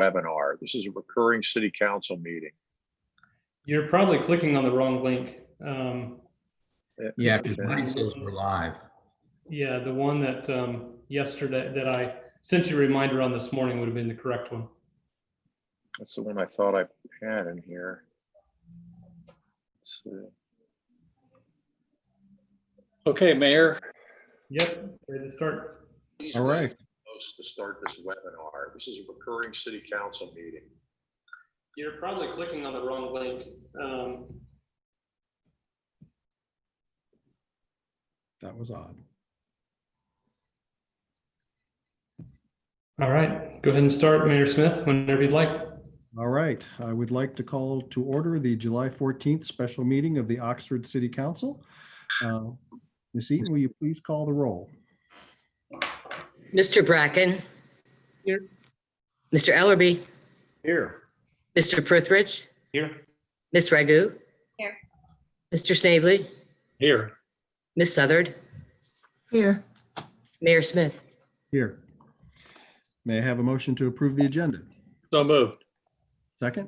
webinar. This is a recurring city council meeting. You're probably clicking on the wrong link. Yeah, because mine says we're live. Yeah, the one that yesterday that I sent you a reminder on this morning would have been the correct one. That's the one I thought I had in here. Let's see. Okay, Mayor. Yep, ready to start. All right. To start this webinar. This is a recurring city council meeting. You're probably clicking on the wrong link. That was odd. All right, go ahead and start, Mayor Smith, whenever you'd like. All right, I would like to call to order the July 14th special meeting of the Oxford City Council. Ms. Eaton, will you please call the roll? Mr. Bracken. Here. Mr. Ellerby. Here. Mr. Prithridge. Here. Ms. Ragu. Here. Mr. Snavely. Here. Ms. Southard. Here. Mayor Smith. Here. May I have a motion to approve the agenda? So moved. Second?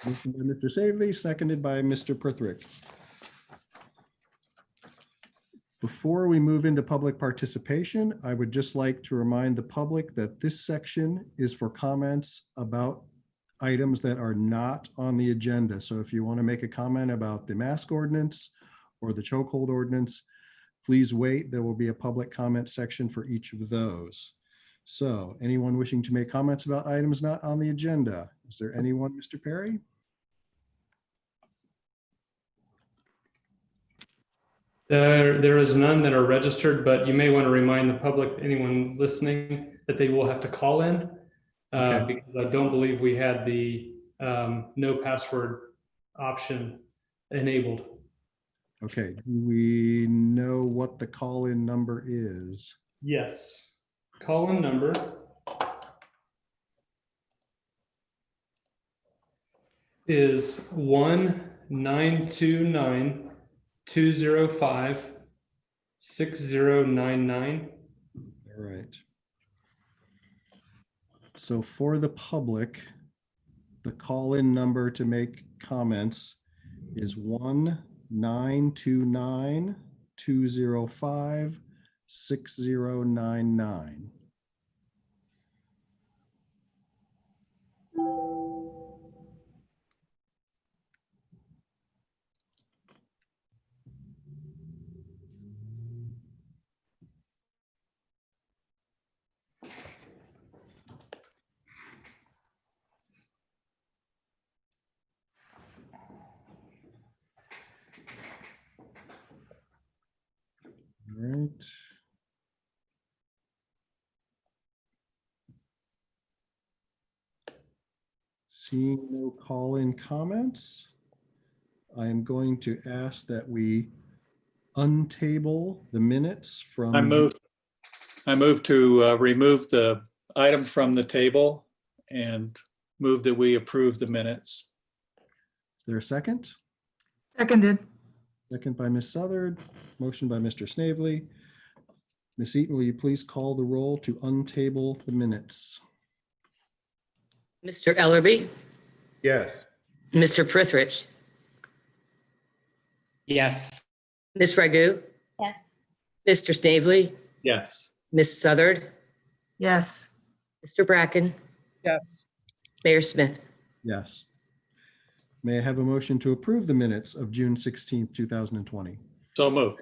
Motion by Mr. Savely, seconded by Mr. Prithridge. Before we move into public participation, I would just like to remind the public that this section is for comments about items that are not on the agenda. So if you want to make a comment about the mask ordinance or the chokehold ordinance, please wait. There will be a public comment section for each of those. So anyone wishing to make comments about items not on the agenda? Is there anyone, Mr. Perry? There is none that are registered, but you may want to remind the public, anyone listening, that they will have to call in because I don't believe we had the no password option enabled. Okay, do we know what the call-in number is? Yes, call-in number is 1-929-205-6099. All right. So for the public, the call-in number to make comments is 1-929-205-6099. All right. Seeing no call-in comments, I am going to ask that we untable the minutes from. I move to remove the item from the table and move that we approve the minutes. Is there a second? Seconded. Second by Ms. Southard, motion by Mr. Snavely. Ms. Eaton, will you please call the roll to untable the minutes? Mr. Ellerby. Yes. Mr. Prithridge. Yes. Ms. Ragu. Yes. Mr. Snavely. Yes. Ms. Southard. Yes. Mr. Bracken. Yes. Mayor Smith. Yes. May I have a motion to approve the minutes of June 16th, 2020? So moved.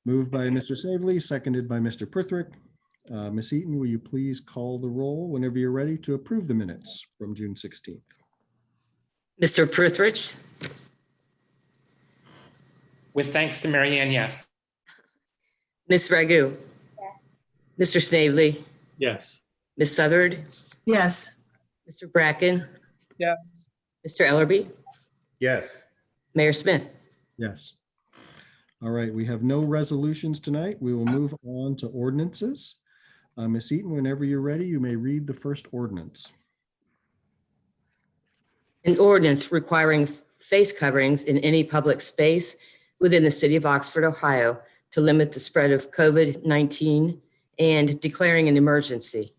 Moved by Mr. Snavely, seconded by Mr. Prithridge. Ms. Eaton, will you please call the roll whenever you're ready to approve the minutes from June 16th? Mr. Prithridge. With thanks to Marianne, yes. Ms. Ragu. Mr. Snavely. Yes. Ms. Southard. Yes. Mr. Bracken. Yes. Mr. Ellerby. Yes. Mayor Smith. Yes. All right, we have no resolutions tonight. We will move on to ordinances. Ms. Eaton, whenever you're ready, you may read the first ordinance. An ordinance requiring face coverings in any public space within the city of Oxford, Ohio, to limit the spread of COVID-19 and declaring an emergency.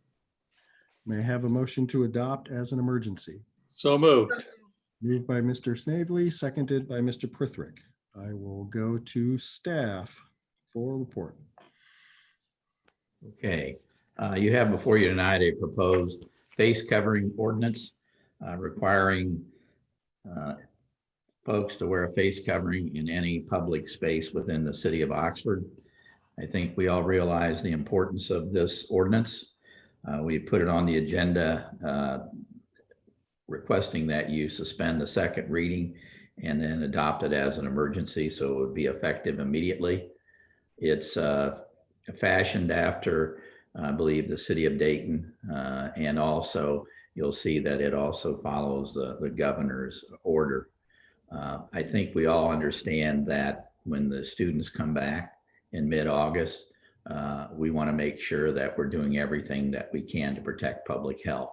May I have a motion to adopt as an emergency? So moved. Moved by Mr. Snavely, seconded by Mr. Prithrick. I will go to staff for report. Okay, you have before you tonight a proposed face covering ordinance requiring folks to wear a face covering in any public space within the city of Oxford. I think we all realize the importance of this ordinance. We put it on the agenda requesting that you suspend the second reading and then adopt it as an emergency so it would be effective immediately. It's fashioned after, I believe, the city of Dayton, and also you'll see that it also follows the governor's order. I think we all understand that when the students come back in mid-August, we want to make sure that we're doing everything that we can to protect public health.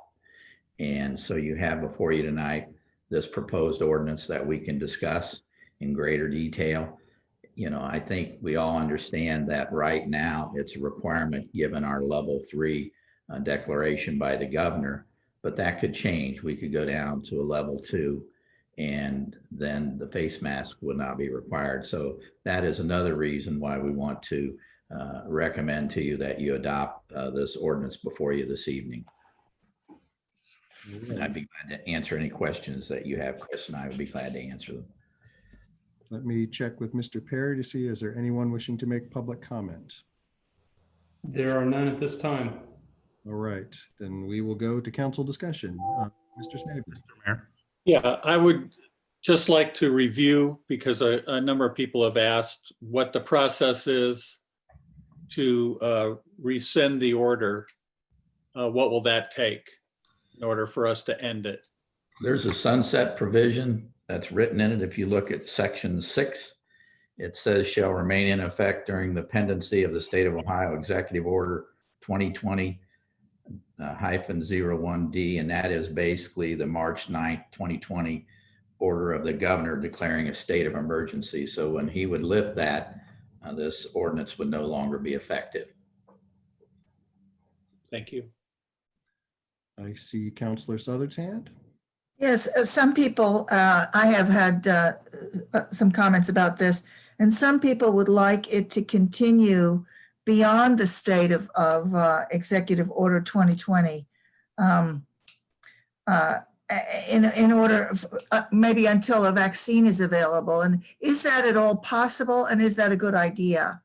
And so you have before you tonight this proposed ordinance that we can discuss in greater detail. You know, I think we all understand that right now it's a requirement given our level 3 declaration by the governor, but that could change. We could go down to a level 2 and then the face mask would not be required. So that is another reason why we want to recommend to you that you adopt this ordinance before you this evening. And I'd be glad to answer any questions that you have. Chris and I would be glad to answer them. Let me check with Mr. Perry to see, is there anyone wishing to make public comment? There are none at this time. All right, then we will go to council discussion. Mr. Snavely. Yeah, I would just like to review, because a number of people have asked what the process is to rescind the order. What will that take in order for us to end it? There's a sunset provision that's written in it. If you look at section 6, it says shall remain in effect during the pendency of the state of Ohio Executive Order 2020-01D, and that is basically the March 9th, 2020 order of the governor declaring a state of emergency. So when he would lift that, this ordinance would no longer be effective. Thank you. I see Councillor Southard's hand. Yes, some people, I have had some comments about this, and some people would like it to continue beyond the state of Executive Order 2020 in order, maybe until a vaccine is available. And is that at all possible? And is that a good idea?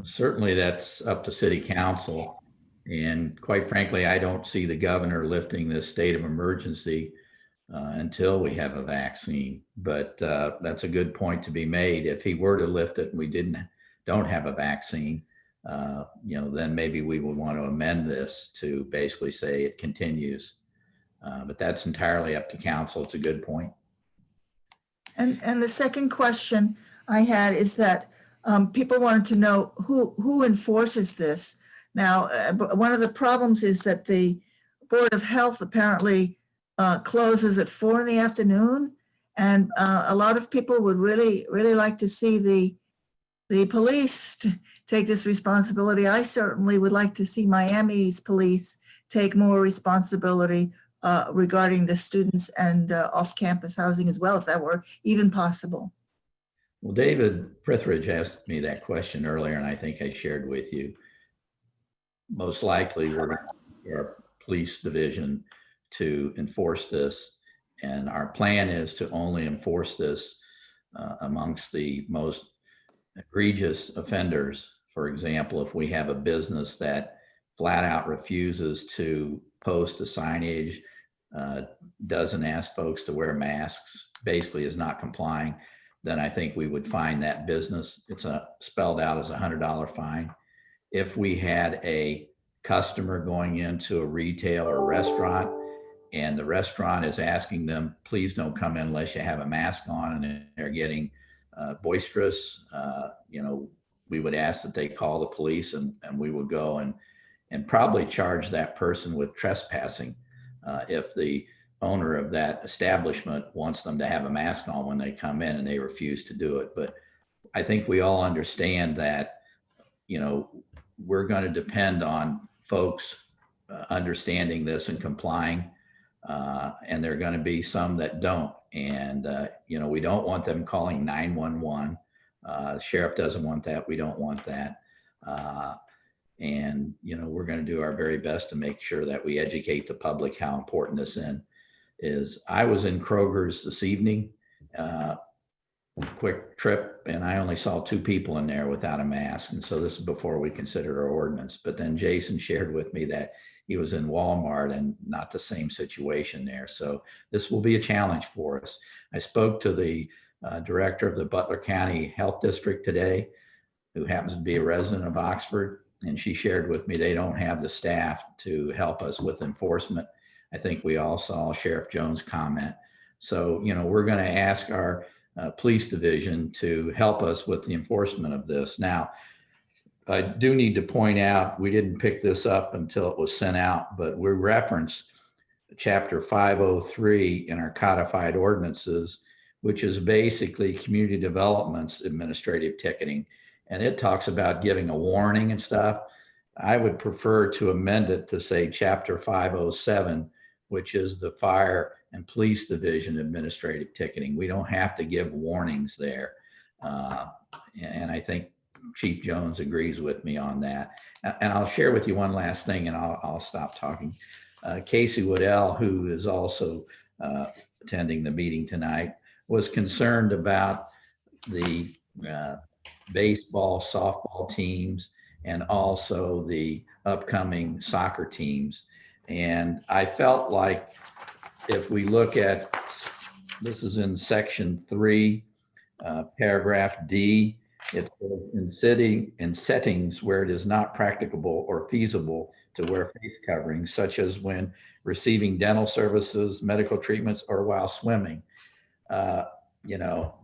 Certainly that's up to city council. And quite frankly, I don't see the governor lifting this state of emergency until we have a vaccine. But that's a good point to be made. If he were to lift it and we don't have a vaccine, you know, then maybe we would want to amend this to basically say it continues. But that's entirely up to council. It's a good point. And the second question I had is that people wanted to know who enforces this. Now, one of the problems is that the Board of Health apparently closes at 4 PM, and a lot of people would really like to see the police take this responsibility. I certainly would like to see Miami's police take more responsibility regarding the students and off-campus housing as well, if that were even possible. Well, David Prithridge asked me that question earlier, and I think I shared with you. Most likely we're going to our police division to enforce this. And our plan is to only enforce this amongst the most egregious offenders. For example, if we have a business that flat out refuses to post a signage, doesn't ask folks to wear masks, basically is not complying, then I think we would fine that business. It's spelled out as a $100 fine. If we had a customer going into a retail or restaurant and the restaurant is asking them, please don't come in unless you have a mask on, and they're getting boisterous, you know, we would ask that they call the police, and we would go and probably charge that person with trespassing if the owner of that establishment wants them to have a mask on when they come in and they refuse to do it. But I think we all understand that, you know, we're going to depend on folks understanding this and complying. And there are going to be some that don't. And, we don't want them calling 911. Sheriff doesn't want that. We don't want that. And we're going to do our very best to make sure that we educate the public how important this is. I was in Kroger's this evening, quick trip, and I only saw 2 people in there without a mask. And so this is before we considered our ordinance. But then Jason shared with me that he was in Walmart and not the same situation there. So this will be a challenge for us. I spoke to the director of the Butler County Health District today, who happens to be a resident of Oxford. And she shared with me they don't have the staff to help us with enforcement. I think we all saw Sheriff Jones' comment. So, we're going to ask our police division to help us with the enforcement of this. Now, I do need to point out, we didn't pick this up until it was sent out, but we reference chapter 503 in our codified ordinances, which is basically community development's administrative ticketing. And it talks about giving a warning and stuff. I would prefer to amend it to say chapter 507, which is the fire and police division administrative ticketing. We don't have to give warnings there. And I think Chief Jones agrees with me on that. And I'll share with you one last thing and I'll stop talking. Casey Woodell, who is also attending the meeting tonight, was concerned about the baseball, softball teams, and also the upcoming soccer teams. And I felt like if we look at, this is in section 3, paragraph D, it says in settings where it is not practicable or feasible to wear face coverings, such as when receiving dental services, medical treatments, or while swimming.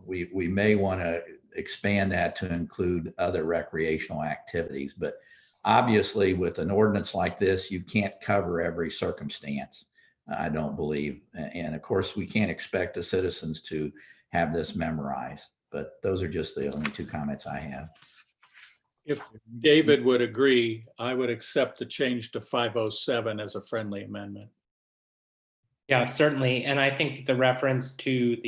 We may want to expand that to include other recreational activities, but obviously with an ordinance like this, you can't cover every circumstance, I don't believe. And of course, we can't expect the citizens to have this memorized, but those are just the only 2 comments I have. If David would agree, I would accept the change to 507 as a friendly amendment. Yeah, certainly. And I think the reference to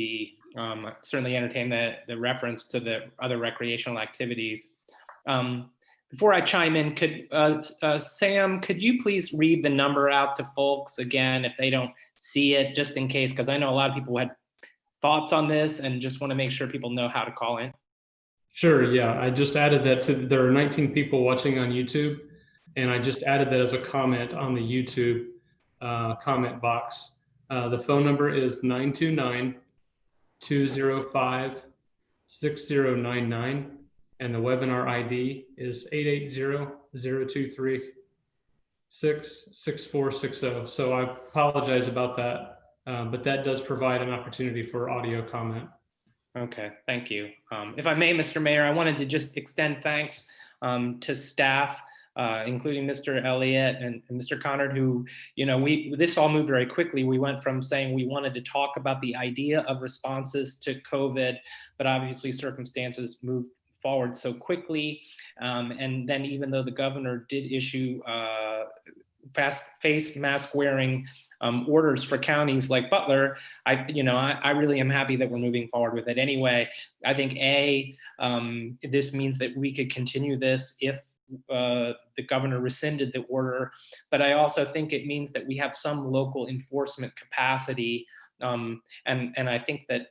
certainly entertain the reference to the other recreational activities. Before I chime in, Sam, could you please read the number out to folks again if they don't see it, just in case, because I know a lot of people had thoughts on this and just want to make sure people know how to call in. Sure, yeah, I just added that there are 19 people watching on YouTube, and I just added that as a comment on the YouTube comment box. The phone number is 929-205-6099, and the webinar ID is 880-023-6460. So I apologize about that, but that does provide an opportunity for audio comment. Okay, thank you. If I may, Mr. Mayor, I wanted to just extend thanks to staff, including Mr. Elliott and Mr. Conard, who, this all moved very quickly. We went from saying we wanted to talk about the idea of responses to COVID, but obviously circumstances moved forward so quickly. And then even though the governor did issue face mask wearing orders for counties like Butler, I really am happy that we're moving forward with it anyway. I think this means that we could continue this if the governor rescinded the order, but I also think it means that we have some local enforcement capacity. And I think that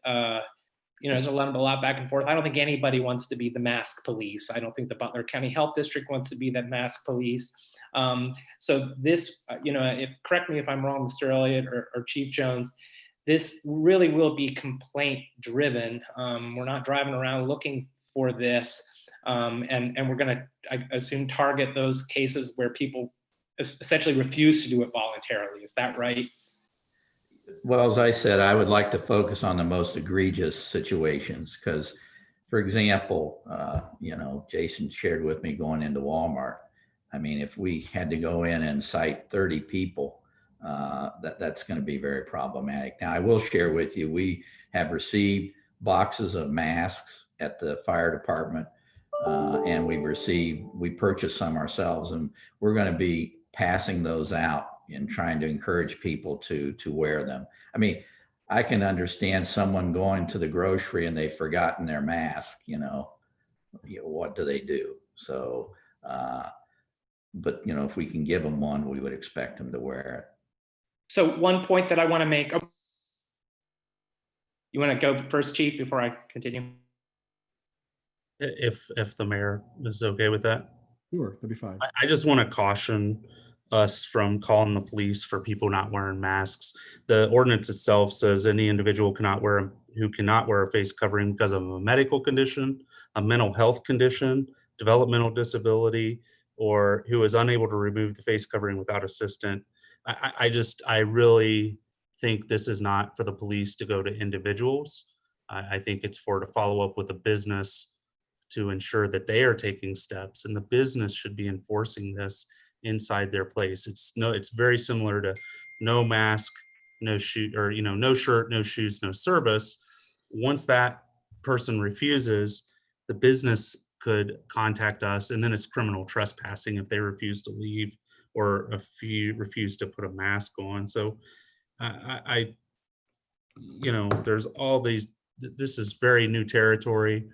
there's a lot back and forth. I don't think anybody wants to be the mask police. I don't think the Butler County Health District wants to be that mask police. So this, correct me if I'm wrong, Mr. Elliott or Chief Jones, this really will be complaint driven. We're not driving around looking for this. And we're going to, I assume, target those cases where people essentially refuse to do it voluntarily. Is that right? Well, as I said, I would like to focus on the most egregious situations because, for example, Jason shared with me going into Walmart. I mean, if we had to go in and cite 30 people, that's going to be very problematic. Now, I will share with you, we have received boxes of masks at the fire department And we purchased some ourselves, and we're going to be passing those out and trying to encourage people to wear them. I mean, I can understand someone going to the grocery and they've forgotten their mask, what do they do? So, but if we can give them one, we would expect them to wear it. So one point that I want to make. Oh, you want to go first, Chief, before I continue? If the mayor is okay with that. Sure, that'd be fine. I just want to caution us from calling the police for people not wearing masks. The ordinance itself says any individual who cannot wear a face covering because of a medical condition, a mental health condition, developmental disability, or who is unable to remove the face covering without assistant. I really think this is not for the police to go to individuals. I think it's to follow up with a business to ensure that they are taking steps, and the business should be enforcing this inside their place. It's very similar to no mask, no shoe, or no shirt, no shoes, no service. Once that person refuses, the business could contact us, and then it's criminal trespassing if they refuse to leave or if you refuse to put a mask on. So there's all these, this is very new territory.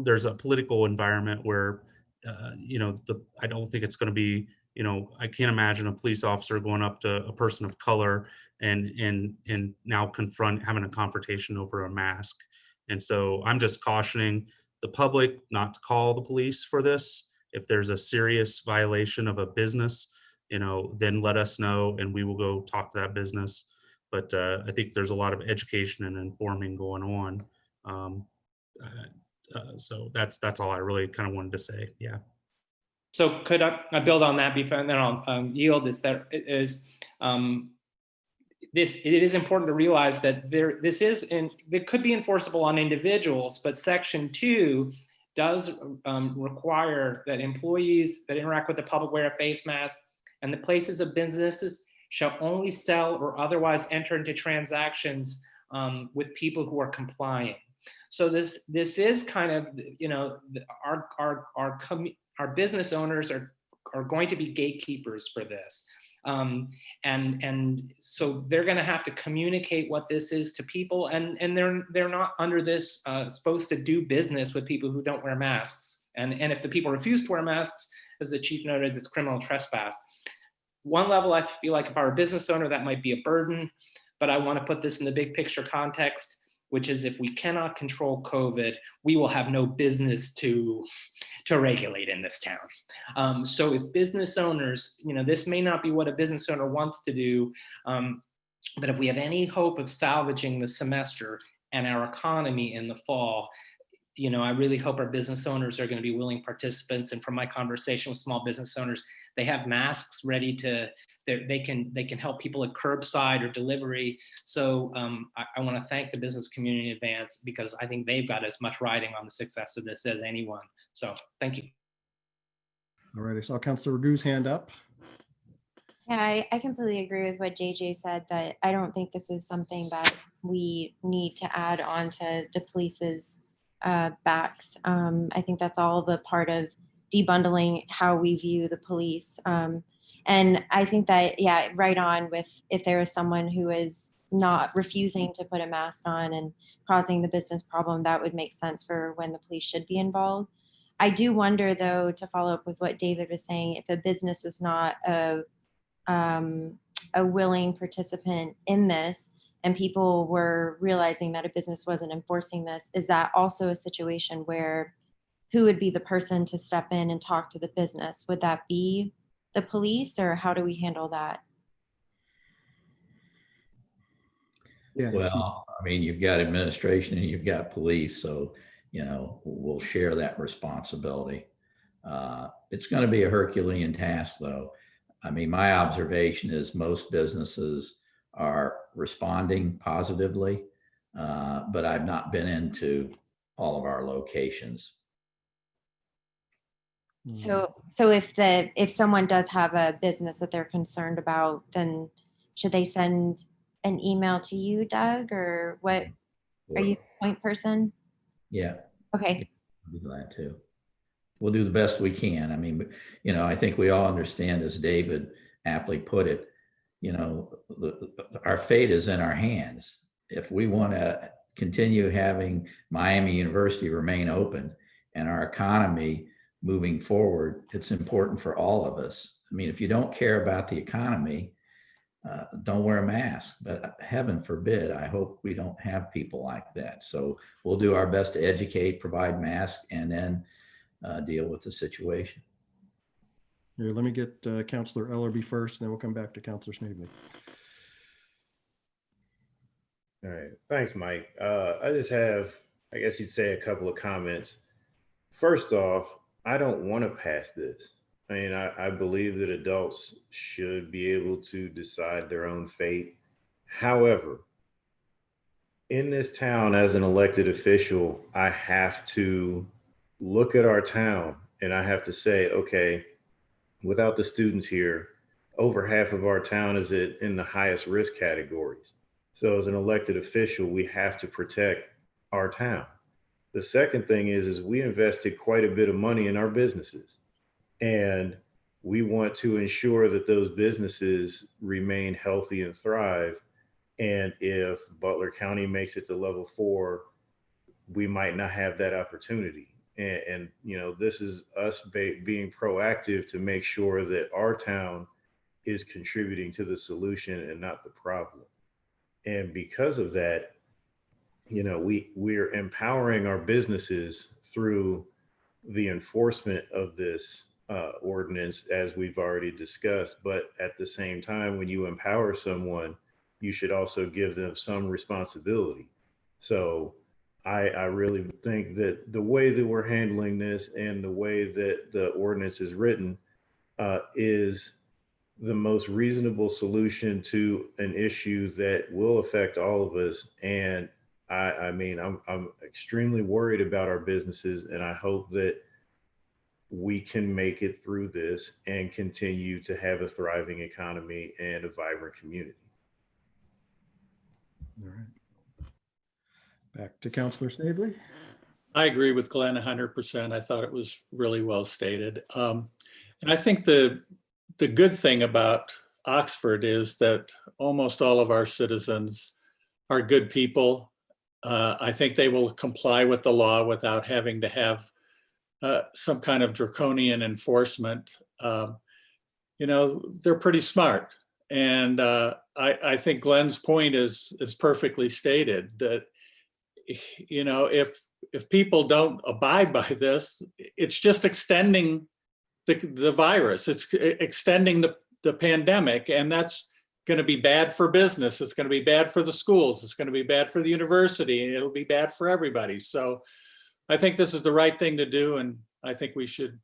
There's a political environment where, I don't think it's going to be, I can't imagine a police officer going up to a person of color and now having a confrontation over a mask. And so I'm just cautioning the public not to call the police for this. If there's a serious violation of a business, then let us know and we will go talk to that business. But I think there's a lot of education and informing going on. So that's all I really kind of wanted to say. Yeah. So could I build on that before, and then I'll yield? It is important to realize that it could be enforceable on individuals, but Section 2 does require that employees that interact with the public wear a face mask, and the places of businesses shall only sell or otherwise enter into transactions with people who are compliant. So this is kind of, our business owners are going to be gatekeepers for this. And so they're going to have to communicate what this is to people, and they're not under this supposed to do business with people who don't wear masks. And if the people refuse to wear masks, as the chief noted, it's criminal trespass. One level, I feel like if I were a business owner, that might be a burden, but I want to put this in the big picture context, which is if we cannot control COVID, we will have no business to regulate in this town. So if business owners, this may not be what a business owner wants to do, but if we have any hope of salvaging the semester and our economy in the fall, I really hope our business owners are going to be willing participants. And from my conversation with small business owners, they have masks ready they can help people at curbside or delivery. So I want to thank the business community in advance, because I think they've got as much riding on the success of this as anyone. So thank you. All right, I saw Councilor Ragu's hand up. Yeah, I completely agree with what JJ said, that I don't think this is something that we need to add on to the police's backs. I think that's all the part of debundling how we view the police. And I think that, yeah, right on with if there is someone who is not refusing to put a mask on and causing the business problem, that would make sense for when the police should be involved. I do wonder, though, to follow up with what David was saying, if a business is not a willing participant in this, and people were realizing that a business wasn't enforcing this, is that also a situation where who would be the person to step in and talk to the business? Would that be the police, or how do we handle that? Yeah. Well, I mean, you've got administration and you've got police, so, we'll share that responsibility. It's going to be a Herculean task, though. I mean, my observation is most businesses are responding positively, but I've not been into all of our locations. So if someone does have a business that they're concerned about, then should they send an email to you, Doug, or what? Are you the point person? Yeah. Okay. I'd be glad to. we'll do the best we can. I mean, I think we all understand, as David aptly put it, our fate is in our hands. If we want to continue having Miami University remain open and our economy moving forward, it's important for all of us. I mean, if you don't care about the economy, don't wear a mask, but heaven forbid, I hope we don't have people like that. So we'll do our best to educate, provide masks, and then deal with the situation. Here, let me get Councillor Ellerby first, and then we'll come back to Councillor Snavely. All right, thanks, Mike. I just have, I guess you'd say, a couple of comments. First off, I don't want to pass this. I mean, I believe that adults should be able to decide their own fate. However, in this town, as an elected official, I have to look at our town and I have to say, okay, without the students here, over half of our town is in the highest risk categories. So as an elected official, we have to protect our town. The second thing is we invested quite a bit of money in our businesses. And we want to ensure that those businesses remain healthy and thrive. And if Butler County makes it to level 4, we might not have that opportunity. And this is us being proactive to make sure that our town is contributing to the solution and not the problem. And because of that, we're empowering our businesses through the enforcement of this ordinance, as we've already discussed. But at the same time, when you empower someone, you should also give them some responsibility. So I really think that the way that we're handling this and the way that the ordinance is written is the most reasonable solution to an issue that will affect all of us. And I mean, I'm extremely worried about our businesses, and I hope that we can make it through this and continue to have a thriving economy and a vibrant community. All right. Back to Councillor Snavely. I agree with Glenn 100%. I thought it was really well stated. And I think the good thing about Oxford is that almost all of our citizens are good people. I think they will comply with the law without having to have some kind of draconian enforcement. They're pretty smart. And I think Glenn's point is perfectly stated, that if people don't abide by this, it's just extending the virus. It's extending the pandemic, and that's going to be bad for business. It's going to be bad for the schools. It's going to be bad for the university, and it'll be bad for everybody. So I think this is the right thing to do, and I think we should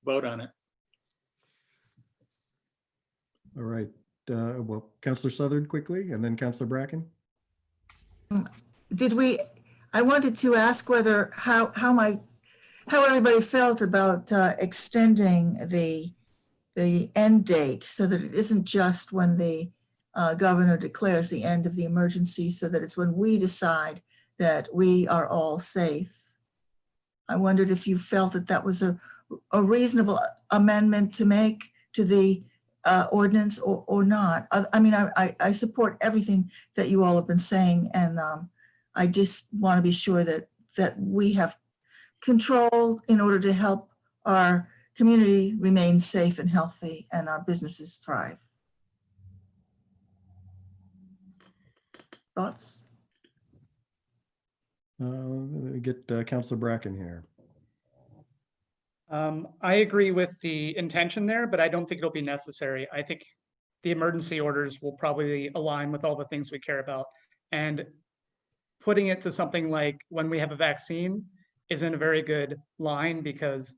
vote on it. All right. Well, Councillor Southern quickly, and then Councillor Bracken. I wanted to ask whether how everybody felt about extending the end date so that it isn't just when the governor declares the end of the emergency, so that it's when we decide that we are all safe. I wondered if you felt that that was a reasonable amendment to make to the ordinance or not. I mean, I support everything that you all have been saying, and I just want to be sure that we have control in order to help our community remain safe and healthy and our businesses thrive. Thoughts? Let me get Councillor Bracken here. I agree with the intention there, but I don't think it'll be necessary. I think the emergency orders will probably align with all the things we care about. And putting it to something like when we have a vaccine isn't a very good line, because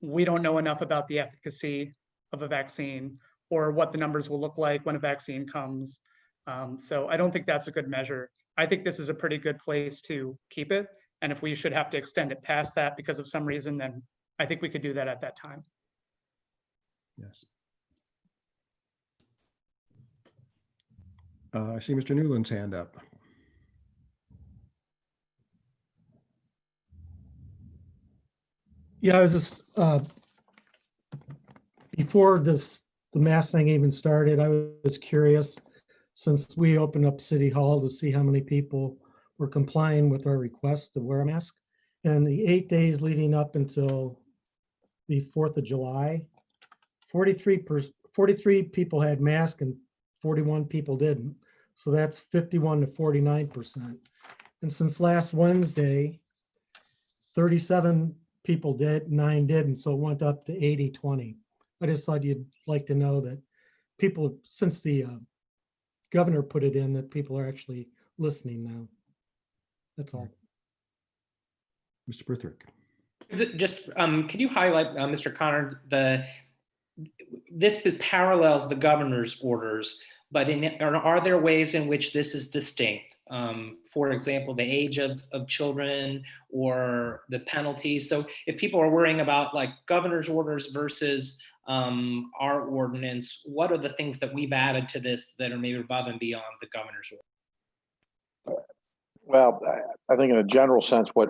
we don't know enough about the efficacy of a vaccine or what the numbers will look like when a vaccine comes. So I don't think that's a good measure. I think this is a pretty good place to keep it. And if we should have to extend it past that because of some reason, then I think we could do that at that time. Yes. I see Mr. Newland's hand up. Yeah, I was just, before the mask thing even started, I was curious, since we opened up City Hall, to see how many people were complying with our request to wear a mask. And the 8 days leading up until the 4th of July, 43 people had masks and 41 people didn't. So that's 51 to 49%. And since last Wednesday, 37 people did, 9 didn't, so it went up to 80-20. I just thought you'd like to know that people, since the governor put it in, that people are actually listening now. That's all. Mr. Berthrick. Just, could you highlight, Mr. Connor, this parallels the governor's orders, but are there ways in which this is distinct? For example, the age of children or the penalties. So if people are worrying about like governor's orders versus our ordinance, what are the things that we've added to this that are maybe above and beyond the governor's order? Well, I think in a general sense, what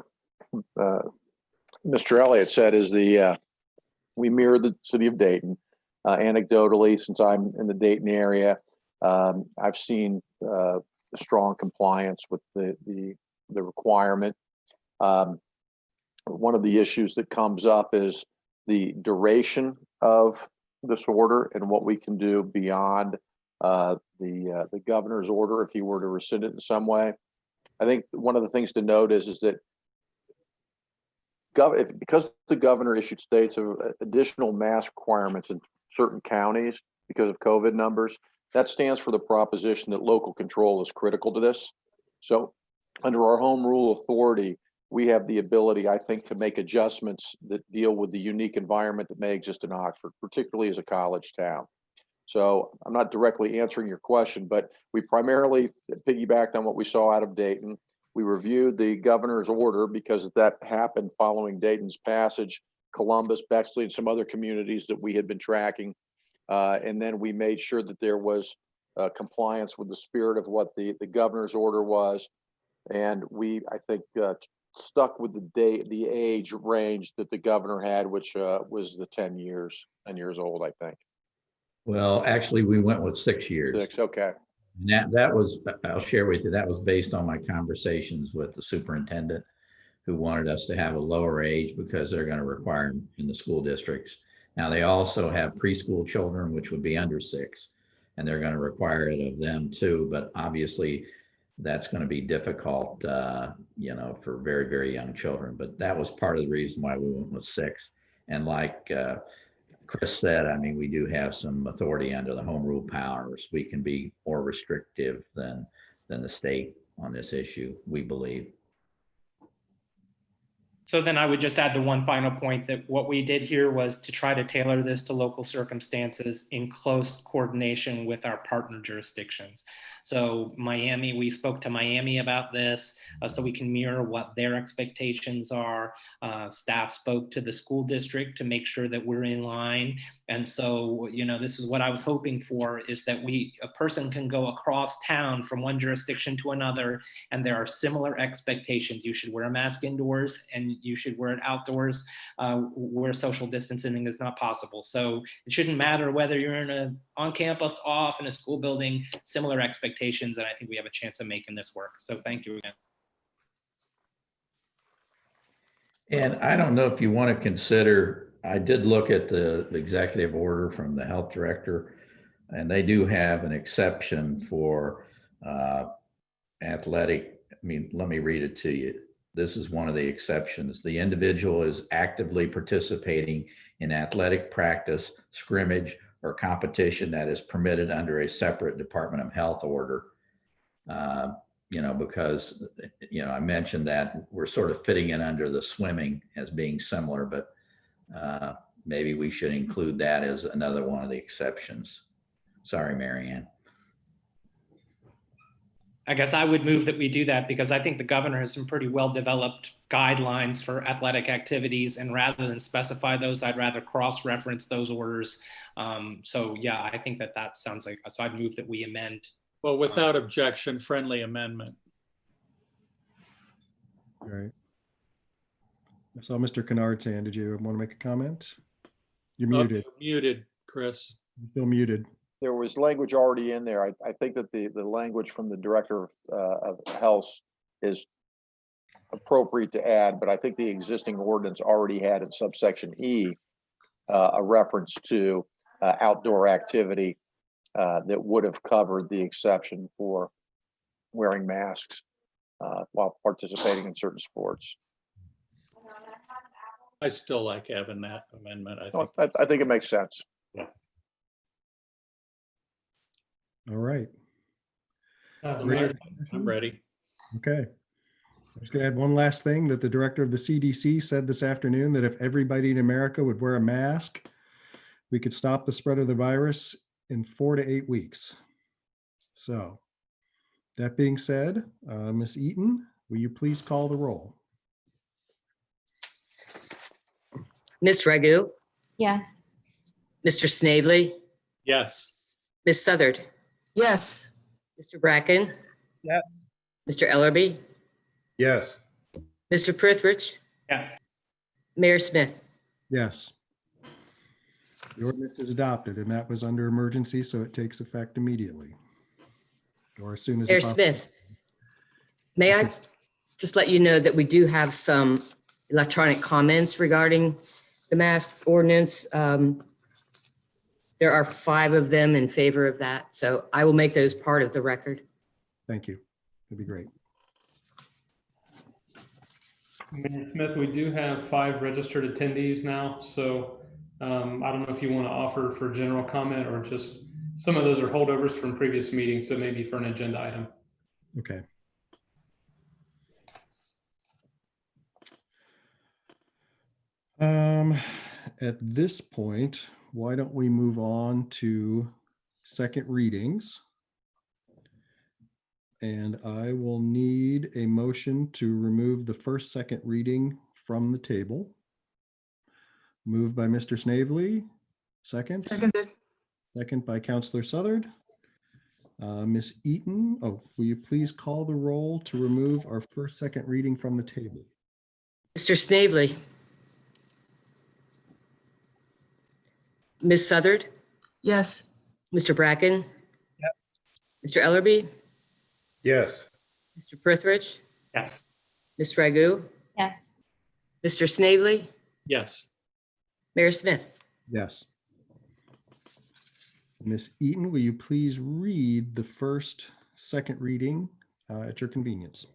Mr. Elliott said is we mirror the city of Dayton. Anecdotally, since I'm in the Dayton area, I've seen strong compliance with the requirement. One of the issues that comes up is the duration of this order and what we can do beyond the governor's order if he were to rescind it in some way. I think one of the things to note is that because the governor issued states of additional mask requirements in certain counties because of COVID numbers, that stands for the proposition that local control is critical to this. So under our home rule authority, we have the ability, I think, to make adjustments that deal with the unique environment that may exist in Oxford, particularly as a college town. So I'm not directly answering your question, but we primarily piggybacked on what we saw out of Dayton. We reviewed the governor's order because that happened following Dayton's passage, Columbus, Bexley, and some other communities that we had been tracking. And then we made sure that there was compliance with the spirit of what the governor's order was. And we, I think, stuck with the age range that the governor had, which was the 10 years old, I think. Well, actually, we went with 6 years. 6, okay. And that was, I'll share with you, that was based on my conversations with the superintendent, who wanted us to have a lower age because they're going to require them in the school districts. Now, they also have preschool children, which would be under 6, and they're going to require it of them too. But obviously, that's going to be difficult, for very, very young children. But that was part of the reason why we went with 6. And like Chris said, I mean, we do have some authority under the home rule powers. We can be more restrictive than the state on this issue, we believe. So then I would just add the one final point that what we did here was to try to tailor this to local circumstances in close coordination with our partner jurisdictions. So Miami, we spoke to Miami about this so we can mirror what their expectations are. Staff spoke to the school district to make sure that we're in line. And so, this is what I was hoping for, is that a person can go across town from one jurisdiction to another, and there are similar expectations. You should wear a mask indoors and you should wear it outdoors where social distancing is not possible. So it shouldn't matter whether you're on campus, off, in a school building, similar expectations, and I think we have a chance of making this work. So thank you again. And I don't know if you want to consider, I did look at the executive order from the health director, and they do have an exception for athletic. I mean, let me read it to you. This is one of the exceptions. The individual is actively participating in athletic practice, scrimmage, or competition that is permitted under a separate Department of Health order. Because, I mentioned that we're sort of fitting it under the swimming as being similar, but maybe we should include that as another one of the exceptions. Sorry, Marianne. I guess I would move that we do that, because I think the governor has some pretty well-developed guidelines for athletic activities, and rather than specify those, I'd rather cross-reference those orders. So yeah, I think that sounds like, so I'd move that we amend. Well, without objection, friendly amendment. All right. I saw Mr. Kennard's hand. Did you want to make a comment? You're Oh, muted. you're Muted, Chris. Still muted. There was language already in there. I think that the language from the Director of Health is appropriate to add, but I think the existing ordinance already had in subsection E a reference to outdoor activity that would have covered the exception for wearing masks while participating in certain sports. I still like having that amendment. I So think. I think it makes sense. All right. Mayor, I'm ready. Okay. I'm just going to add one last thing that the director of the CDC said this afternoon, that if everybody in America would wear a mask, we could stop the spread of the virus in 4 to 8 weeks. So that being said, Ms. Eaton, will you please call the roll? Ms. Ragu, Yes. Mr. Snavely, Yes. Ms. Southard, Yes. Mr. Bracken, Yes. Mr. Ellerby, Yes. Mr. Prithridge, Yes. Mayor Smith. Yes. The ordinance is adopted, and that was under emergency, so it takes effect immediately. Or as soon as. Mayor the pop- Smith, may I just let you know that we do have some electronic comments regarding the mask ordinance. There are 5 of them in favor of that, so I will make those part of the record. Thank you. That'd be great. Mayor Smith, we do have 5 registered attendees now, so I don't know if you want to offer for general comment or just, some of those are holdovers from previous meetings, so maybe for an agenda item. Okay. At this point, why don't we move on to second readings? And I will need a motion to remove the first, second reading from the table. Moved by Mr. Snavely, second. Seconded. Second by Counselor Southard. Ms. Eaton, will you please call the roll to remove our first, second reading from the table? Mr. Snavely. Ms. Southard, Yes. Mr. Bracken, Yes. Mr. Ellerby, Yes. Mr. Prithridge, Yes. Ms. Ragu, Yes. Mr. Snavely, Yes. Mayor Smith. Yes. Ms. Eaton, will you please read the first, second reading at your convenience?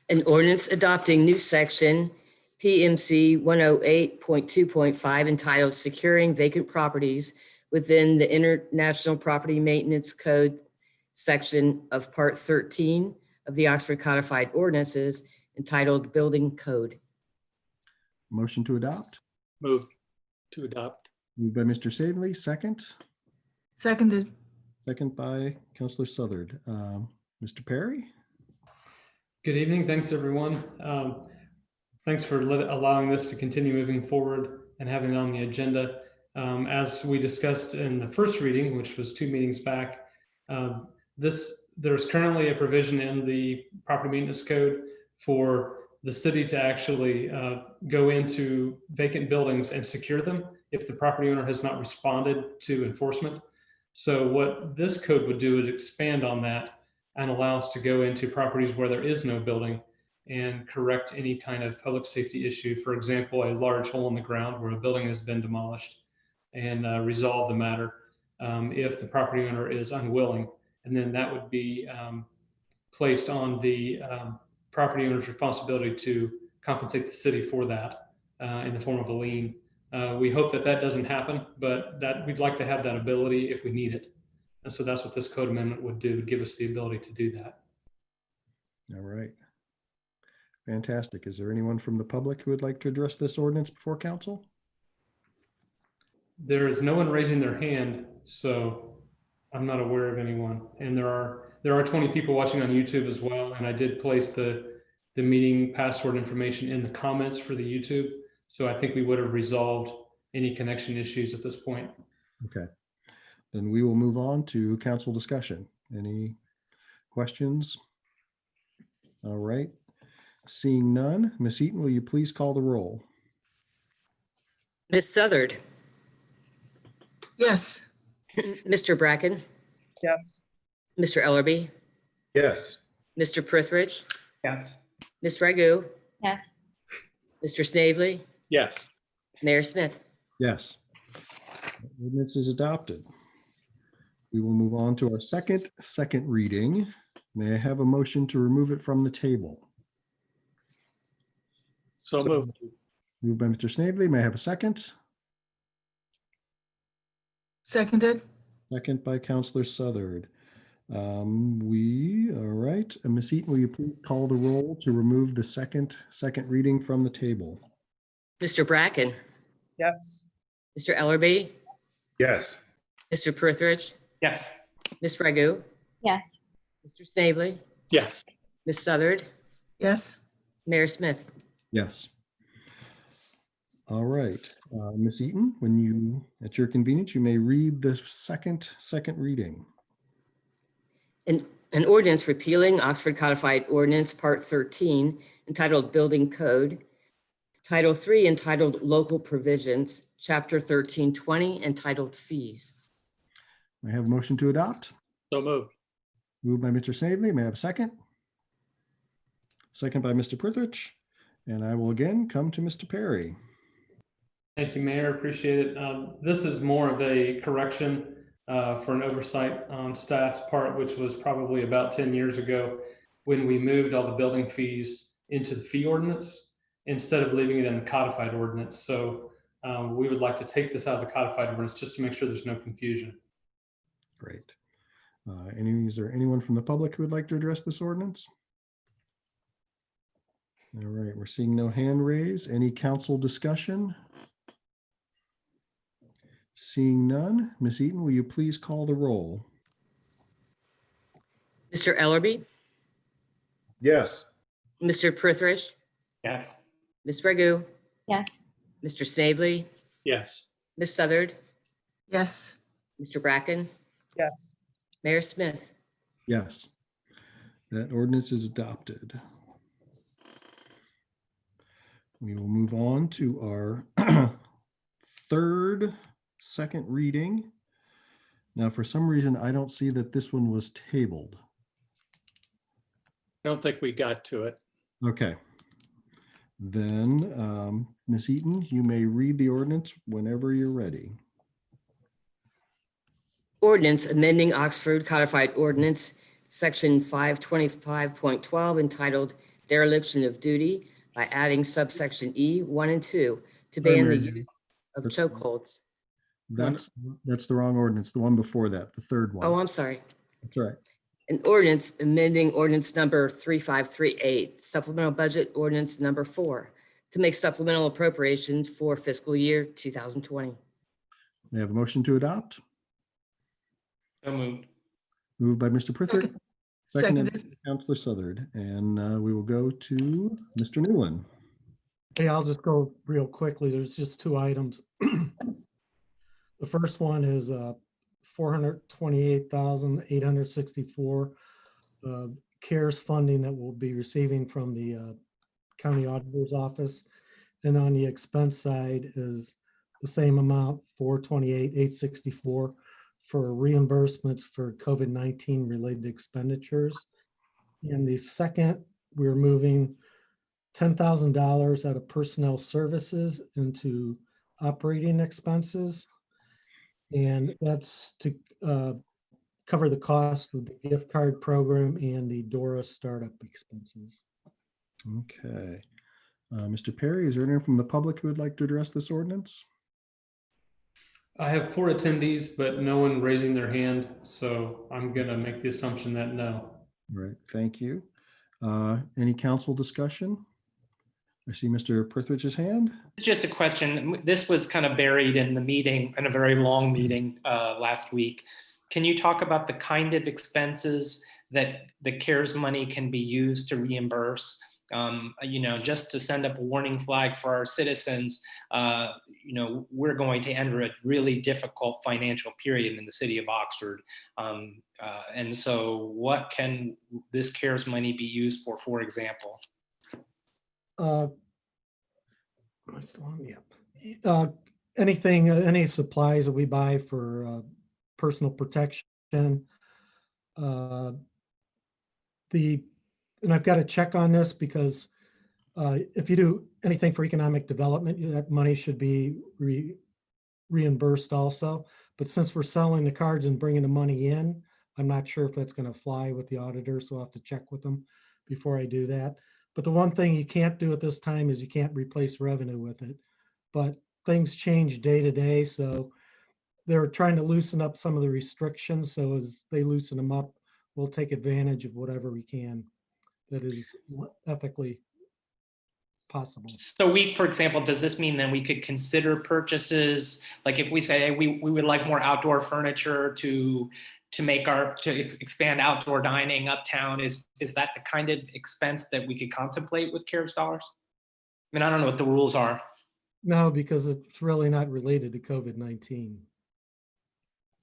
An ordinance adopting new section PMC 108.2.5 entitled Securing Vacant Properties within the International Property Maintenance Code section of Part 13 of the Oxford Codified Ordinances entitled Building Code. Motion to adopt? Move to adopt. Moved by Mr. Snavely, second. Seconded. Second by Counselor Southard. Mr. Perry? Good evening. Thanks, everyone. Thanks for allowing this to continue moving forward and having it on the agenda. As we discussed in the first reading, which was 2 meetings back, there's currently a provision in the property maintenance code for the city to actually go into vacant buildings and secure them if the property owner has not responded to enforcement. So what this code would do is expand on that and allow us to go into properties where there is no building and correct any kind of public safety issue. For example, a large hole in the ground where a building has been demolished, and resolve the matter if the property owner is unwilling. And then that would be placed on the property owner's responsibility to compensate the city for that in the form of a lien. We hope that that doesn't happen, but that we'd like to have that ability if we need it. And so that's what this code amendment would do, give us the ability to do that. All right. Fantastic. Is there anyone from the public who would like to address this ordinance before council? There is no one raising their hand, so I'm not aware of anyone. And there are 20 people watching on YouTube as well. And I did place the meeting password information in the comments for the YouTube. So I think we would have resolved any connection issues at this point. Okay. Then we will move on to council discussion. Any questions? All right. Seeing none, Ms. Eaton, will you please call the roll? Ms. Southard, Yes. Mr. Bracken, Yes. Mr. Ellerby, Yes. Mr. Prithridge, Yes. Ms. Ragu, Yes. Mr. Snavely, Yes. Mayor Smith. Yes. Ordinance is adopted. We will move on to our second reading. May I have a motion to remove it from the table? So moved. Moved by Mr. Snavely. May I have a second? Seconded. Second by Counselor Southard. All right. Ms. Eaton, will you please call the roll to remove the second reading from the table? Mr. Bracken, Yes. Mr. Ellerby, Yes. Mr. Prithridge, Yes. Ms. Ragu, Yes. Mr. Snavely, Yes. Ms. Southard, Yes. Mayor Smith. Yes. All right. Ms. Eaton, when you, at your convenience, you may read the second reading. An ordinance repealing Oxford Codified Ordinance Part 13 entitled Building Code, Title 3 entitled Local Provisions, Chapter 1320 entitled Fees. May I have a motion to adopt? So moved. Moved by Mr. Snavely. May I have a second? Second by Mr. Prithridge. And I will again come to Mr. Perry. Thank you, Mayor. Appreciate it. This is more of a correction for an oversight on staff's part, which was probably about 10 years ago when we moved all the building fees into the fee ordinance instead of leaving it in the codified ordinance. So we would like to take this out of the codified ordinance just to make sure there's no confusion. Great. Is there anyone from the public who would like to address this ordinance? All right, we're seeing no hand raised. Any council discussion? Seeing none, Ms. Eaton, will you please call the roll? Mr. Ellerby, Yes. Mr. Prithridge, Yes. Ms. Ragu, Yes. Mr. Snavely, Yes. Ms. Southard, Yes. Mr. Bracken, Yes. Mayor Smith. Yes. That ordinance is adopted. We will move on to our second reading. Now, for some reason, I don't see that this one was tabled. I don't think we got to it. Okay. Then, Ms. Eaton, you may read the ordinance whenever you're ready. Ordinance amending Oxford Codified Ordinance, Section 525.12 entitled Dereliction of Duty by adding subsection E 1 and 2 to ban the use of chokeholds. That's the wrong ordinance, the one before that, the third one. Oh, I'm sorry. That's right. An ordinance amending ordinance number 3538, supplemental budget ordinance number 4, to make supplemental appropriations for fiscal year 2020. May I have a motion to adopt? So moved. Moved by Mr. Pritchard, seconded Seconded. by Councilor Southard, and we will go to Mr. Newland. Hey, I'll just go real quickly. There's just two items. The first one is $428,864 CARES funding that we'll be receiving from the county auditor's office. And on the expense side is the same amount, $428,864 for reimbursements for COVID-19 related expenditures. And the second, we're moving $10,000 out of personnel services into operating expenses. And that's to cover the cost of the gift card program and the DORA startup expenses. Okay. Mr. Perry, is there anyone from the public who would like to address this ordinance? I have 4 attendees, but no one raising their hand. So I'm going to make the assumption that no. All right, thank you. Any council discussion? I see Mr. Prithridge's hand. It's just a question. This was kind of buried in the meeting, in a very long meeting last week. Can you talk about the kind of expenses that the CARES money can be used to reimburse? Just to send up a warning flag for our citizens, we're going to enter a really difficult financial period in the city of Oxford. And so what can this CARES money be used for example? am I still on? Yep. Anything, any supplies that we buy for personal protection. And I've got to check on this because if you do anything for economic development, that money should be reimbursed also. But since we're selling the cards and bringing the money in, I'm not sure if that's going to fly with the auditor, so I'll have to check with them before I do that. But the one thing you can't do at this time is you can't replace revenue with it. But things change day to day, so they're trying to loosen up some of the restrictions. So as they loosen them up, we'll take advantage of whatever we can that is ethically possible. So we, for example, does this mean then we could consider purchases? Like if we say hey, we would like more outdoor furniture to expand outdoor dining uptown, is that the kind of expense that we could contemplate with CARES dollars? I mean, I don't know what the rules are. No, because it's really not related to COVID-19.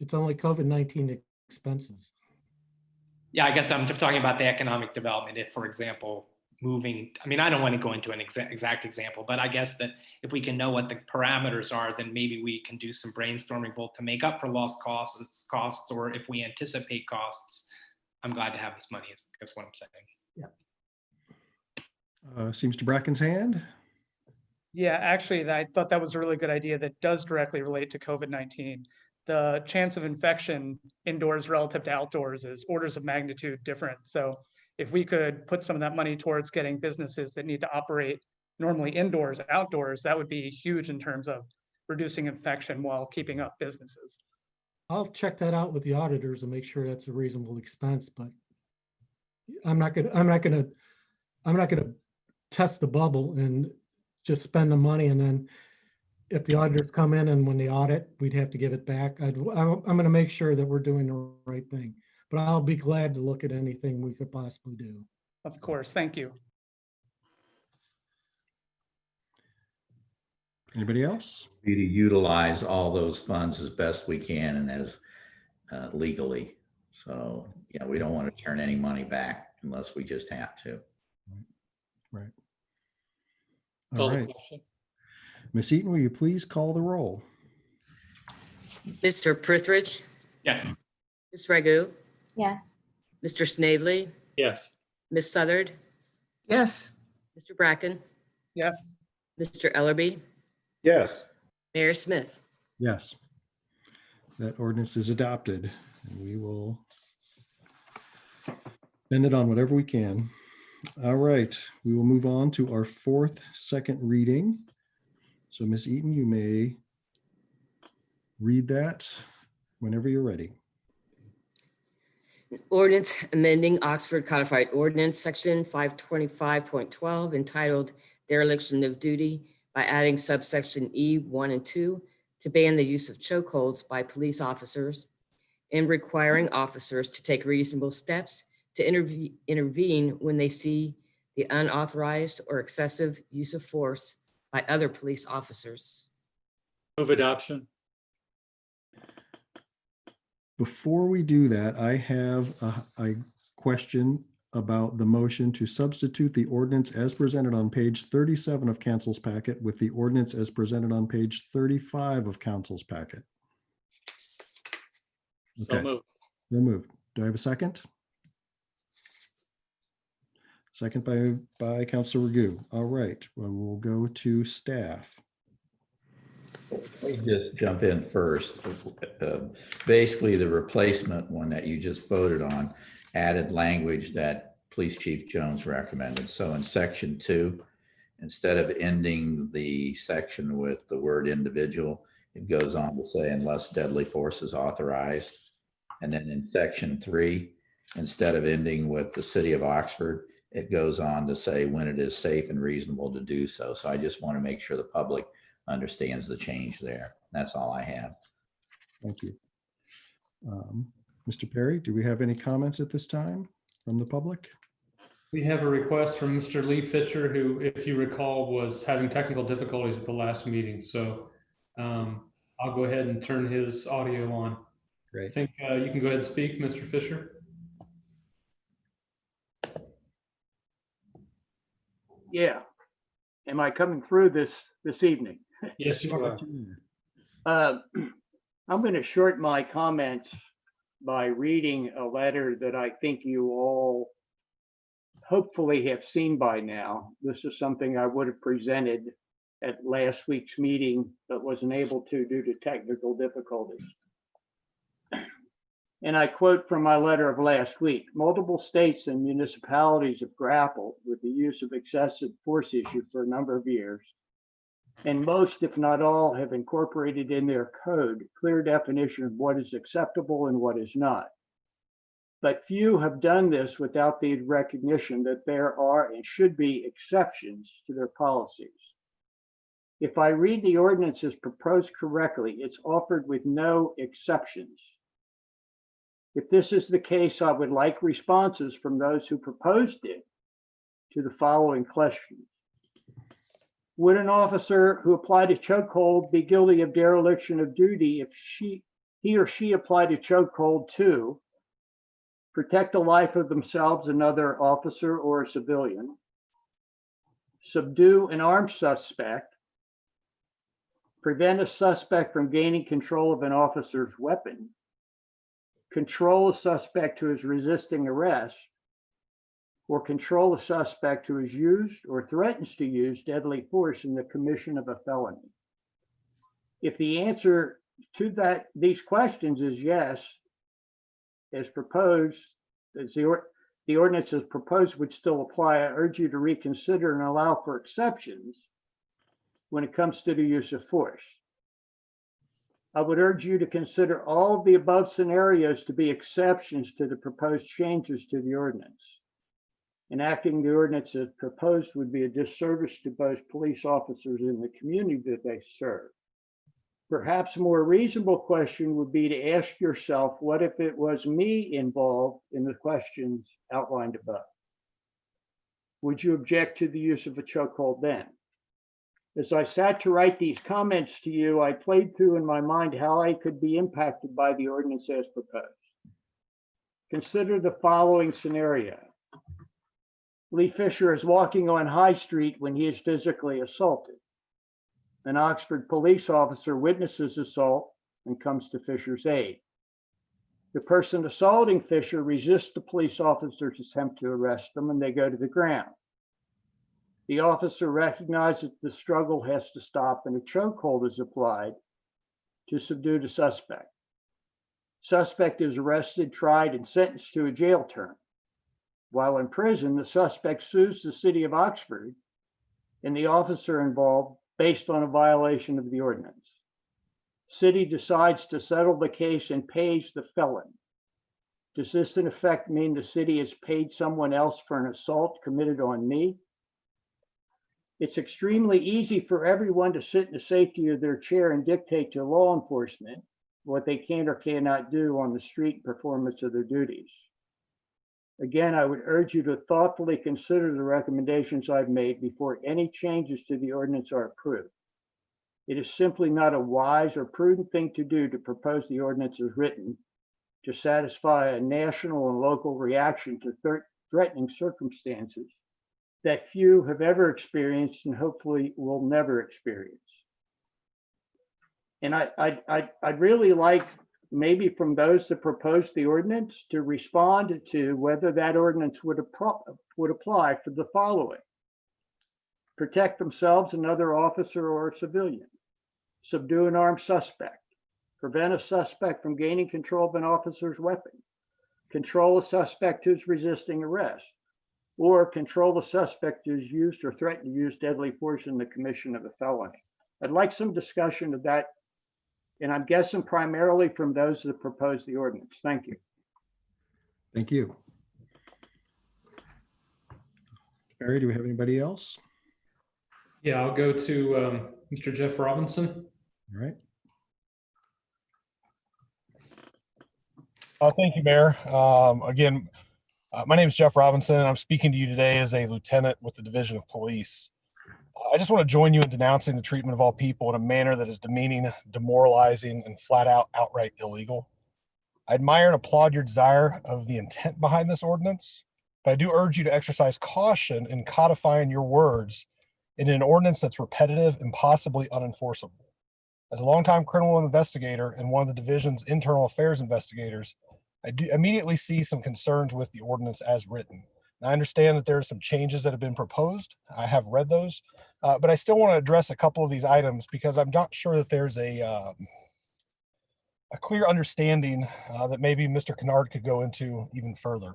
It's only COVID-19 expenses. Yeah, I guess I'm talking about the economic development. If, for example, moving, I mean, I don't want to go into an exact example, but I guess that if we can know what the parameters are, then maybe we can do some brainstorming both to make up for lost costs, or if we anticipate costs. I'm glad to have this money, that's what I'm saying. Yeah. Seems to Bracken's hand. Yeah, actually, I thought that was a really good idea that does directly relate to COVID-19. The chance of infection indoors relative to outdoors is orders of magnitude different. So if we could put some of that money towards getting businesses that need to operate normally indoors, outdoors, that would be huge in terms of reducing infection while keeping up businesses. I'll check that out with the auditors and make sure that's a reasonable expense, but I'm not gonna test the bubble and just spend the money, and then if the auditors come in and when they audit, we'd have to give it back. I'm going to make sure that we're doing the right thing, but I'll be glad to look at anything we could possibly do. Of course, thank you. Anybody else? Be to utilize all those funds as best we can and as legally. So yeah, we don't want to turn any money back unless we just have to. Right. Call All the right. question. Ms. Eaton, will you please call the roll? Mr. Prithridge, Yes. Ms. Ragu, Yes. Mr. Snavely, Yes. Ms. Southard, Yes, Mr. Bracken, Yes, Mr. Ellerby, Yes. Mayor Smith. Yes. That ordinance is adopted, and we will spend it on whatever we can. All right, we will move on to our fourth second reading. So Ms. Eaton, you may read that whenever you're ready. Ordinance amending Oxford Codified Ordinance, Section 525.12, entitled Dereliction of Duty, by adding subsection E1 and 2 to ban the use of chokeholds by police officers and requiring officers to take reasonable steps to intervene when they see the unauthorized or excessive use of force by other police officers. Move adoption. Before we do that, I have a question about the motion to substitute the ordinance as presented on page 37 of council's packet with the ordinance as presented on page 35 of council's packet. So Okay, moved. so moved. Do I have a second? Second by Councilor Ragu. All right, well, we'll go to staff. Let me just jump in first. Basically, the replacement one that you just voted on added language that Police Chief Jones recommended. So in section 2, instead of ending the section with the word individual, it goes on to say unless deadly force is authorized. And then in section 3, instead of ending with the city of Oxford, it goes on to say when it is safe and reasonable to do so. So I just want to make sure the public understands the change there. That's all I have. Thank you. Mr. Perry, do we have any comments at this time from the public? We have a request from Mr. Lee Fisher, who, if you recall, was having technical difficulties at the last meeting. So I'll go ahead and turn his audio on. Great. I think you can go ahead and speak, Mr. Fisher. Yeah. Am I coming through this evening? Yes, you are. I'm going to shorten my comments by reading a letter that I think you all hopefully have seen by now. This is something I would have presented at last week's meeting, but wasn't able to due to technical difficulties. And I quote from my letter of last week: multiple states and municipalities have grappled with the use of excessive force issue for a number of years. And most, if not all, have incorporated in their code clear definition of what is acceptable and what is not. But few have done this without the recognition that there are and should be exceptions to their policies. If I read the ordinance as proposed correctly, it's offered with no exceptions. If this is the case, I would like responses from those who proposed it to the following questions. Would an officer who applied a chokehold be guilty of dereliction of duty if he or she applied a chokehold to protect the life of themselves, another officer, or a civilian, subdue an armed suspect, prevent a suspect from gaining control of an officer's weapon, control a suspect who is resisting arrest, or control a suspect who has used or threatens to use deadly force in the commission of a felony? If the answer to these questions is yes, as proposed, as the ordinance as proposed would still apply, I urge you to reconsider and allow for exceptions when it comes to the use of force. I would urge you to consider all of the above scenarios to be exceptions to the proposed changes to the ordinance. Enacting the ordinance as proposed would be a disservice to both police officers and the community that they serve. Perhaps a more reasonable question would be to ask yourself, what if it was me involved in the questions outlined above? Would you object to the use of a chokehold then? As I sat to write these comments to you, I played through in my mind how I could be impacted by the ordinance as proposed. Consider the following scenario. Lee Fisher is walking on High Street when he is physically assaulted. An Oxford police officer witnesses assault and comes to Fisher's aid. The person assaulting Fisher resists the police officer's attempt to arrest them, and they go to the ground. The officer recognizes the struggle has to stop, and a chokehold is applied to subdue the suspect. Suspect is arrested, tried, and sentenced to a jail term. While in prison, the suspect sues the city of Oxford and the officer involved based on a violation of the ordinance. City decides to settle the case and pays the felon. Does this in effect mean the city has paid someone else for an assault committed on me? It's extremely easy for everyone to sit in the safety of their chair and dictate to law enforcement what they can or cannot do on the street performance of their duties. Again, I would urge you to thoughtfully consider the recommendations I've made before any changes to the ordinance are approved. It is simply not a wise or prudent thing to do to propose the ordinance as written to satisfy a national and local reaction to threatening circumstances that few have ever experienced and hopefully will never experience. And I'd really like maybe from those that proposed the ordinance to respond to whether that ordinance would apply for the following: protect themselves, another officer or civilian, subdue an armed suspect, prevent a suspect from gaining control of an officer's weapon, control a suspect who's resisting arrest, or control the suspect who's used or threatened to use deadly force in the commission of a felony. I'd like some discussion of that, and I'm guessing primarily from those that propose the ordinance. Thank you. Thank you. Barry, do we have anybody else? Yeah, I'll go to Mr. Jeff Robinson. All right. Thank you, Mayor. Again, my name is Jeff Robinson, and I'm speaking to you today as a lieutenant with the Division of Police. I just want to join you in denouncing the treatment of all people in a manner that is demeaning, demoralizing, and flat out outright illegal. I admire and applaud your desire of the intent behind this ordinance, but I do urge you to exercise caution in codifying your words in an ordinance that's repetitive and possibly unenforceable. As a longtime criminal investigator and one of the division's internal affairs investigators, I do immediately see some concerns with the ordinance as written. And I understand that there are some changes that have been proposed. I have read those, but I still want to address a couple of these items because I'm not sure that there's a clear understanding that maybe Mr. Kennard could go into even further.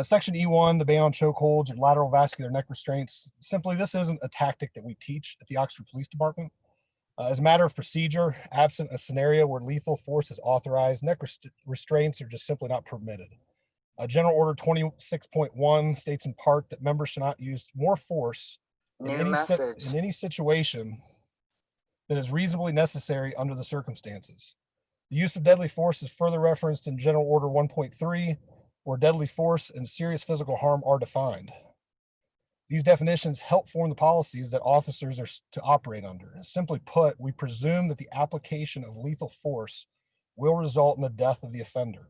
Section E1, the ban on chokeholds or lateral vascular neck restraints. Simply, this isn't a tactic that we teach at the Oxford Police Department. As a matter of procedure, absent a scenario where lethal force is authorized, neck restraints are just simply not permitted. General Order 26.1 states in part that members should not use more force in any situation that is reasonably necessary under the circumstances. The use of deadly force is further referenced in General Order 1.3, where deadly force and serious physical harm are defined. These definitions help form the policies that officers are to operate under. Simply put, we presume that the application of lethal force will result in the death of the offender.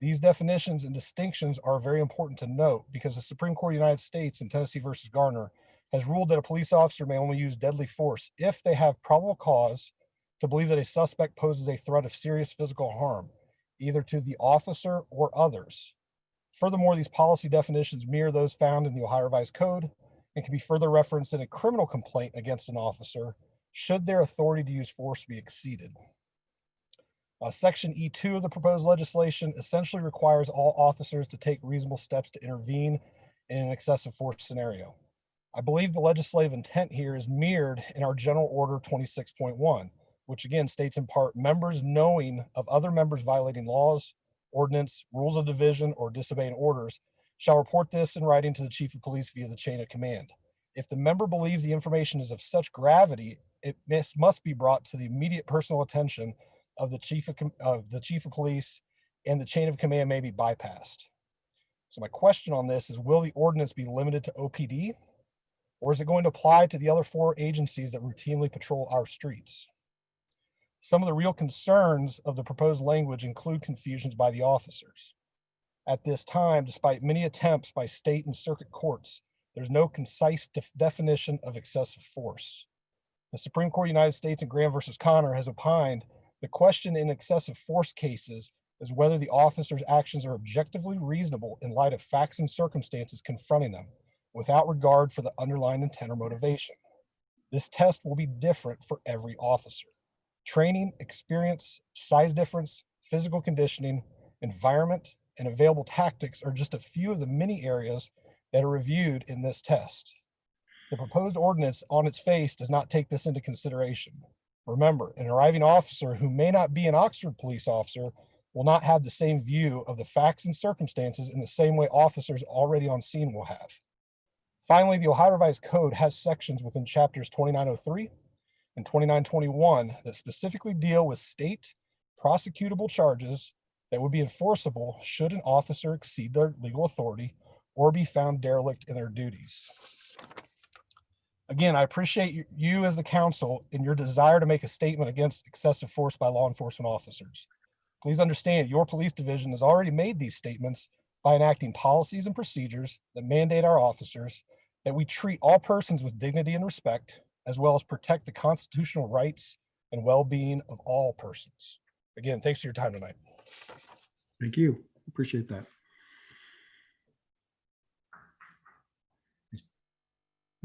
These definitions and distinctions are very important to note because the Supreme Court of the United States in Tennessee versus Garner has ruled that a police officer may only use deadly force if they have probable cause to believe that a suspect poses a threat of serious physical harm, either to the officer or others. Furthermore, these policy definitions mirror those found in the Ohio Revised Code and can be further referenced in a criminal complaint against an officer should their authority to use force be exceeded. Section E2 of the proposed legislation essentially requires all officers to take reasonable steps to intervene in an excessive force scenario. I believe the legislative intent here is mirrored in our General Order 26.1, which again states in part, members knowing of other members violating laws, ordinance, rules of division, or disobeying orders shall report this in writing to the chief of police via the chain of command. If the member believes the information is of such gravity, it must be brought to the immediate personal attention of the chief of police, and the chain of command may be bypassed. So my question on this is, will the ordinance be limited to OPD, or is it going to apply to the other 4 agencies that routinely patrol our streets? Some of the real concerns of the proposed language include confusions by the officers. At this time, despite many attempts by state and circuit courts, there's no concise definition of excessive force. The Supreme Court of the United States in Graham versus Connor has opined the question in excessive force cases is whether the officer's actions are objectively reasonable in light of facts and circumstances confronting them, without regard for the underlying intent or motivation. This test will be different for every officer. Training, experience, size difference, physical conditioning, environment, and available tactics are just a few of the many areas that are reviewed in this test. The proposed ordinance on its face does not take this into consideration. Remember, an arriving officer who may not be an Oxford police officer will not have the same view of the facts and circumstances in the same way officers already on scene will have. Finally, the Ohio Revised Code has sections within chapters 2903 and 2921 that specifically deal with state prosecutable charges that would be enforceable should an officer exceed their legal authority or be found derelict in their duties. Again, I appreciate you as the council in your desire to make a statement against excessive force by law enforcement officers. Please understand your police division has already made these statements by enacting policies and procedures that mandate our officers that we treat all persons with dignity and respect, as well as protect the constitutional rights and well-being of all persons. Again, thanks for your time tonight. Thank you. Appreciate that.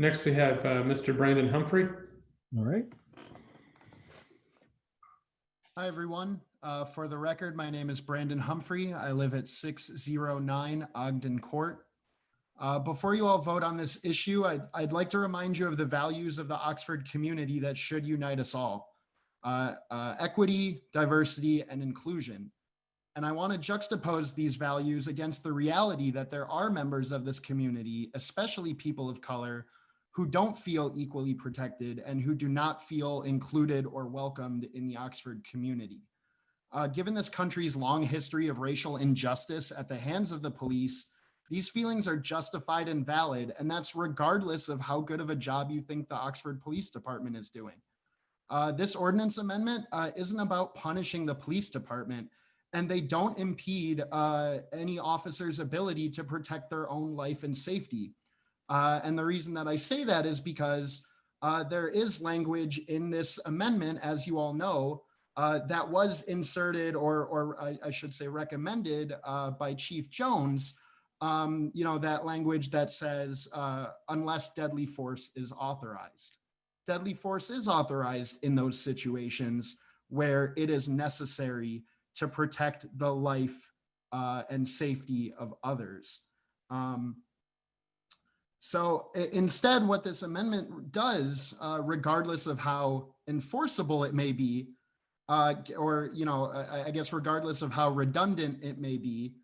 Next, we have Mr. Brandon Humphrey. All right. Hi, everyone. For the record, my name is Brandon Humphrey. I live at 609 Ogden Court. Before you all vote on this issue, I'd like to remind you of the values of the Oxford community that should unite us all. Equity, diversity, and inclusion. And I want to juxtapose these values against the reality that there are members of this community, especially people of color, who don't feel equally protected and who do not feel included or welcomed in the Oxford community. Given this country's long history of racial injustice at the hands of the police, these feelings are justified and valid, and that's regardless of how good of a job you think the Oxford Police Department is doing. This ordinance amendment isn't about punishing the police department, and they don't impede any officer's ability to protect their own life and safety. And the reason that I say that is because there is language in this amendment, as you all know, that was inserted or I should say recommended by Chief Jones, that language that says unless deadly force is authorized. Deadly force is authorized in those situations where it is necessary to protect the life and safety of others. So instead, what this amendment does, regardless of how enforceable it may be, or, I guess regardless of how redundant it may be,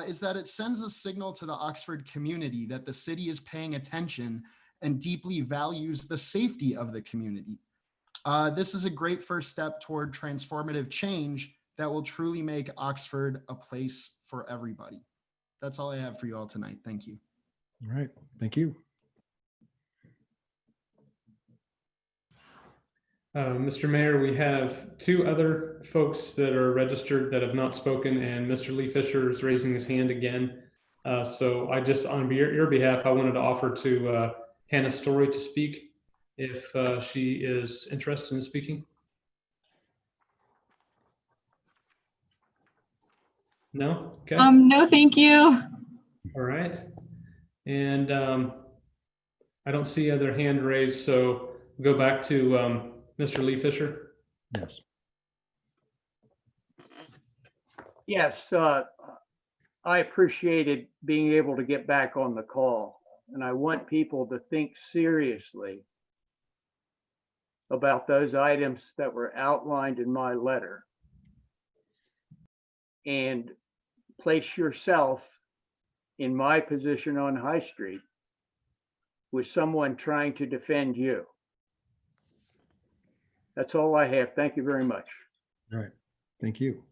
is that it sends a signal to the Oxford community that the city is paying attention and deeply values the safety of the community. This is a great first step toward transformative change that will truly make Oxford a place for everybody. That's all I have for you all tonight. Thank you. All right, thank you. Mr. Mayor, we have two other folks that are registered that have not spoken, and Mr. Lee Fisher is raising his hand again. So I just, on your behalf, I wanted to offer to Hannah Story to speak if she is interested in speaking. No? Okay. No, thank you. All right. And I don't see other hand raised, so we'll go back to Mr. Lee Fisher. Yes. Yes, I appreciated being able to get back on the call, and I want people to think seriously about those items that were outlined in my letter and place yourself in my position on High Street with someone trying to defend you. That's all I have. Thank you very much. All right, thank you.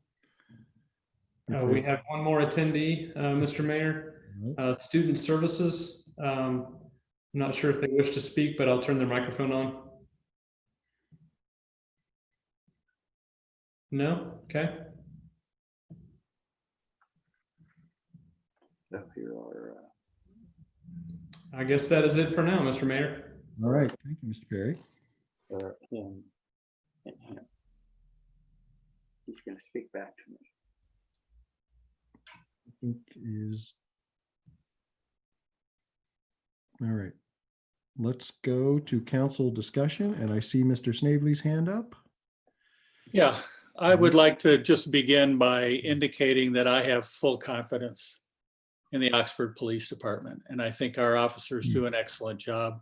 We have one more attendee, Mr. Mayor. Student Services. I'm not sure if they wish to speak, but I'll turn their microphone on. No? Okay. So here are, I guess that is it for now, Mr. Mayor. All right, thank you, Mr. Perry. him and him. He's going to speak back to me. I think is. All right. Let's go to council discussion, and I see Mr. Snavely's hand up. Yeah, I would like to just begin by indicating that I have full confidence in the Oxford Police Department, and I think our officers do an excellent job.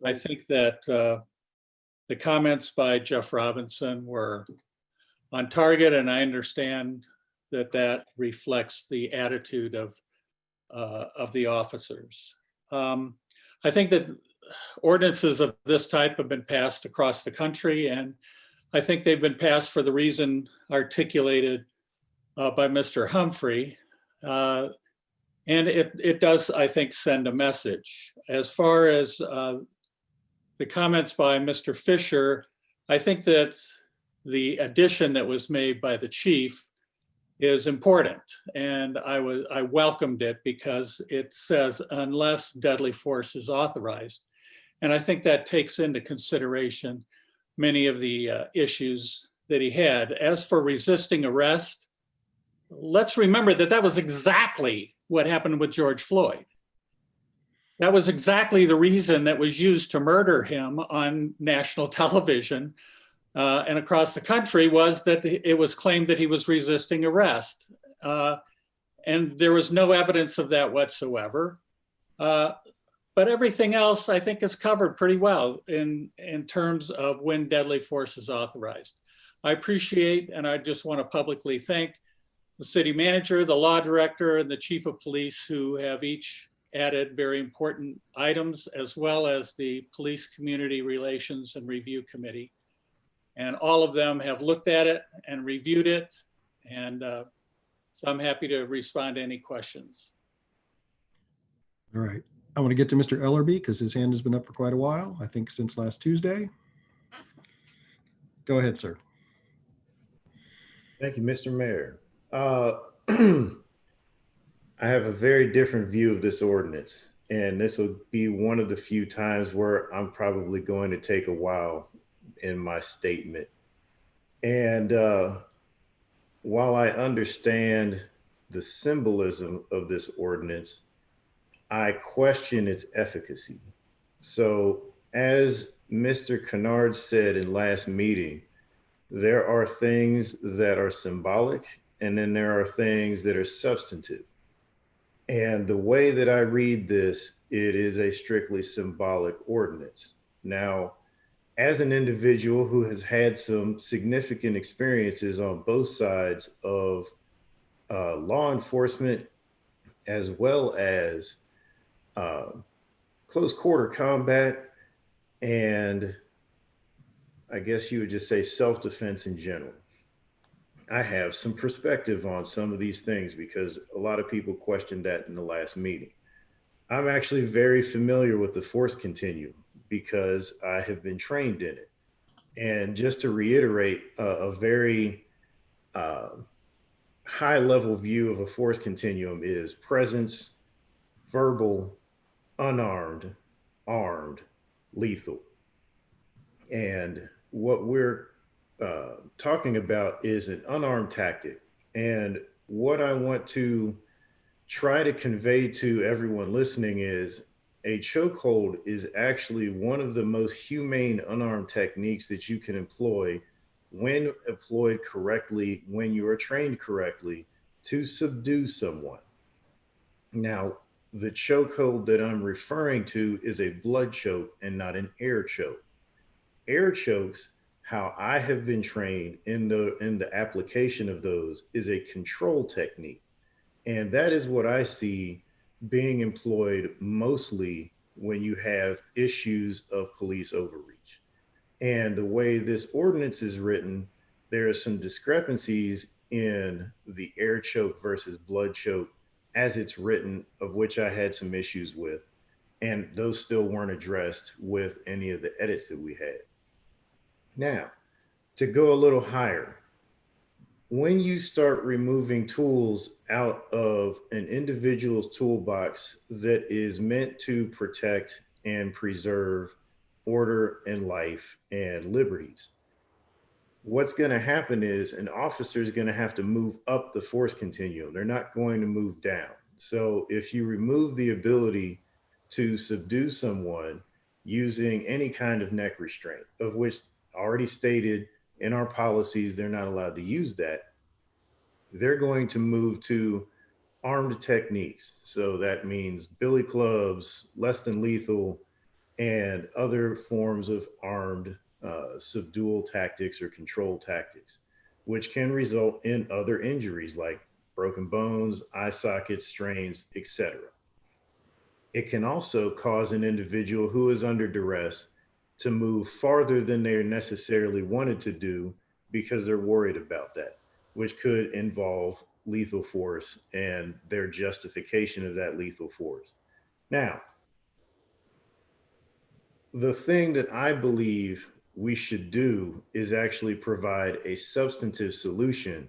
I think that the comments by Jeff Robinson were on target, and I understand that that reflects the attitude of the officers. I think that ordinances of this type have been passed across the country, and I think they've been passed for the reason articulated by Mr. Humphrey. And it does, I think, send a message. As far as the comments by Mr. Fisher, I think that the addition that was made by the chief is important. And I welcomed it because it says unless deadly force is authorized. And I think that takes into consideration many of the issues that he had. As for resisting arrest, let's remember that that was exactly what happened with George Floyd. That was exactly the reason that was used to murder him on national television and across the country, was that it was claimed that he was resisting arrest. And there was no evidence of that whatsoever. But everything else, I think, is covered pretty well in terms of when deadly force is authorized. I appreciate, and I just want to publicly thank the city manager, the law director, and the chief of police, who have each added very important items, as well as the Police Community Relations and Review Committee. And all of them have looked at it and reviewed it. And so I'm happy to respond to any questions. All right. I want to get to Mr. Ellerby because his hand has been up for quite a while, I think since last Tuesday. Go ahead, sir. Thank you, Mr. Mayor. I have a very different view of this ordinance. And this will be one of the few times where I'm probably going to take a while in my statement. And while I understand the symbolism of this ordinance, I question its efficacy. So, as Mr. Kennard said in last meeting, there are things that are symbolic, and then there are things that are substantive. And the way that I read this, it is a strictly symbolic ordinance. Now, as an individual who has had some significant experiences on both sides of law enforcement, as well as close quarter combat, and I guess you would just say self-defense in general, I have some perspective on some of these things because a lot of people questioned that in the last meeting. I'm actually very familiar with the force continuum because I have been trained in it. And just to reiterate, a very high level view of a force continuum is presence, verbal, unarmed, armed, lethal. And what we're talking about is an unarmed tactic. And what I want to try to convey to everyone listening is a chokehold is actually one of the most humane unarmed techniques that you can employ when employed correctly, when you are trained correctly to subdue someone. Now, the chokehold that I'm referring to is a blood choke and not an air choke. Air chokes, how I have been trained in the application of those, is a control technique. And that is what I see being employed mostly when you have issues of police overreach. And the way this ordinance is written, there are some discrepancies in the air choke versus blood choke as it's written, of which I had some issues with. And those still weren't addressed with any of the edits that we had. Now, to go a little higher, when you start removing tools out of an individual's toolbox that is meant to protect and preserve order and life and liberties, what's going to happen is an officer is going to have to move up the force continuum. They're not going to move down. So if you remove the ability to subdue someone using any kind of neck restraint, of which already stated in our policies, they're not allowed to use that, they're going to move to armed techniques. So that means billy clubs, less than lethal, and other forms of armed subdual tactics or control tactics, which can result in other injuries like broken bones, eye sockets, strains, etc. It can also cause an individual who is under duress to move farther than they necessarily wanted to do because they're worried about that, which could involve lethal force and their justification of that lethal force. Now, the thing that I believe we should do is actually provide a substantive solution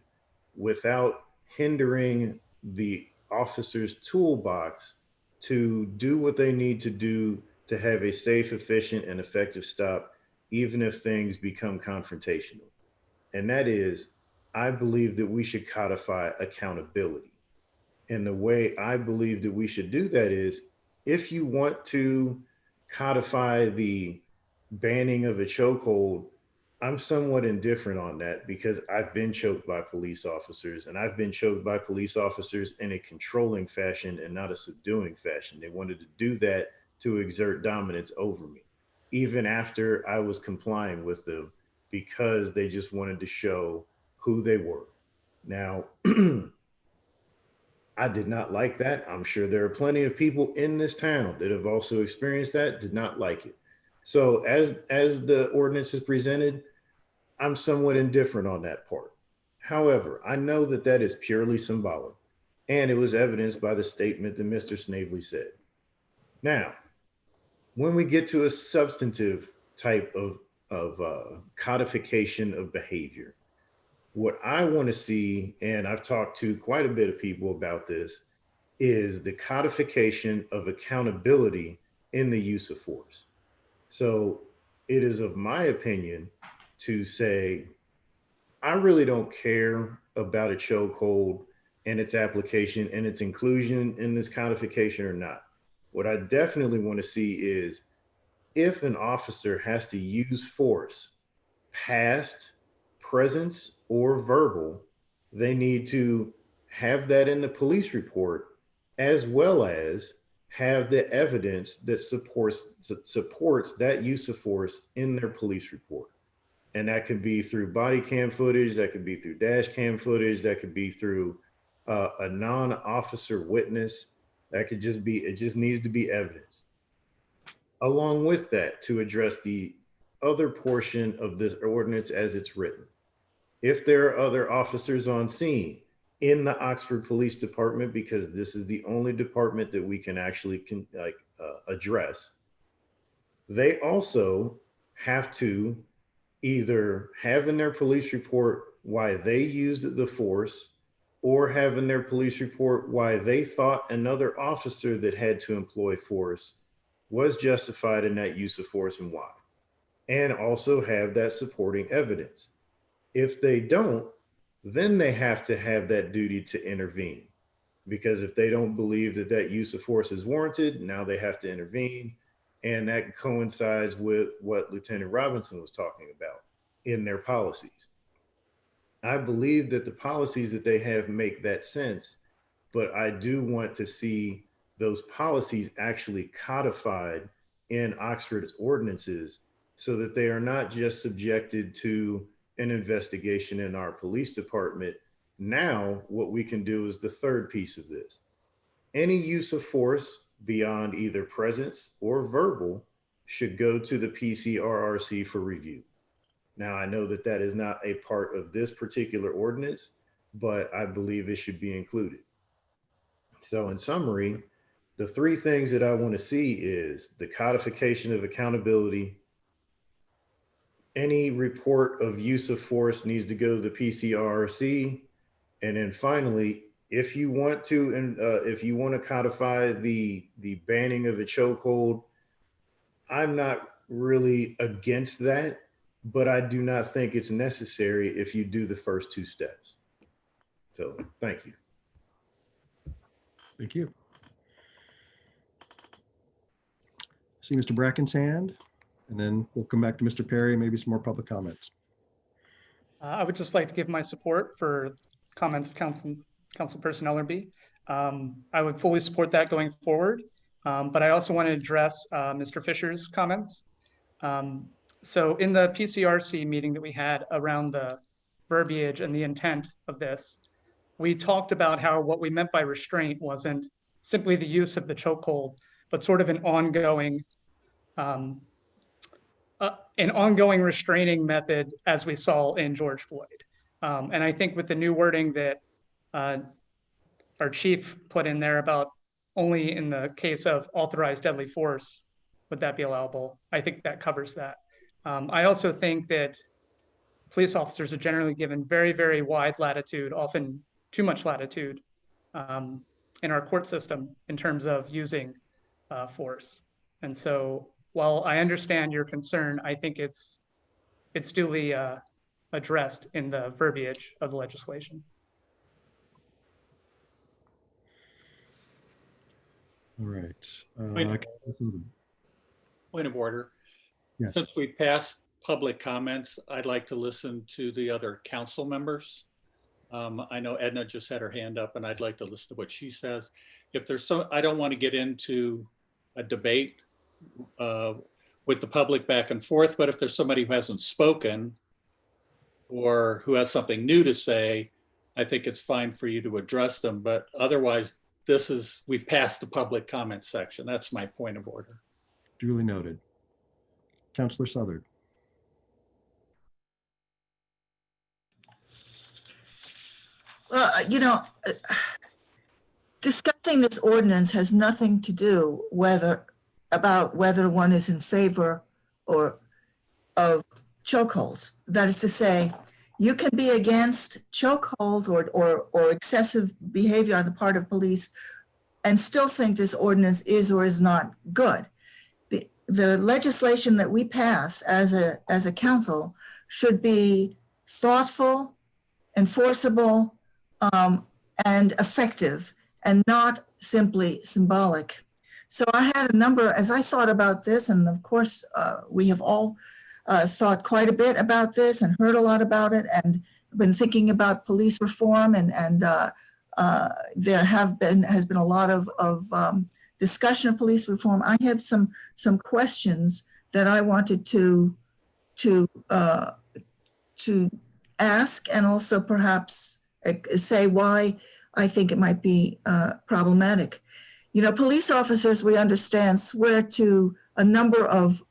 without hindering the officer's toolbox to do what they need to do to have a safe, efficient, and effective stop, even if things become confrontational. And that is, I believe that we should codify accountability. And the way I believe that we should do that is, if you want to codify the banning of a chokehold, I'm somewhat indifferent on that because I've been choked by police officers, and I've been choked by police officers in a controlling fashion and not a subduing fashion. They wanted to do that to exert dominance over me, even after I was complying with them, because they just wanted to show who they were. Now, I did not like that. I'm sure there are plenty of people in this town that have also experienced that, did not like it. So as the ordinance is presented, I'm somewhat indifferent on that part. However, I know that that is purely symbolic, and it was evidenced by the statement that Mr. Snavely said. Now, when we get to a substantive type of codification of behavior, what I want to see, and I've talked to quite a bit of people about this, is the codification of accountability in the use of force. So it is of my opinion to say, I really don't care about a chokehold and its application and its inclusion in this codification or not. What I definitely want to see is if an officer has to use force, past, presence, or verbal, they need to have that in the police report, as well as have the evidence that supports that use of force in their police report. And that could be through body cam footage, that could be through dash cam footage, that could be through a non-officer witness. That could just be, it just needs to be evidence. Along with that, to address the other portion of this ordinance as it's written. If there are other officers on scene in the Oxford Police Department, because this is the only department that we can actually address, they also have to either have in their police report why they used the force, or have in their police report why they thought another officer that had to employ force was justified in that use of force and why, and also have that supporting evidence. If they don't, then they have to have that duty to intervene, because if they don't believe that that use of force is warranted, now they have to intervene. And that coincides with what Lieutenant Robinson was talking about in their policies. I believe that the policies that they have make that sense, but I do want to see those policies actually codified in Oxford's ordinances so that they are not just subjected to an investigation in our police department. Now, what we can do is the third piece of this. Any use of force beyond either presence or verbal should go to the PCRRC for review. Now, I know that that is not a part of this particular ordinance, but I believe it should be included. So in summary, the three things that I want to see is the codification of accountability. Any report of use of force needs to go to the PCRRC. And then finally, if you want to codify the banning of a chokehold, I'm not really against that, but I do not think it's necessary if you do the first two steps. So thank you. Thank you. See Mr. Bracken's hand, and then we'll come back to Mr. Perry, maybe some more public comments. I would just like to give my support for comments of Councilperson Ellerby. I would fully support that going forward, but I also want to address Mr. Fisher's comments. So in the PCRC meeting that we had around the verbiage and the intent of this, we talked about how what we meant by restraint wasn't simply the use of the chokehold, but sort of an ongoing restraining method as we saw in George Floyd. And I think with the new wording that our chief put in there about only in the case of authorized deadly force, would that be allowable? I think that covers that. I also think that police officers are generally given very, very wide latitude, often too much latitude in our court system in terms of using force. And so while I understand your concern, I think it's duly addressed in the verbiage of the legislation. All right. Point of order. Yes. Since we've passed public comments, I'd like to listen to the other council members. I know Edna just had her hand up, and I'd like to listen to what she says. If there's some, I don't want to get into a debate with the public back and forth, but if there's somebody who hasn't spoken or who has something new to say, I think it's fine for you to address them. But otherwise, we've passed the public comment section. That's my point of order. Duly noted. Councilor Southard. Well, discussing this ordinance has nothing to do about whether one is in favor or of chokeholds. That is to say, you can be against chokeholds or excessive behavior on the part of police and still think this ordinance is or is not good. The legislation that we pass as a council should be thoughtful, enforceable, and effective, and not simply symbolic. So I had a number, as I thought about this, and of course, we have all thought quite a bit about this and heard a lot about it, and been thinking about police reform, and there has been a lot of discussion of police reform. I had some questions that I wanted to ask, and also perhaps say why I think it might be problematic. You know, police officers, we understand, swear to a number of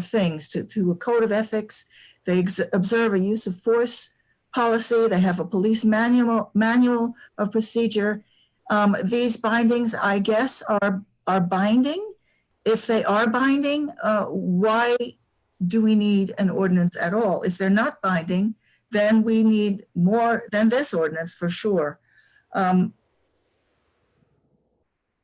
things, to a code of ethics. They observe a use of force policy. They have a police manual of procedure. These bindings, I guess, are binding. If they are binding, why do we need an ordinance at all? If they're not binding, then we need more than this ordinance for sure.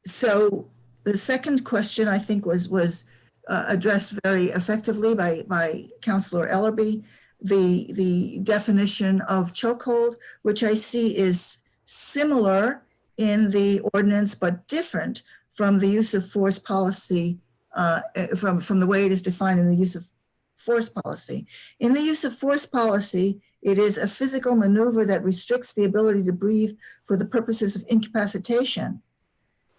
So the second question, I think, was addressed very effectively by Councillor Ellerby. The definition of chokehold, which I see is similar in the ordinance, but different from the use of force policy, from the way it is defined in the use of force policy. In the use of force policy, it is a physical maneuver that restricts the ability to breathe for the purposes of incapacitation.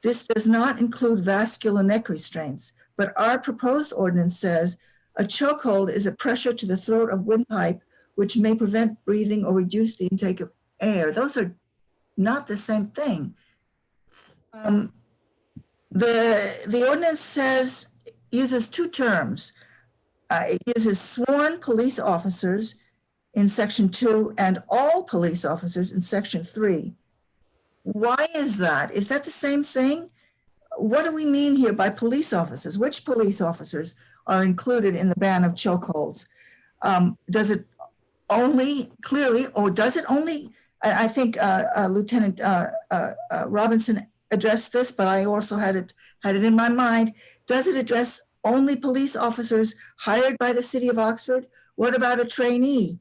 This does not include vascular neck restraints, but our proposed ordinance says a chokehold is a pressure to the throat of windpipe, which may prevent breathing or reduce the intake of air. Those are not the same thing. The ordinance uses two terms. It uses sworn police officers in section 2 and all police officers in section 3. Why is that? Is that the same thing? What do we mean here by police officers? Which police officers are included in the ban of chokeholds? Does it only clearly, or does it only, I think Lieutenant Robinson addressed this, but I also had it in my mind. Does it address only police officers hired by the city of Oxford? What about a trainee?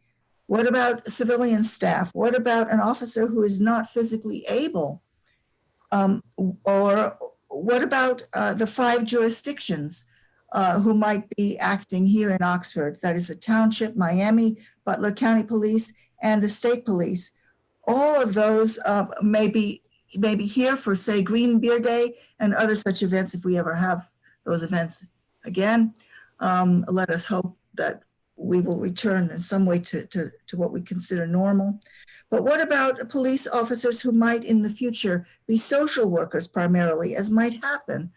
What about civilian staff? What about an officer who is not physically able? Or what about the 5 jurisdictions who might be acting here in Oxford? That is the Township, Miami, Butler County Police, and the State Police. All of those may be here for, say, Green Beer Day and other such events, if we ever have those events again. Let us hope that we will return in some way to what we consider normal. But what about police officers who might in the future be social workers primarily, as might happen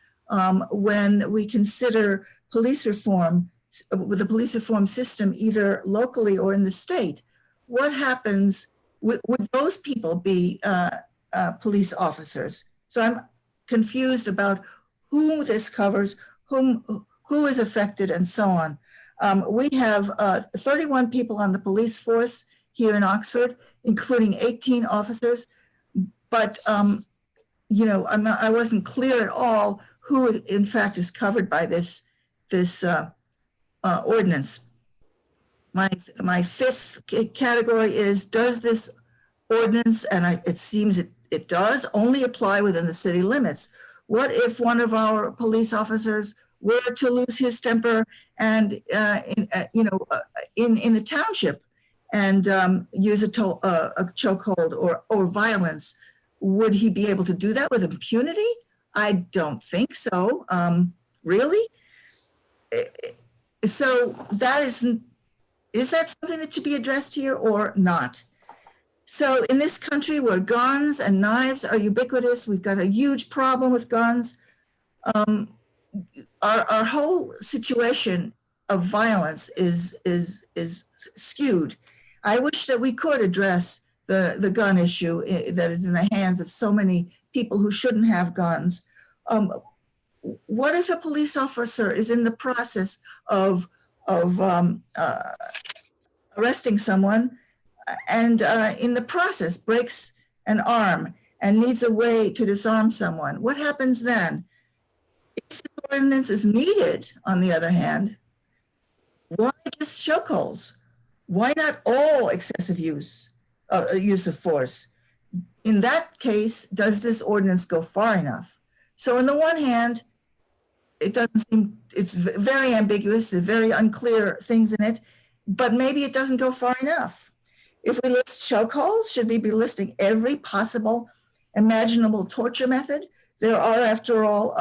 when we consider police reform, with the police reform system, either locally or in the state? What happens, would those people be police officers? So I'm confused about who this covers, who is affected, and so on. We have 31 people on the police force here in Oxford, including 18 officers. But, you know, I wasn't clear at all who in fact is covered by this ordinance. My fifth category is, does this ordinance, and it seems it does, only apply within the city limits? What if one of our police officers were to lose his temper and in the township and use a chokehold or violence? Would he be able to do that with impunity? I don't think so. Really? So that is that something that should be addressed here or not? So in this country where guns and knives are ubiquitous, we've got a huge problem with guns. Our whole situation of violence is skewed. I wish that we could address the gun issue that is in the hands of so many people who shouldn't have guns. What if a police officer is in the process of arresting someone and in the process breaks an arm and needs a way to disarm someone, what happens then? If this ordinance is needed, on the other hand, why just chokeholds? Why not all excessive use of force? In that case, does this ordinance go far enough? So on the one hand, it doesn't seem, it's very ambiguous, there's very unclear things in it, but maybe it doesn't go far enough. If we list chokeholds, should we be listing every possible imaginable torture method? There are, after all,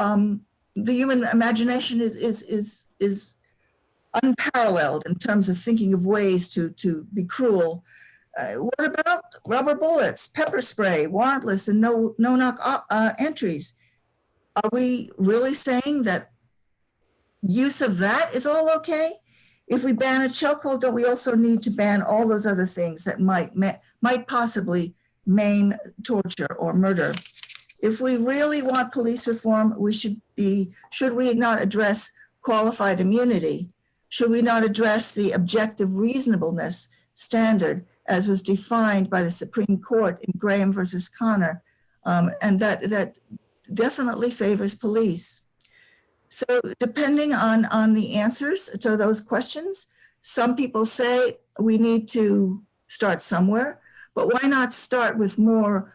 the human imagination is unparalleled in terms of thinking of ways to be cruel. What about rubber bullets, pepper spray, warrantless and no-knock entries? Are we really saying that use of that is all okay? If we ban a chokehold, don't we also need to ban all those other things that might possibly maim, torture, or murder? If we really want police reform, should we not address qualified immunity? Should we not address the objective reasonableness standard as was defined by the Supreme Court in Graham versus Connor? And that definitely favors police. So depending on the answers to those questions, some people say we need to start somewhere, but why not start with more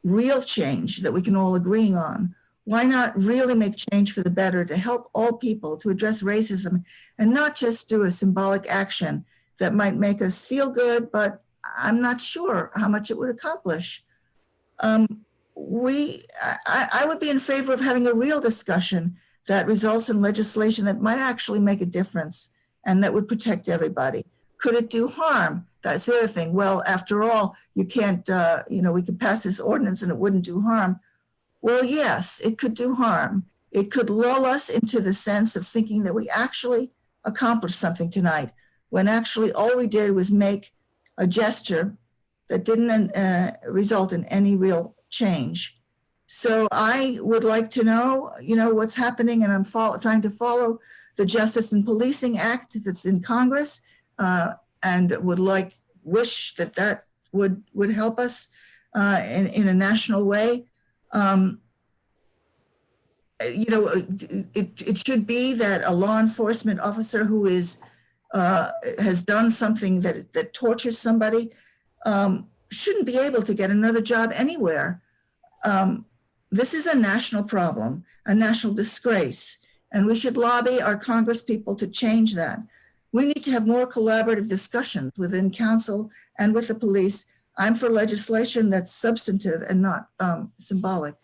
real change that we can all agree on? Why not really make change for the better to help all people to address racism and not just do a symbolic action that might make us feel good, but I'm not sure how much it would accomplish. I would be in favor of having a real discussion that results in legislation that might actually make a difference and that would protect everybody. Could it do harm? That's the other thing. Well, after all, you can't, we could pass this ordinance and it wouldn't do harm. Well, yes, it could do harm. It could lull us into the sense of thinking that we actually accomplished something tonight, when actually all we did was make a gesture that didn't result in any real change. So I would like to know, what's happening, and I'm trying to follow the Justice and Policing Act that's in Congress, and wish that would help us in a national way. It should be that a law enforcement officer who has done something that tortures somebody shouldn't be able to get another job anywhere. This is a national problem, a national disgrace, and we should lobby our Congress people to change that. We need to have more collaborative discussions within council and with the police. I'm for legislation that's substantive and not symbolic.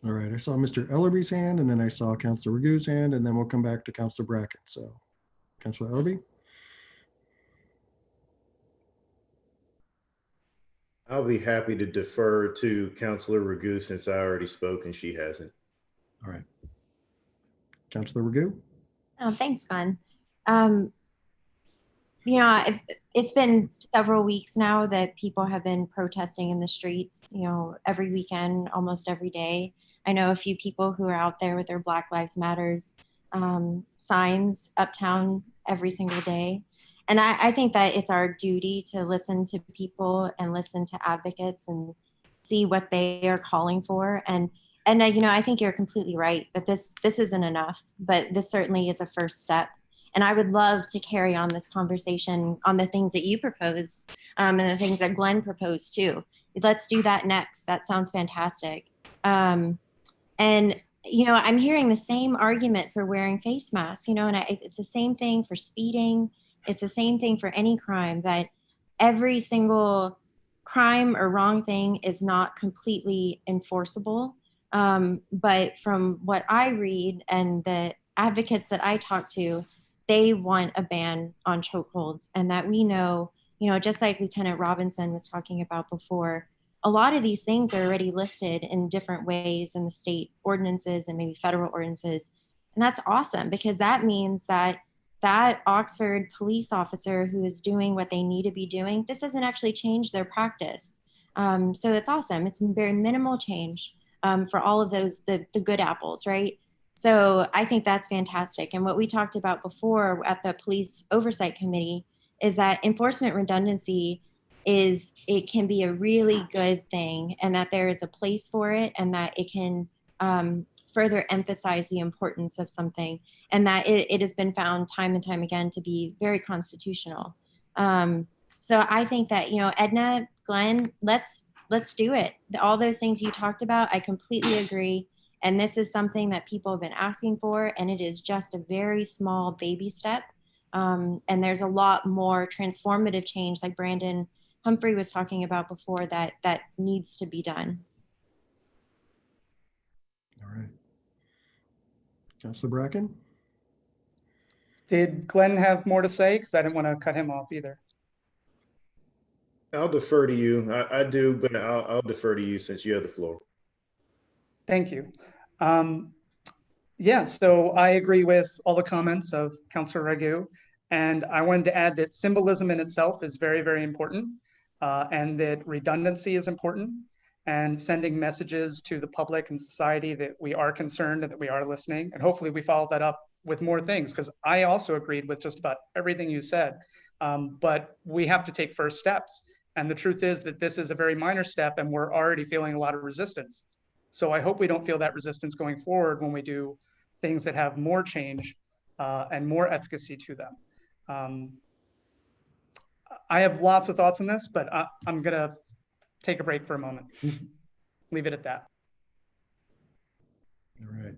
All right, I saw Mr. Ellerby's hand, and then I saw Councilor Ragu's hand, and then we'll come back to Councilor Brackett. So, Councilor Ellerby? I'll be happy to defer to Councilor Ragu since I already spoke and she hasn't. All right. Councilor Ragu? Oh, thanks, Glenn. It's been several weeks now that people have been protesting in the streets, every weekend, almost every day. I know a few people who are out there with their Black Lives Matters signs uptown every single day. And I think that it's our duty to listen to people and listen to advocates and see what they are calling for. And I think you're completely right that this isn't enough, but this certainly is a first step. And I would love to carry on this conversation on the things that you proposed and the things that Glenn proposed too. Let's do that next. That sounds fantastic. I'm hearing the same argument for wearing face masks, it's the same thing for speeding. It's the same thing for any crime, that every single crime or wrong thing is not completely enforceable. But from what I read and the advocates that I talk to, they want a ban on chokeholds, and that we know, just like Lieutenant Robinson was talking about before, a lot of these things are already listed in different ways in the state ordinances and maybe federal ordinances. And that's awesome, because that means that Oxford police officer who is doing what they need to be doing, this doesn't actually change their practice. So it's awesome. It's very minimal change for all of those, the good apples, right? So I think that's fantastic. And what we talked about before at the Police Oversight Committee is that enforcement redundancy it can be a really good thing, and that there is a place for it, and that it can further emphasize the importance of something, and that it has been found time and time again to be very constitutional. So I think that, you know, Edna, Glenn, let's do it. All those things you talked about, I completely agree. And this is something that people have been asking for, and it is just a very small baby step. And there's a lot more transformative change, like Brandon Humphrey was talking about before, that needs to be done. All right. Councilor Bracken? Did Glenn have more to say? Because I didn't want to cut him off either. I'll defer to you. I do, but I'll defer to you since you have the floor. Thank you. Yeah, so I agree with all the comments of Councilor Ragu, and I wanted to add that symbolism in itself is very, very important, and that redundancy is important, and sending messages to the public and society that we are concerned and that we are listening, and hopefully we follow that up with more things, because I also agreed with just about everything you said, but we have to take first steps. And the truth is that this is a very minor step, and we're already feeling a lot of resistance. So I hope we don't feel that resistance going forward when we do things that have more change and more efficacy to them. I have lots of thoughts on this, but I'm gonna take a break for a moment. Leave it at that. All right.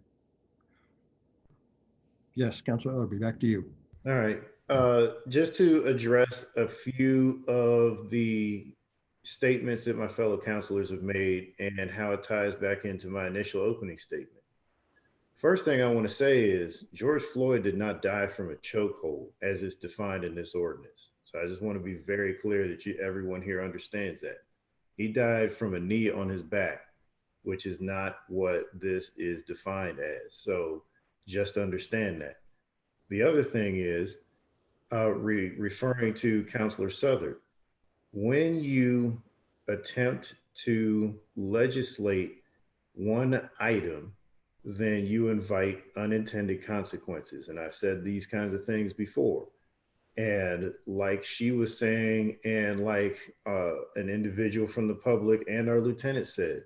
Yes, Councilor Ellerby, back to you. All right. Just to address a few of the statements that my fellow councilors have made and how it ties back into my initial opening statement. First thing I want to say is George Floyd did not die from a chokehold as is defined in this ordinance. So I just want to be very clear that everyone here understands that. He died from a knee on his back, which is not what this is defined as. So just understand that. The other thing is, referring to Councilor Southard, when you attempt to legislate one item, then you invite unintended consequences. And I've said these kinds of things before. And like she was saying, and like an individual from the public and our lieutenant said,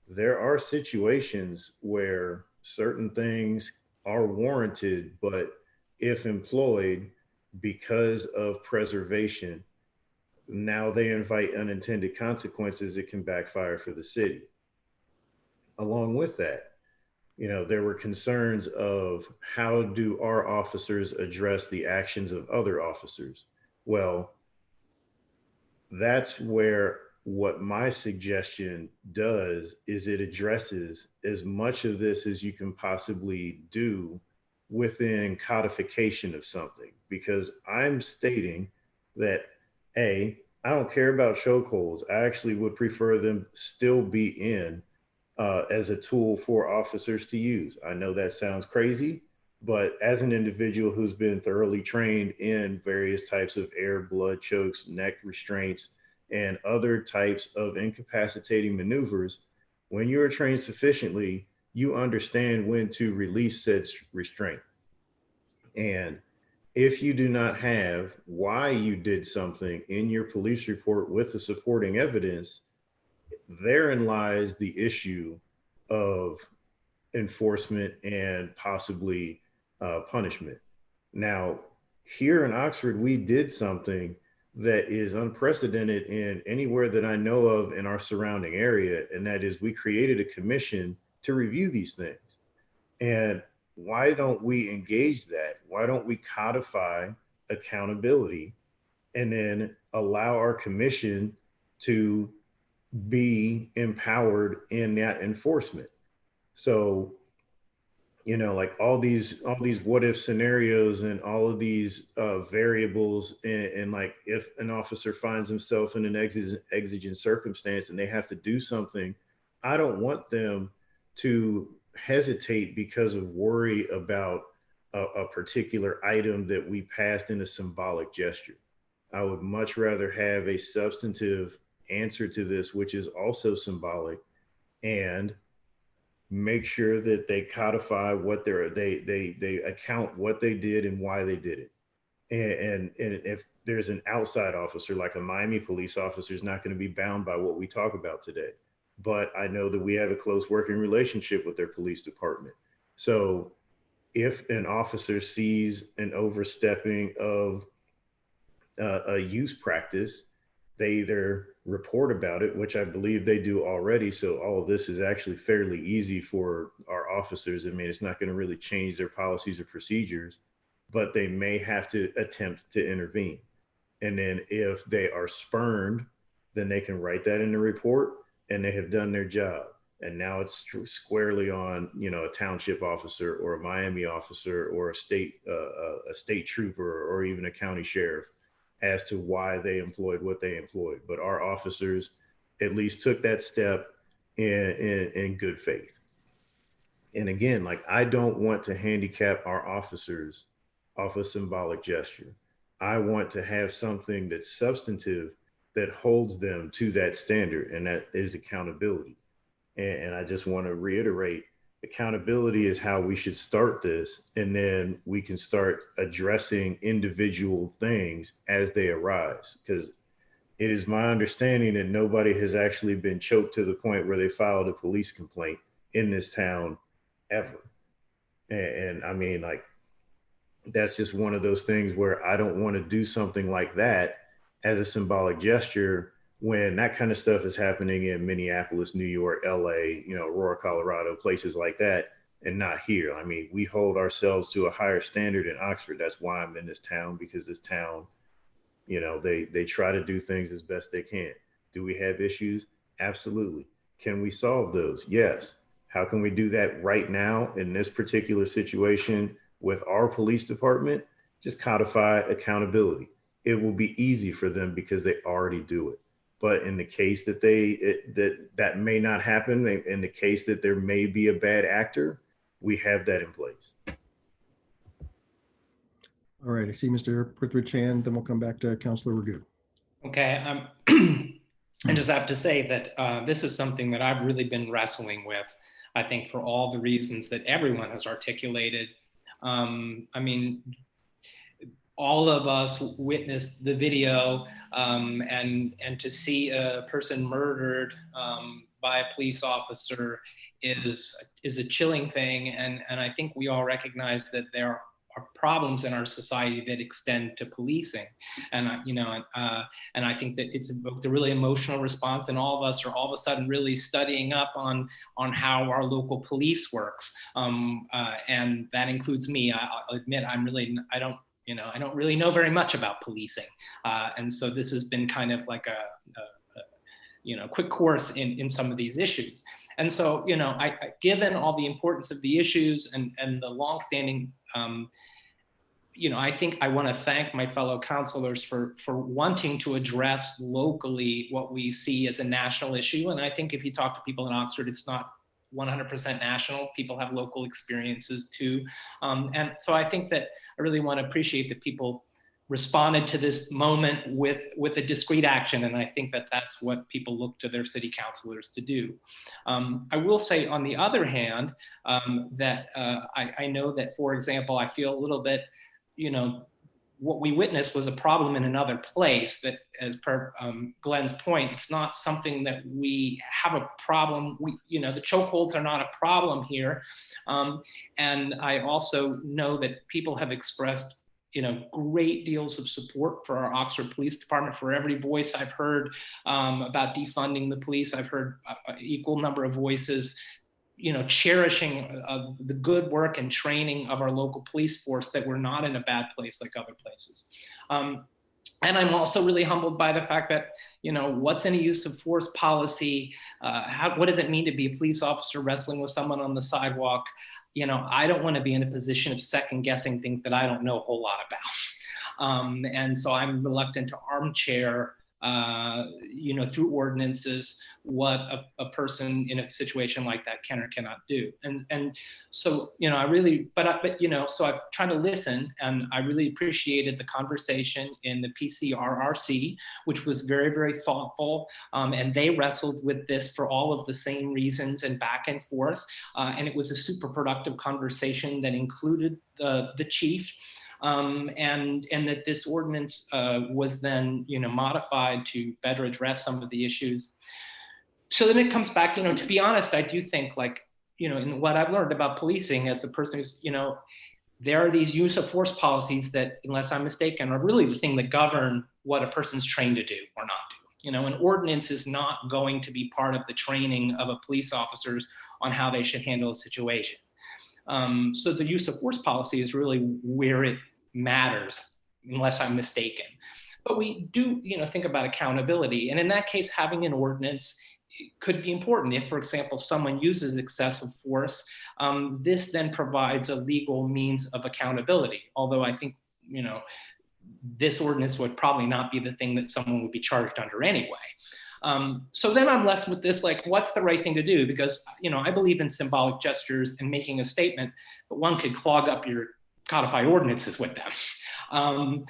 there are situations where certain things are warranted, but if employed because of preservation, now they invite unintended consequences. It can backfire for the city. Along with that, you know, there were concerns of how do our officers address the actions of other officers? Well, that's where what my suggestion does is it addresses as much of this as you can possibly do within codification of something, because I'm stating that I don't care about chokeholds. I actually would prefer them still be in as a tool for officers to use. I know that sounds crazy, but as an individual who's been thoroughly trained in various types of air, blood chokes, neck restraints, and other types of incapacitating maneuvers, when you are trained sufficiently, you understand when to release said restraint. And if you do not have why you did something in your police report with the supporting evidence, therein lies the issue of enforcement and possibly punishment. Now, here in Oxford, we did something that is unprecedented in anywhere that I know of in our surrounding area, and that is we created a commission to review these things. And why don't we engage that? Why don't we codify accountability and then allow our commission to be empowered in that enforcement? So, you know, like all these what if scenarios and all of these variables, and like if an officer finds himself in an exigent circumstance and they have to do something, I don't want them to hesitate because of worry about a particular item that we passed in a symbolic gesture. I would much rather have a substantive answer to this, which is also symbolic, and make sure that they codify what they account what they did and why they did it. And if there's an outside officer, like a Miami police officer, is not going to be bound by what we talk about today. But I know that we have a close working relationship with their police department. So if an officer sees an overstepping of a use practice, they either report about it, which I believe they do already. So all of this is actually fairly easy for our officers. I mean, it's not going to really change their policies or procedures, but they may have to attempt to intervene. And then if they are spurned, then they can write that in the report and they have done their job. And now it's squarely on, you know, a township officer or a Miami officer or a state trooper or even a county sheriff as to why they employed what they employed. But our officers at least took that step in good faith. And again, like, I don't want to handicap our officers off a symbolic gesture. I want to have something that's substantive that holds them to that standard, and that is accountability. And I just want to reiterate, accountability is how we should start this, and then we can start addressing individual things as they arise. Because it is my understanding that nobody has actually been choked to the point where they filed a police complaint in this town ever. And I mean, like, that's just one of those things where I don't want to do something like that as a symbolic gesture when that kind of stuff is happening in Minneapolis, New York, LA, you know, Aurora, Colorado, places like that, and not here. I mean, we hold ourselves to a higher standard in Oxford. That's why I'm in this town, because this town, you know, they try to do things as best they can. Do we have issues? Absolutely. Can we solve those? Yes. How can we do that right now in this particular situation with our police department? Just codify accountability. It will be easy for them because they already do it. But in the case that that may not happen, in the case that there may be a bad actor, we have that in place. All right, I see Mr. Prithviraj hand, then we'll come back to Councilor Raghu. Okay, I just have to say that this is something that I've really been wrestling with, I think, for all the reasons that everyone has articulated. I mean, all of us witnessed the video, and to see a person murdered by a police officer is a chilling thing. And I think we all recognize that there are problems in our society that extend to policing. And and I think that it's evoked a really emotional response, and all of us are all of a sudden really studying up on how our local police works. And that includes me. I'll admit, I don't really know very much about policing. And so this has been kind of like a quick course in some of these issues. And so, given all the importance of the issues and the longstanding, I think I want to thank my fellow councilors for wanting to address locally what we see as a national issue. And I think if you talk to people in Oxford, it's not 100% national. People have local experiences too. And so I think that I really want to appreciate that people responded to this moment with a discrete action. And I think that that's what people look to their city councilors to do. I will say, on the other hand, that I know that, for example, I feel a little bit, what we witnessed was a problem in another place that, as per Glenn's point, it's not something that we have a problem. The chokeholds are not a problem here. And I also know that people have expressed great deals of support for our Oxford Police Department. For every voice I've heard about defunding the police, I've heard an equal number of voices cherishing the good work and training of our local police force, that we're not in a bad place like other places. And I'm also really humbled by the fact that, what's any use of force policy? What does it mean to be a police officer wrestling with someone on the sidewalk? I don't want to be in a position of second guessing things that I don't know a whole lot about. And so I'm reluctant to armchair, through ordinances, what a person in a situation like that can or cannot do. And so, I really, so I've tried to listen, and I really appreciated the conversation in the PCRRC, which was very, very thoughtful. And they wrestled with this for all of the same reasons and back and forth. And it was a super productive conversation that included the chief. and that this ordinance was then, modified to better address some of the issues. So then it comes back, to be honest, I do think in what I've learned about policing as a person who's, there are these use of force policies that, unless I'm mistaken, are really the thing that govern what a person's trained to do or not do. An ordinance is not going to be part of the training of a police officers on how they should handle a situation. So the use of force policy is really where it matters, unless I'm mistaken. But we do, think about accountability. And in that case, having an ordinance could be important. If, for example, someone uses excessive force, this then provides a legal means of accountability. Although I think, this ordinance would probably not be the thing that someone would be charged under anyway. So then I'm left with this, what's the right thing to do? Because, I believe in symbolic gestures and making a statement, but one could clog up your codified ordinances with them.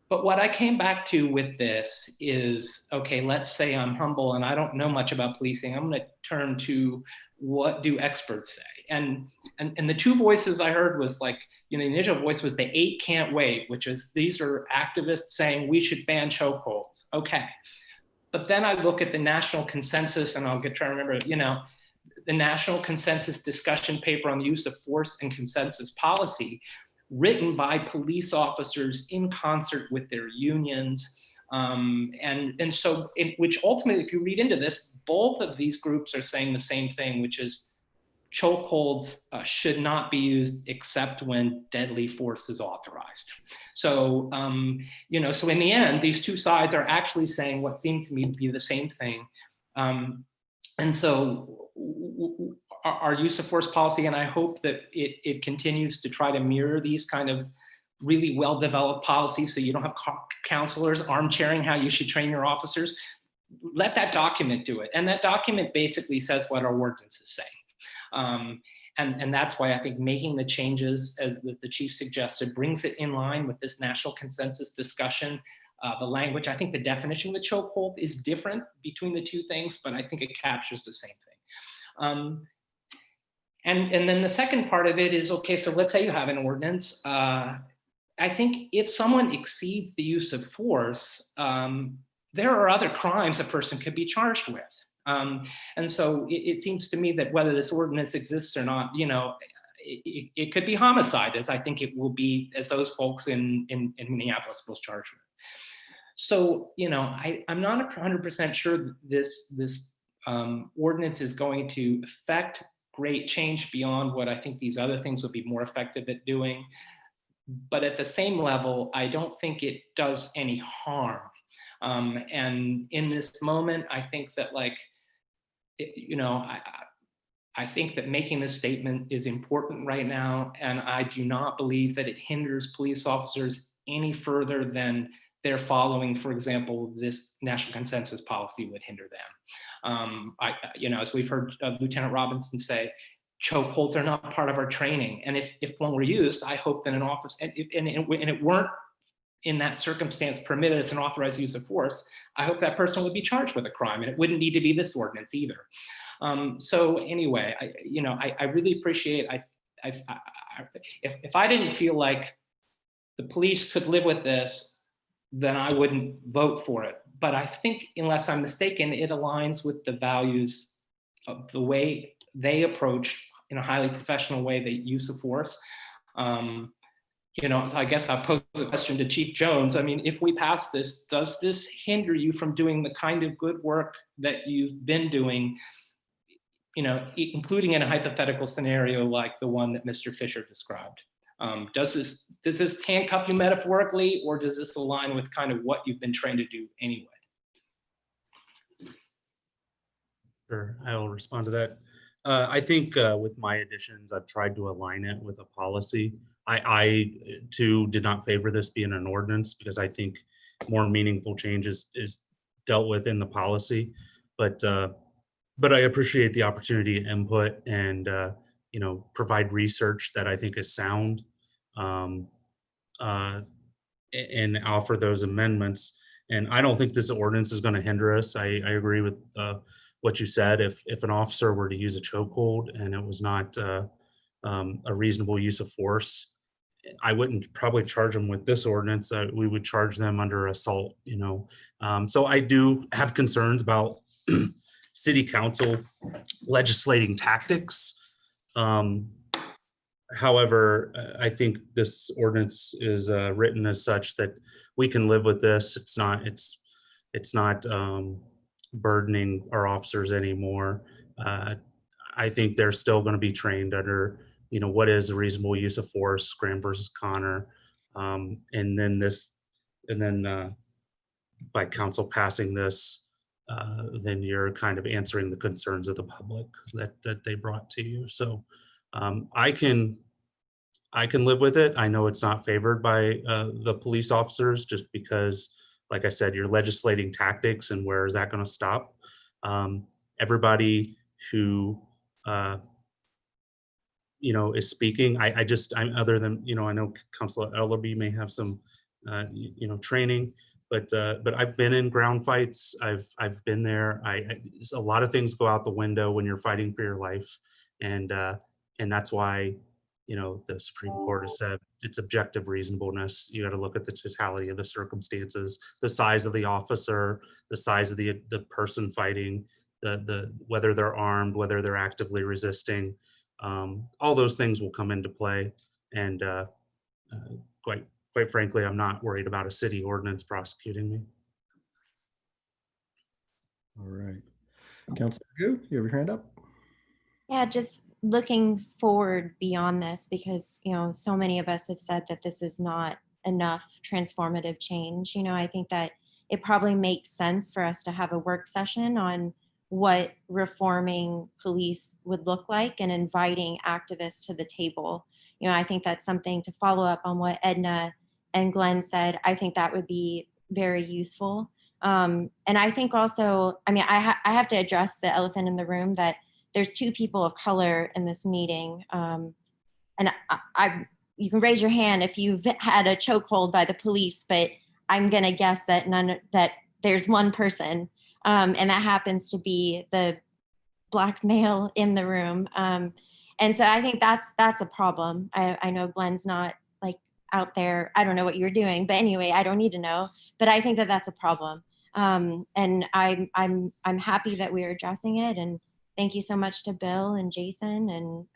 But what I came back to with this is, okay, let's say I'm humble and I don't know much about policing. I'm going to turn to what do experts say? And the two voices I heard was the initial voice was the 8 can't wait, which is these are activists saying we should ban chokeholds. Okay. But then I look at the national consensus, and I'll try to remember, the national consensus discussion paper on the use of force and consensus policy, written by police officers in concert with their unions. And so, which ultimately, if you read into this, both of these groups are saying the same thing, which is chokeholds should not be used except when deadly force is authorized. So, so in the end, these two sides are actually saying what seemed to me to be the same thing. And so our use of force policy, and I hope that it continues to try to mirror these kind of really well-developed policies so you don't have counselors armchairing how you should train your officers. Let that document do it. And that document basically says what our ordinances say. And that's why I think making the changes, as the chief suggested, brings it in line with this national consensus discussion. The language, I think the definition of the chokehold is different between the two things, but I think it captures the same thing. And then the second part of it is, okay, so let's say you have an ordinance. I think if someone exceeds the use of force, there are other crimes a person could be charged with. And so it seems to me that whether this ordinance exists or not, it could be homicide, as I think it will be, as those folks in Minneapolis will charge with. So, I'm not 100% sure this ordinance is going to affect great change beyond what I think these other things would be more effective at doing. But at the same level, I don't think it does any harm. And in this moment, I think that I think that making this statement is important right now. And I do not believe that it hinders police officers any further than they're following, for example, this national consensus policy would hinder them. As we've heard Lieutenant Robinson say, chokeholds are not part of our training. And if one were used, I hope that an officer, and it weren't in that circumstance permitted as an authorized use of force, I hope that person would be charged with a crime, and it wouldn't need to be this ordinance either. So anyway, I really appreciate, if I didn't feel like the police could live with this, then I wouldn't vote for it. But I think, unless I'm mistaken, it aligns with the values of the way they approach, in a highly professional way, the use of force. So I guess I'll pose a question to Chief Jones. I mean, if we pass this, does this hinder you from doing the kind of good work that you've been doing, including in a hypothetical scenario like the one that Mr. Fisher described? Does this handcuff you metaphorically, or does this align with kind of what you've been trained to do anyway? Sure, I'll respond to that. I think with my additions, I've tried to align it with a policy. I too did not favor this being an ordinance, because I think more meaningful change is dealt with in the policy. But I appreciate the opportunity to input and provide research that I think is sound, and offer those amendments. And I don't think this ordinance is going to hinder us. I agree with what you said. If an officer were to use a chokehold and it was not a reasonable use of force, I wouldn't probably charge them with this ordinance. We would charge them under assault, you know. So I do have concerns about city council legislating tactics. However, I think this ordinance is written as such that we can live with this. It's not burdening our officers anymore. I think they're still going to be trained under, you know, what is a reasonable use of force, Graham versus Connor, and then by council passing this, then you're kind of answering the concerns of the public that they brought to you. So I can live with it. I know it's not favored by the police officers, just because, like I said, you're legislating tactics, and where is that going to stop? Everybody who you know, is speaking. I'm other than, you know, I know Councilor Ellerby may have some, you know, training, but I've been in ground fights. I've been there. A lot of things go out the window when you're fighting for your life, and that's why, you know, the Supreme Court has said it's objective reasonableness. You got to look at the totality of the circumstances, the size of the officer, the size of the person fighting, the whether they're armed, whether they're actively resisting. All those things will come into play, and quite frankly, I'm not worried about a city ordinance prosecuting me. All right. Councilor Gu, you have your hand up? Yeah, just looking forward beyond this, because, you know, so many of us have said that this is not enough transformative change. You know, I think that it probably makes sense for us to have a work session on what reforming police would look like and inviting activists to the table. You know, I think that's something to follow up on what Edna and Glenn said. I think that would be very useful. And I think also, I mean, I have to address the elephant in the room that there's 2 people of color in this meeting. And you can raise your hand if you've had a chokehold by the police, but I'm gonna guess that that there's one person, and that happens to be the Black male in the room. And so I think that's a problem. I know Glenn's not like out there. I don't know what you're doing, but anyway, I don't need to know, but I think that that's a problem. And I'm happy that we're addressing it. And thank you so much to Bill and Jason,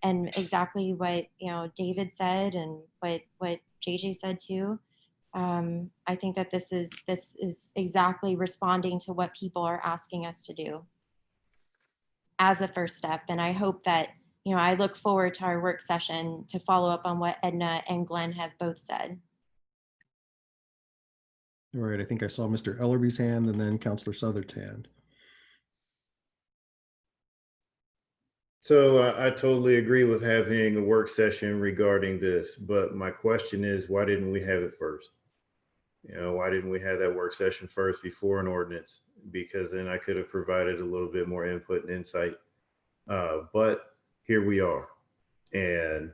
and exactly what, you know, David said, and what JJ said too. I think that this is exactly responding to what people are asking us to do as a first step. And I hope that, you know, I look forward to our work session to follow up on what Edna and Glenn have both said. All right, I think I saw Mr. Ellerby's hand and then Councilor Southard's hand. So I totally agree with having a work session regarding this, but my question is, why didn't we have it first? You know, why didn't we have that work session first before an ordinance? Because then I could have provided a little bit more input and insight. But here we are. And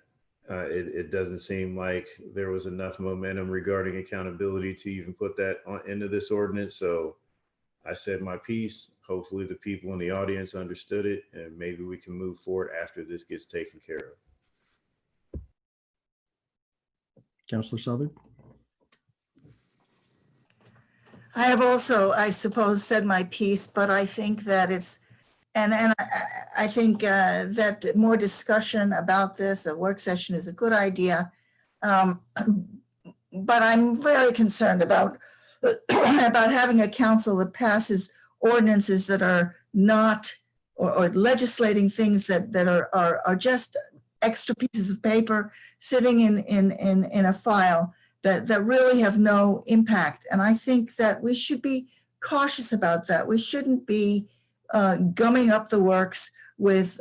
it doesn't seem like there was enough momentum regarding accountability to even put that into this ordinance. So I said my piece. Hopefully the people in the audience understood it, and maybe we can move forward after this gets taken care of. Councilor Southard? I have also, I suppose, said my piece, but I think that it's, and I think that more discussion about this, a work session, is a good idea. But I'm very concerned about about having a council that passes ordinances that are not, or legislating things that are just extra pieces of paper sitting in a file that really have no impact. And I think that we should be cautious about that. We shouldn't be gumming up the works with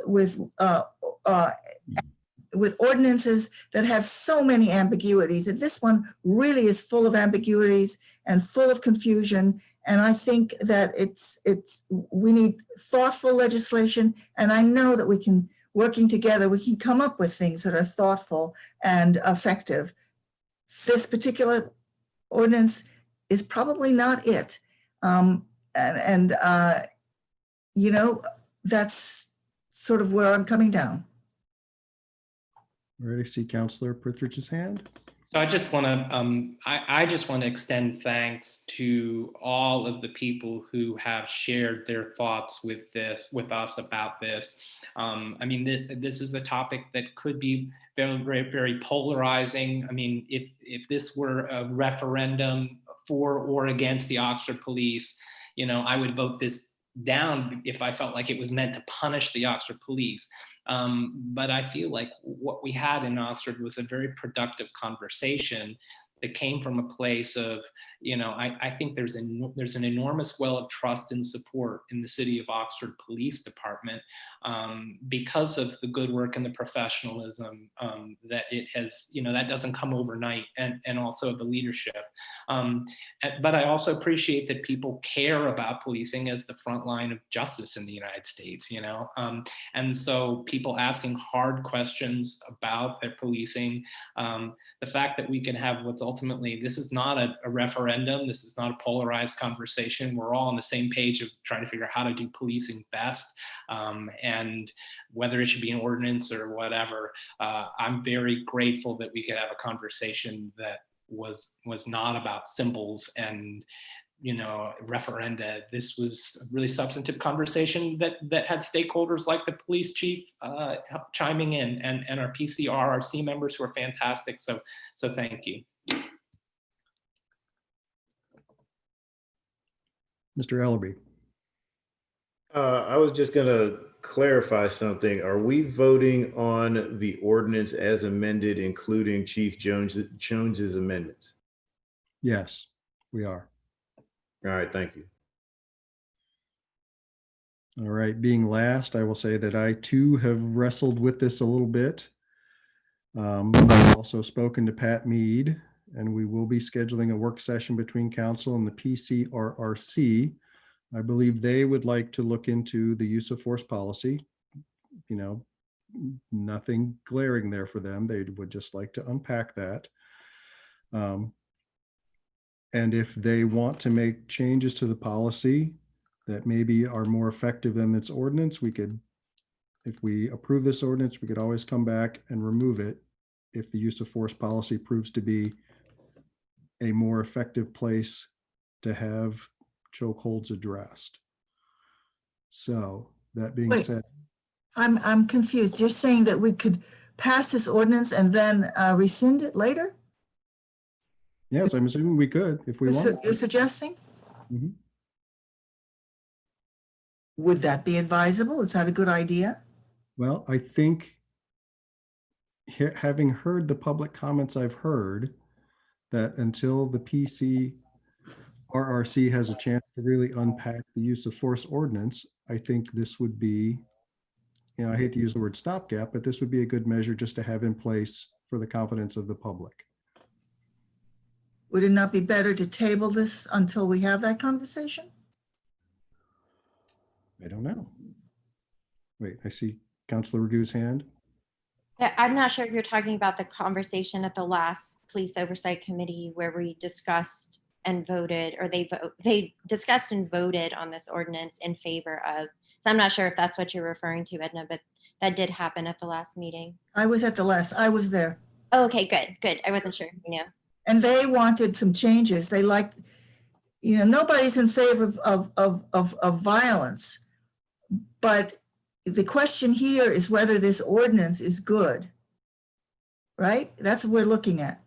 ordinances that have so many ambiguities. And this one really is full of ambiguities and full of confusion. And I think that we need thoughtful legislation. And I know that we can, working together, we can come up with things that are thoughtful and effective. This particular ordinance is probably not it. You know, that's sort of where I'm coming down. Already see Counselor Pritchard's hand. So I just want to I just want to extend thanks to all of the people who have shared their thoughts with us about this. I mean, this is a topic that could be very, very, very polarizing. I mean, if this were a referendum for or against the Oxford police, you know, I would vote this down if I felt like it was meant to punish the Oxford police. But I feel like what we had in Oxford was a very productive conversation that came from a place of, you know, I think there's an enormous well of trust and support in the City of Oxford Police Department because of the good work and the professionalism that it has, you know, that doesn't come overnight, and also the leadership. But I also appreciate that people care about policing as the front line of justice in the United States, you know, and so people asking hard questions about their policing, the fact that we can have what's ultimately, this is not a referendum, this is not a polarized conversation. We're all on the same page of trying to figure out how to do policing best, and whether it should be an ordinance or whatever. I'm very grateful that we could have a conversation that was not about symbols and, you know, referenda. This was a really substantive conversation that had stakeholders like the police chief chiming in, and our PCRRC members who are fantastic. So thank you. Mr. Ellerby. I was just going to clarify something. Are we voting on the ordinance as amended, including Chief Jones's amendments? Yes, we are. All right, thank you. All right, being last, I will say that I too have wrestled with this a little bit. I've also spoken to Pat Mead, and we will be scheduling a work session between council and the PCRRC. I believe they would like to look into the use of force policy. You know, nothing glaring there for them. They would just like to unpack that. And if they want to make changes to the policy that maybe are more effective than its ordinance, we could, if we approve this ordinance, we could always come back and remove it if the use of force policy proves to be a more effective place to have chokeholds addressed. So that being Wait. said, I'm confused. You're saying that we could pass this ordinance and then rescind it later? yes, I'm assuming we could if we want. You're suggesting? Mhm. Would that be advisable? Is that a good idea? Well, I think having heard the public comments I've heard, that until the PCRRC has a chance to really unpack the use of force ordinance, I think this would be, you know, I hate to use the word stopgap, but this would be a good measure just to have in place for the confidence of the public. Would it not be better to table this until we have that conversation? I don't know. Wait, I see Councilor Ragu's hand. I'm not sure if you're talking about the conversation at the last Police Oversight Committee where we discussed and voted, or they discussed and voted on this ordinance in favor of. So I'm not sure if that's what you're referring to, Edna, but that did happen at the last meeting. I was there. Oh, okay, good. I wasn't sure, you know. And they wanted some changes. They liked, you know, nobody's in favor of violence. But the question here is whether this ordinance is good, right? That's what we're looking at.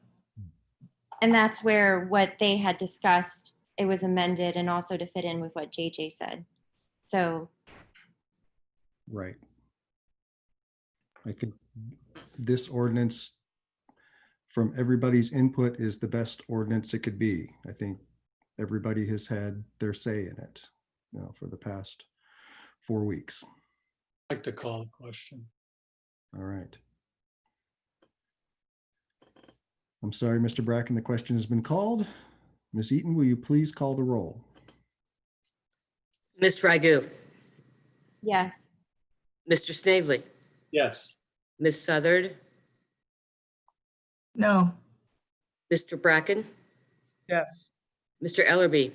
And that's where what they had discussed, it was amended and also to fit in with what JJ said. So. Right. I think this ordinance, from everybody's input, is the best ordinance it could be. I think everybody has had their say in it, you know, for the past 4 weeks. I'd like to call a question. All right. I'm sorry, Mr. Bracken, the question has been called. Ms. Eaton, will you please call the roll? Ms. Ragu, Yes. Mr. Snavely, Yes. Ms. Southard, No. Mr. Bracken, Yes. Mr. Ellerby,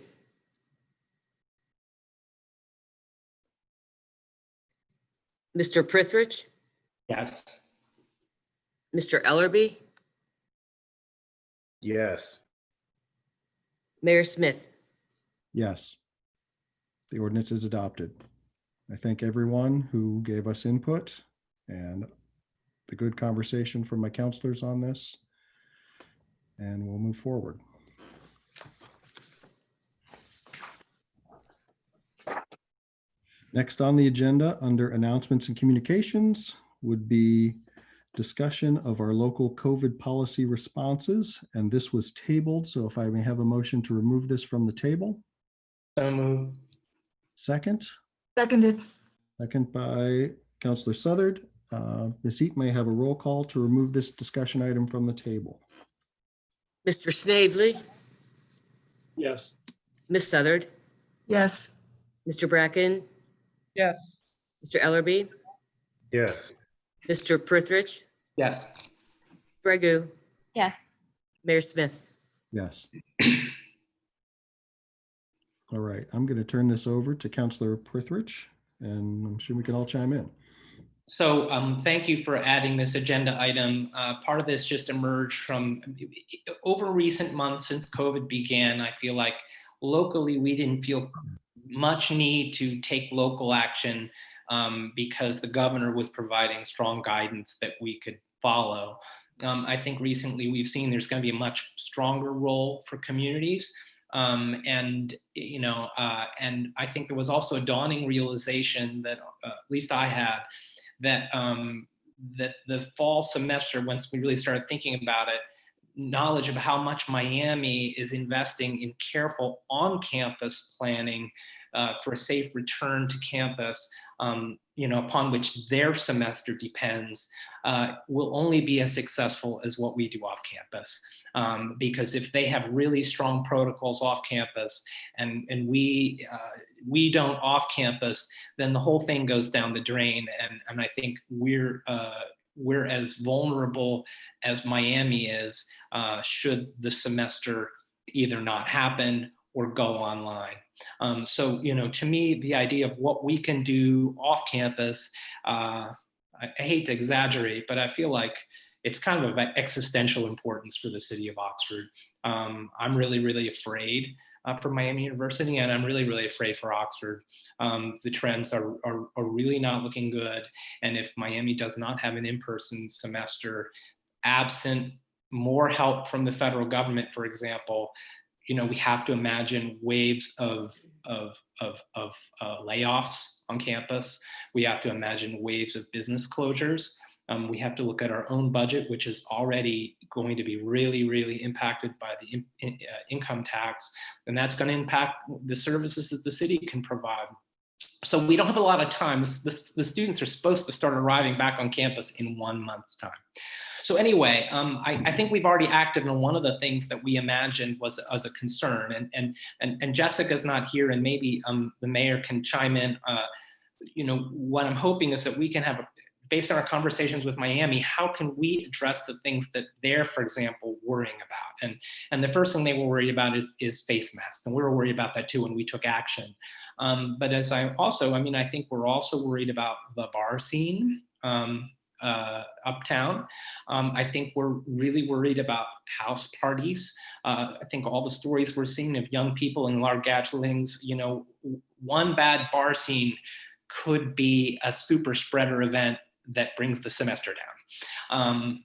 Mr. Prithridge, Yes. Mr. Ellerby, Yes. Mayor Smith. Yes. The ordinance is adopted. I thank everyone who gave us input and the good conversation from my counselors on this. And we'll move forward. Next on the agenda, under announcements and communications, would be discussion of our local COVID policy responses. And this was tabled, so if I may have a motion to remove this from the table. So moved. Second, Seconded. second by Councillor Southard. Ms. Heat may have a roll call to remove this discussion item from the table. Mr. Snavely, Yes. Ms. Southard, Yes. Mr. Bracken, Yes. Mr. Ellerby, Yes. Mr. Prithridge, Yes. Dragoo, Yes. Mayor Smith. Yes. All right, I'm going to turn this over to Councillor Prithridge, and I'm sure we can all chime in. So thank you for adding this agenda item. Part of this just emerged from over recent months since COVID began. I feel like locally we didn't feel much need to take local action because the governor was providing strong guidance that we could follow. I think recently we've seen there's going to be a much stronger role for communities. And I think there was also a dawning realization that at least I had, that that the fall semester, once we really started thinking about it, knowledge of how much Miami is investing in careful on-campus planning for a safe return to campus, upon which their semester depends, will only be as successful as what we do off campus. Because if they have really strong protocols off campus and we don't off campus, then the whole thing goes down the drain. And I think we're as vulnerable as Miami is should the semester either not happen or go online. So, to me, the idea of what we can do off campus, I hate to exaggerate, but I feel like it's kind of existential importance for the city of Oxford. I'm really, really afraid for Miami University, and I'm really, really afraid for Oxford. The trends are really not looking good. And if Miami does not have an in-person semester, absent more help from the federal government, for example, we have to imagine waves of layoffs on campus. We have to imagine waves of business closures. We have to look at our own budget, which is already going to be really, really impacted by the income tax. And that's going to impact the services that the city can provide. So we don't have a lot of time. The students are supposed to start arriving back on campus in 1 month's time. So anyway, I think we've already acted on one of the things that we imagined was as a concern, and Jessica's not here, and maybe the mayor can chime in. What I'm hoping is that we can have, based on our conversations with Miami, how can we address the things that they're, for example, worrying about? And the first thing they were worried about is face masks, and we were worried about that too, and we took action. But I think we're also worried about the bar scene. Uptown. I think we're really worried about house parties. I think all the stories we're seeing of young people in large gatherings, one bad bar scene could be a super spreader event that brings the semester down.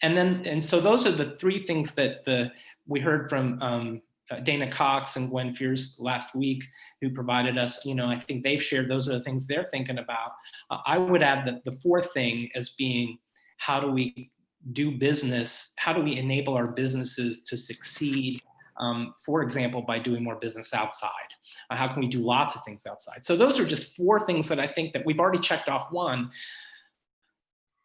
And so those are the three things that we heard from Dana Cox and Gwen Fierce last week, who provided us, I think they've shared, those are the things they're thinking about. I would add that the fourth thing as being, how do we do business? How do we enable our businesses to succeed? For example, by doing more business outside. How can we do lots of things outside? So those are just four things that I think that we've already checked off one,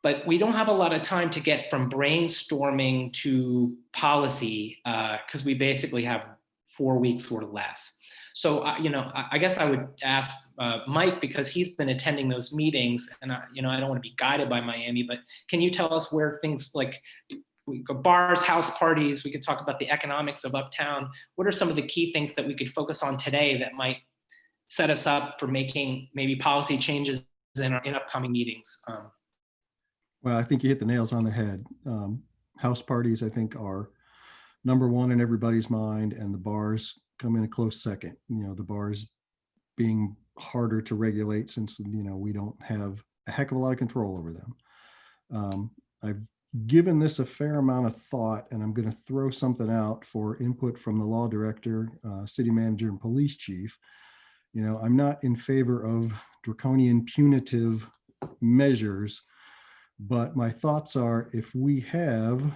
but we don't have a lot of time to get from brainstorming to policy because we basically have 4 weeks or less. So, I guess I would ask Mike, because he's been attending those meetings, and I don't want to be guided by Miami, but can you tell us where things like bars, house parties, we could talk about the economics of Uptown. What are some of the key things that we could focus on today that might set us up for making maybe policy changes in upcoming meetings? Well, I think you hit the nails on the head. House parties, I think, are number one in everybody's mind, and the bars come in a close second. You know, the bars being harder to regulate since, you know, we don't have a heck of a lot of control over them. I've given this a fair amount of thought, and I'm going to throw something out for input from the law director, city manager, and police chief. You know, I'm not in favor of draconian punitive measures, but my thoughts are, if we have,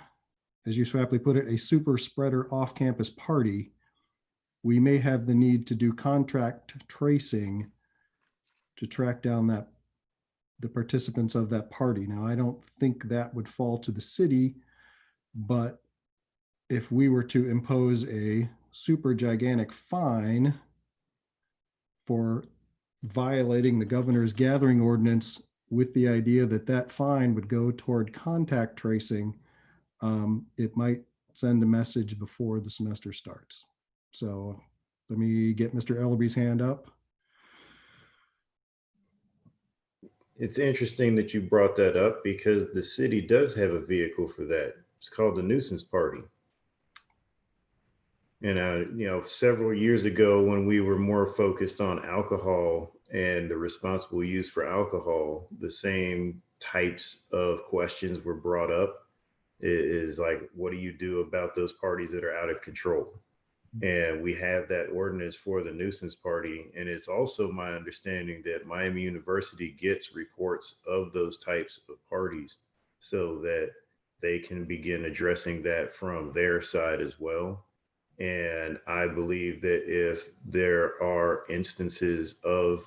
as you so aptly put it, a super spreader off-campus party, we may have the need to do contact tracing to track down the participants of that party. Now, I don't think that would fall to the city, but if we were to impose a super gigantic fine for violating the governor's gathering ordinance with the idea that that fine would go toward contact tracing, it might send a message before the semester starts. So let me get Mr. Ellerby's hand up. It's interesting that you brought that up because the city does have a vehicle for that. It's called the nuisance party. And, you know, several years ago when we were more focused on alcohol and the responsible use for alcohol, the same types of questions were brought up. It is like, what do you do about those parties that are out of control? And we have that ordinance for the nuisance party. And it's also my understanding that Miami University gets reports of those types of parties so that they can begin addressing that from their side as well. And I believe that if there are instances of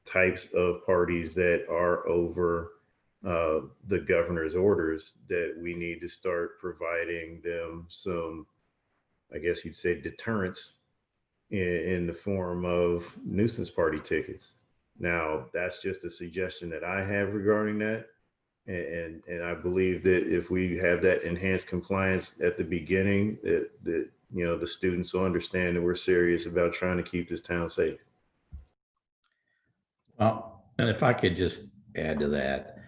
types of parties that are over the governor's orders, that we need to start providing them some, I guess you'd say, deterrence in the form of nuisance party tickets. Now, that's just a suggestion that I have regarding that. And I believe that if we have that enhanced compliance at the beginning, that you know, the students will understand that we're serious about trying to keep this town safe. Well, and if I could just add to that,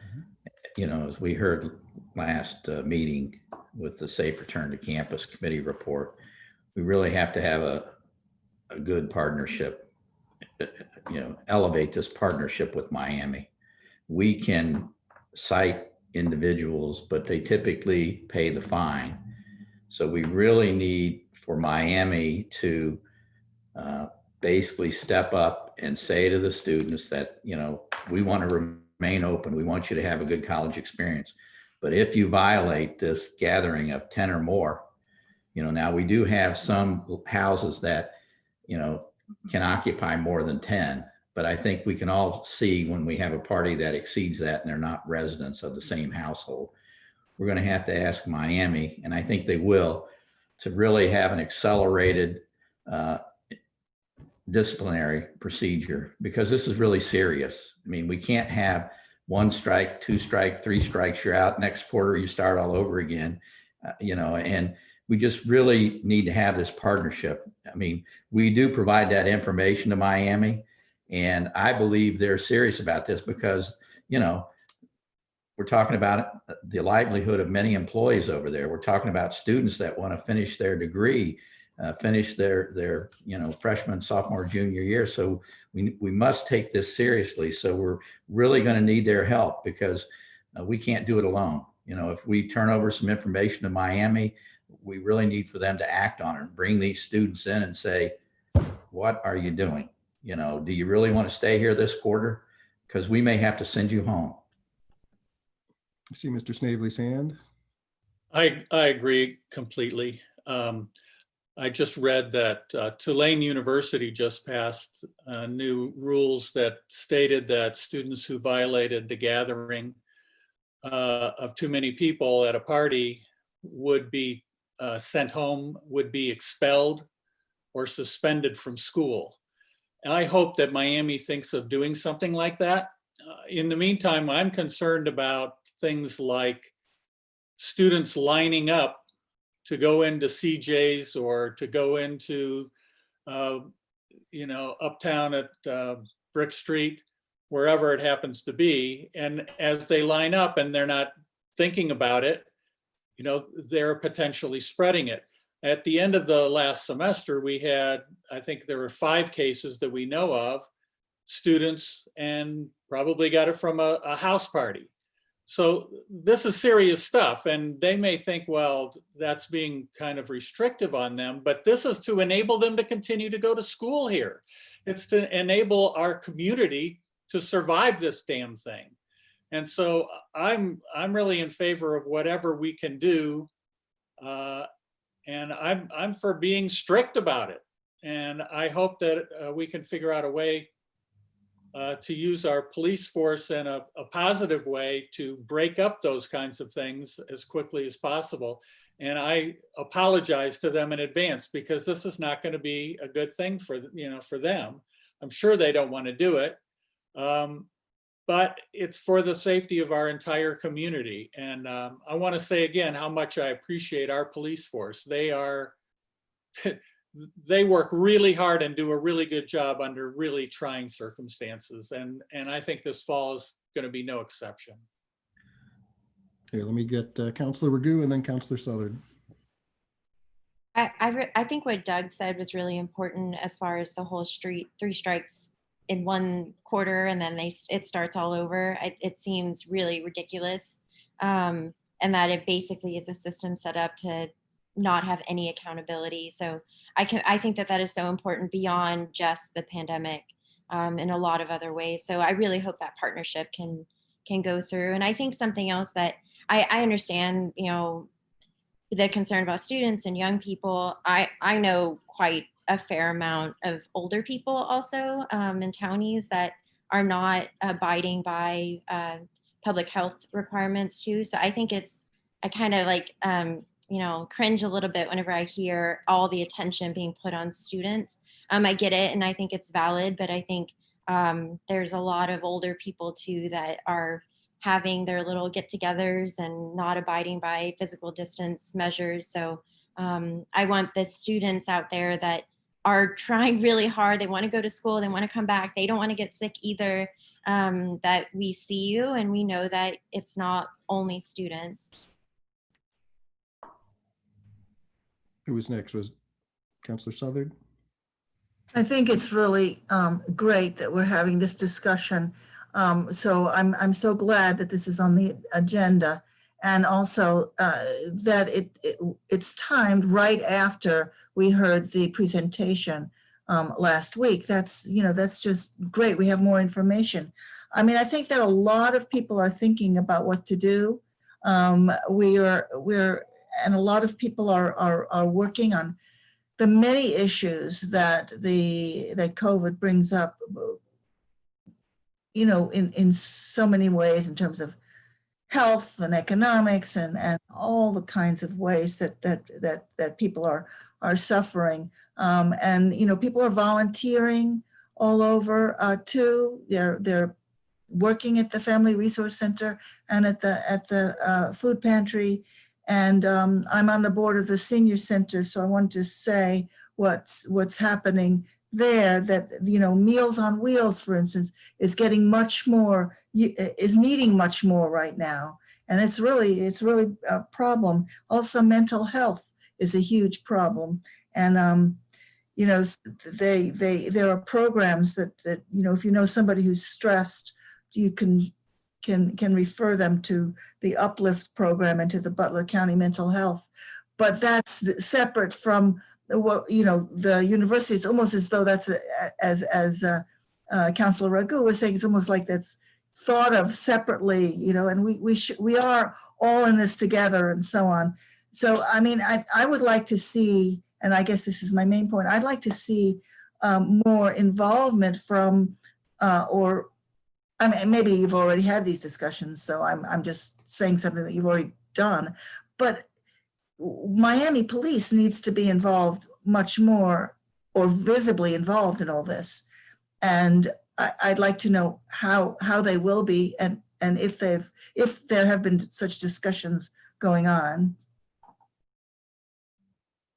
you know, as we heard last meeting with the Safe Return to Campus Committee report, we really have to have a good partnership, you know, elevate this partnership with Miami. We can cite individuals, but they typically pay the fine. So we really need for Miami to basically step up and say to the students that, you know, we want to remain open. We want you to have a good college experience. But if you violate this gathering of 10 or more, you know, now we do have some houses that, you know, can occupy more than 10, but I think we can all see when we have a party that exceeds that and they're not residents of the same household, we're going to have to ask Miami, and I think they will, to really have an accelerated disciplinary procedure, because this is really serious. I mean, we can't have 1 strike, 2 strike, 3 strikes, you're out. Next quarter, you start all over again, you know, and we just really need to have this partnership. I mean, we do provide that information to Miami, and I believe they're serious about this because, you know, we're talking about the livelihood of many employees over there. We're talking about students that want to finish their degree, finish their you know, freshman, sophomore, junior year. So we must take this seriously. So we're really going to need their help because we can't do it alone. You know, if we turn over some information to Miami, we really need for them to act on it and bring these students in and say, what are you doing? You know, do you really want to stay here this quarter? Because we may have to send you home. I see Mr. Snavely's hand. I agree completely. I just read that Tulane University just passed new rules that stated that students who violated the gathering of too many people at a party would be sent home, would be expelled or suspended from school. And I hope that Miami thinks of doing something like that. In the meantime, I'm concerned about things like students lining up to go into CJ's or to go into, you know, uptown at Brick Street, wherever it happens to be. And as they line up and they're not thinking about it, they're potentially spreading it. At the end of the last semester, we had, I think there were 5 cases that we know of, students, and probably got it from a house party. So this is serious stuff, and they may think, well, that's being kind of restrictive on them, but this is to enable them to continue to go to school here. It's to enable our community to survive this damn thing. And so I'm really in favor of whatever we can do. And I'm for being strict about it. And I hope that we can figure out a way to use our police force in a positive way to break up those kinds of things as quickly as possible. And I apologize to them in advance, because this is not going to be a good thing for them. I'm sure they don't want to do it, but it's for the safety of our entire community. And I want to say again how much I appreciate our police force. They work really hard and do a really good job under really trying circumstances. And I think this fall is going to be no exception. Okay, let me get Councilor Ragu and then Councilor Southern. I think what Doug said was really important as far as the whole 3 strikes in 1 quarter and then it starts all over. It seems really ridiculous. And that it basically is a system set up to not have any accountability. So I think that is so important beyond just the pandemic in a lot of other ways. So I really hope that partnership can go through. And I think something else that I understand, the concern about students and young people. I know quite a fair amount of older people also in townies that are not abiding by public health requirements too. So I think I kind of like, cringe a little bit whenever I hear all the attention being put on students. I get it, and I think it's valid, but I think there's a lot of older people too that are having their little get-togethers and not abiding by physical distance measures. So I want the students out there that are trying really hard. They want to go to school. They want to come back. They don't want to get sick either. That we see you and we know that it's not only students. Who was next? Was Councilor Southern? I think it's really great that we're having this discussion. So I'm so glad that this is on the agenda, and also that it's timed right after we heard the presentation last week. That's just great. We have more information. I mean, I think that a lot of people are thinking about what to do. And a lot of people are working on the many issues that that COVID brings up, in so many ways in terms of health and economics and all the kinds of ways that people are suffering. And people are volunteering all over too. They're working at the Family Resource Center and at the food pantry. And I'm on the board of the senior center, so I want to say what's happening there. That Meals on Wheels, for instance, is getting much more, is needing much more right now, and it's really a problem. Also, mental health is a huge problem, and there are programs that if you know somebody who's stressed, you can refer them to the Uplift program and to the Butler County Mental Health. But that's separate from the university. It's almost as though that's as Councilor Ragu was saying, it's almost like that's thought of separately, and we are all in this together and so on. So, I mean, I would like to see, and I guess this is my main point, I'd like to see more involvement from, I mean, maybe you've already had these discussions, so I'm just saying something that you've already done, but Miami Police needs to be involved much more, or visibly involved in all this. And I'd like to know how they will be, and if there have been such discussions going on.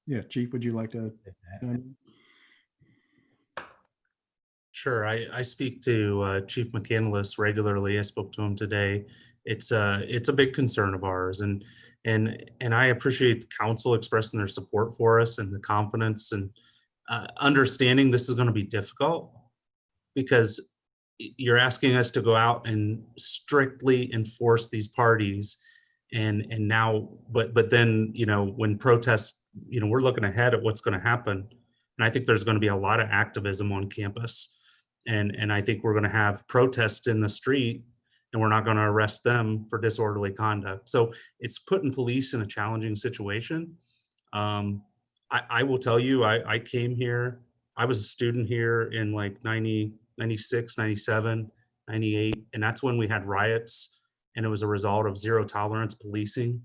Yeah, Chief, would you like to? Sure. I speak to Chief McCandless regularly. I spoke to him today. It's a big concern of ours, and I appreciate the council expressing their support for us and the confidence and understanding this is going to be difficult because you're asking us to go out and strictly enforce these parties, and now, but then when protests, we're looking ahead at what's going to happen, and I think there's going to be a lot of activism on campus. And I think we're going to have protests in the street and we're not going to arrest them for disorderly conduct. So it's putting police in a challenging situation. I will tell you, I came here, I was a student here in like 90, 96, 97, 98. And that's when we had riots and it was a result of zero tolerance policing.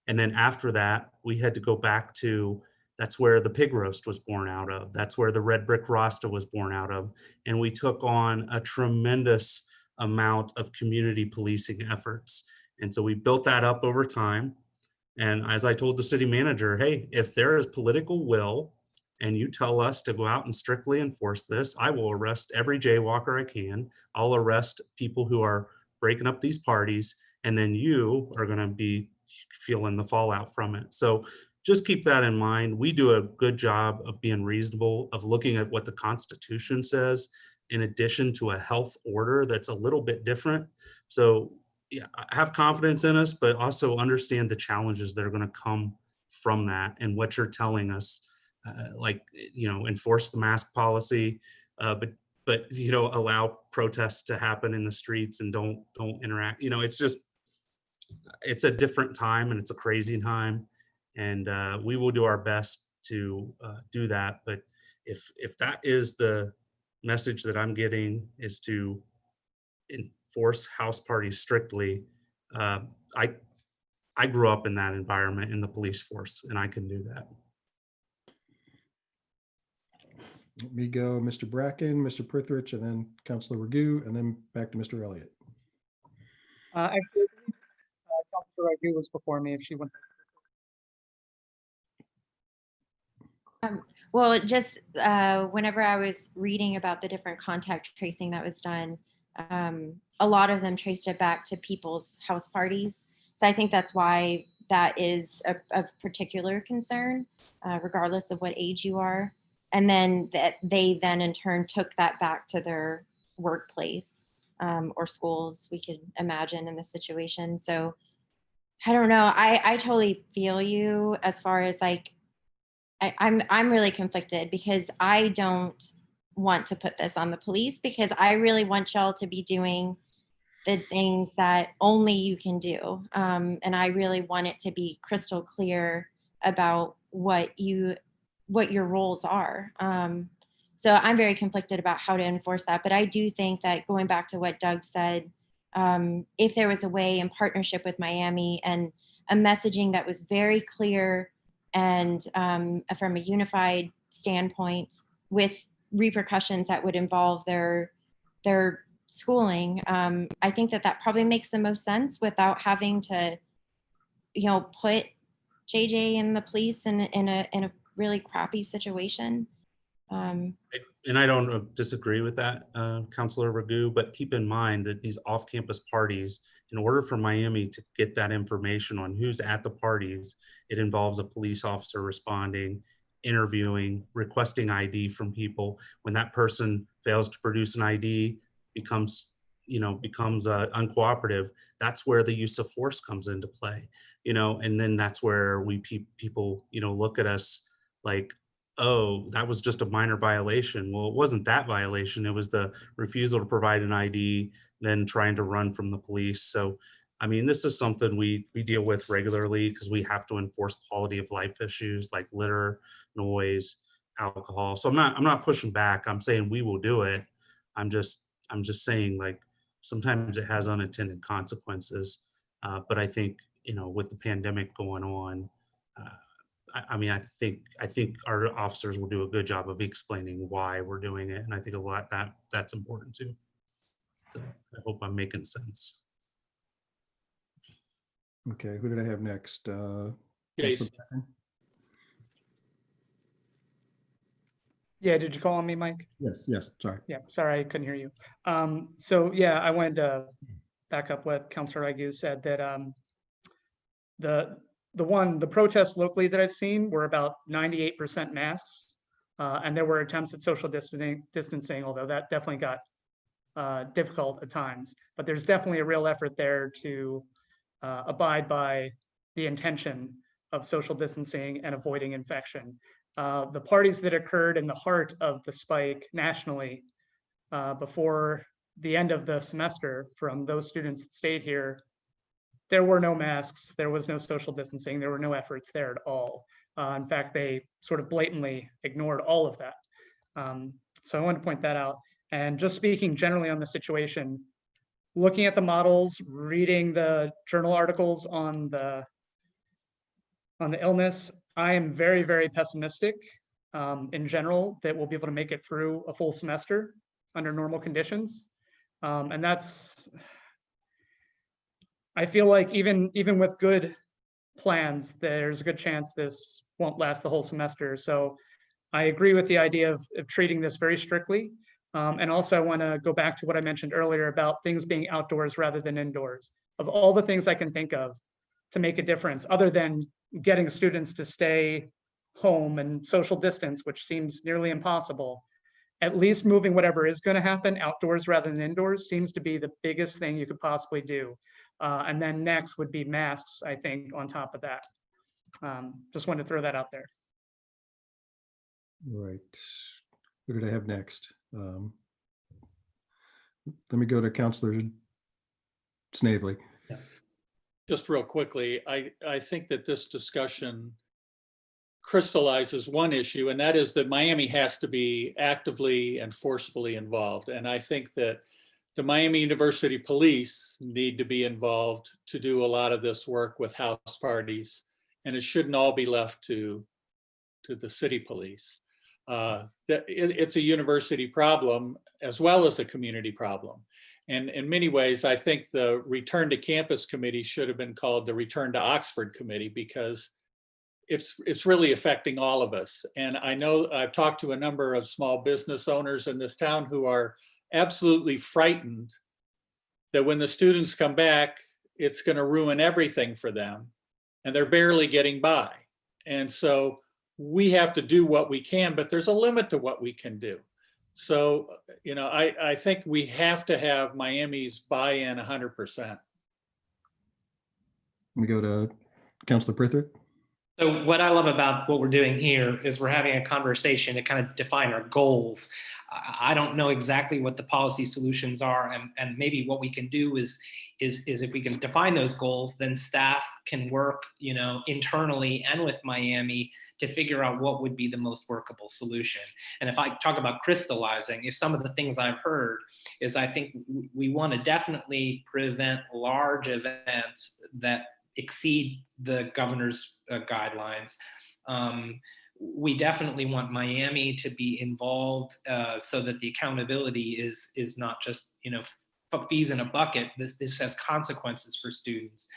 And then after that, we had to go back to that's where the pig roast was born out of. That's where the red brick Rasta was born out of. And we took on a tremendous amount of community policing efforts. And so we built that up over time. And as I told the city manager, hey, if there is political will and you tell us to go out and strictly enforce this, I will arrest every jaywalker I can. I'll arrest people who are breaking up these parties. And then you are going to be feeling the fallout from it. So just keep that in mind. We do a good job of being reasonable, of looking at what the Constitution says, in addition to a health order that's a little bit different. So yeah, have confidence in us, but also understand the challenges that are going to come from that and what you're telling us, enforce the mask policy, but allow protests to happen in the streets and don't interact. It's a different time and it's a crazy time. And we will do our best to do that. But if that is the message that I'm getting, is to enforce house parties strictly, I grew up in that environment in the police force, and I can do that. Let me go Mr. Bracken, Mr. Prithridge, and then Councilor Ragu, and then back to Mr. Elliott. Actually, Councilor Ragu was before me if she went. Well, just whenever I was reading about the different contact tracing that was done, a lot of them traced it back to people's house parties. So I think that's why that is of particular concern, regardless of what age you are. And then that they then in turn took that back to their workplace or schools, we could imagine in this situation. So I don't know. I totally feel you as far as like, I'm really conflicted because I don't want to put this on the police because I really want y'all to be doing the things that only you can do. And I really want it to be crystal clear about what your roles are. So I'm very conflicted about how to enforce that. But I do think that going back to what Doug said, if there was a way in partnership with Miami and a messaging that was very clear and from a unified standpoint with repercussions that would involve their schooling, I think that probably makes the most sense without having to, put JJ and the police in a really crappy situation. And I don't disagree with that, Councilor Ragu, but keep in mind that these off-campus parties, in order for Miami to get that information on who's at the parties, it involves a police officer responding, interviewing, requesting ID from people. When that person fails to produce an ID, becomes uncooperative, that's where the use of force comes into play, and then that's where people look at us like, oh, that was just a minor violation. Well, it wasn't that violation. It was the refusal to provide an ID, then trying to run from the police. So, I mean, this is something we deal with regularly because we have to enforce quality of life issues like litter, noise, alcohol. So I'm not pushing back. I'm saying we will do it. I'm just saying, like, sometimes it has unintended consequences. But I think, with the pandemic going on, I think our officers will do a good job of explaining why we're doing it, and I think a lot that's important too. So I hope I'm making sense. Okay, who did I have next? Jason. Yeah, did you call on me, Mike? Yes, yes, sorry. Yeah, sorry, I couldn't hear you. So yeah, I wanted to back up what Councilor Agu said, that the protests locally that I've seen were about 98% masks. And there were attempts at social distancing, although that definitely got difficult at times. But there's definitely a real effort there to abide by the intention of social distancing and avoiding infection. The parties that occurred in the heart of the spike nationally before the end of the semester from those students that stayed here, there were no masks, there was no social distancing, there were no efforts there at all. In fact, they sort of blatantly ignored all of that. So I wanted to point that out. And just speaking generally on the situation, looking at the models, reading the journal articles on the illness, I am very, very pessimistic in general that we'll be able to make it through a full semester under normal conditions. And I feel like even with good plans, there's a good chance this won't last the whole semester. So I agree with the idea of treating this very strictly. And also I want to go back to what I mentioned earlier about things being outdoors rather than indoors. Of all the things I can think of to make a difference, other than getting students to stay home and social distance, which seems nearly impossible, at least moving whatever is going to happen outdoors rather than indoors seems to be the biggest thing you could possibly do. And then next would be masks, I think, on top of that. Just wanted to throw that out there. Right. Who did I have next? Let me go to Councilor Snavely. Just real quickly, I think that this discussion crystallizes one issue, and that is that Miami has to be actively and forcefully involved. And I think that the Miami University Police need to be involved to do a lot of this work with house parties, and it shouldn't all be left to the city police. It's a university problem as well as a community problem. And in many ways, I think the Return to Campus Committee should have been called the Return to Oxford Committee, because it's really affecting all of us. And I know I've talked to a number of small business owners in this town who are absolutely frightened that when the students come back, it's going to ruin everything for them, and they're barely getting by. And so we have to do what we can, but there's a limit to what we can do. So, you know, I think we have to have Miami's buy-in 100%. Let me go to Councilor Prithrick. So what I love about what we're doing here is we're having a conversation to kind of define our goals. I don't know exactly what the policy solutions are, and maybe what we can do is if we can define those goals, then staff can work, you know, internally and with Miami to figure out what would be the most workable solution. And if I talk about crystallizing, if some of the things I've heard is, I think we want to definitely prevent large events that exceed the governor's guidelines. We definitely want Miami to be involved so that the accountability is not just, you know, fees in a bucket. This has consequences for students.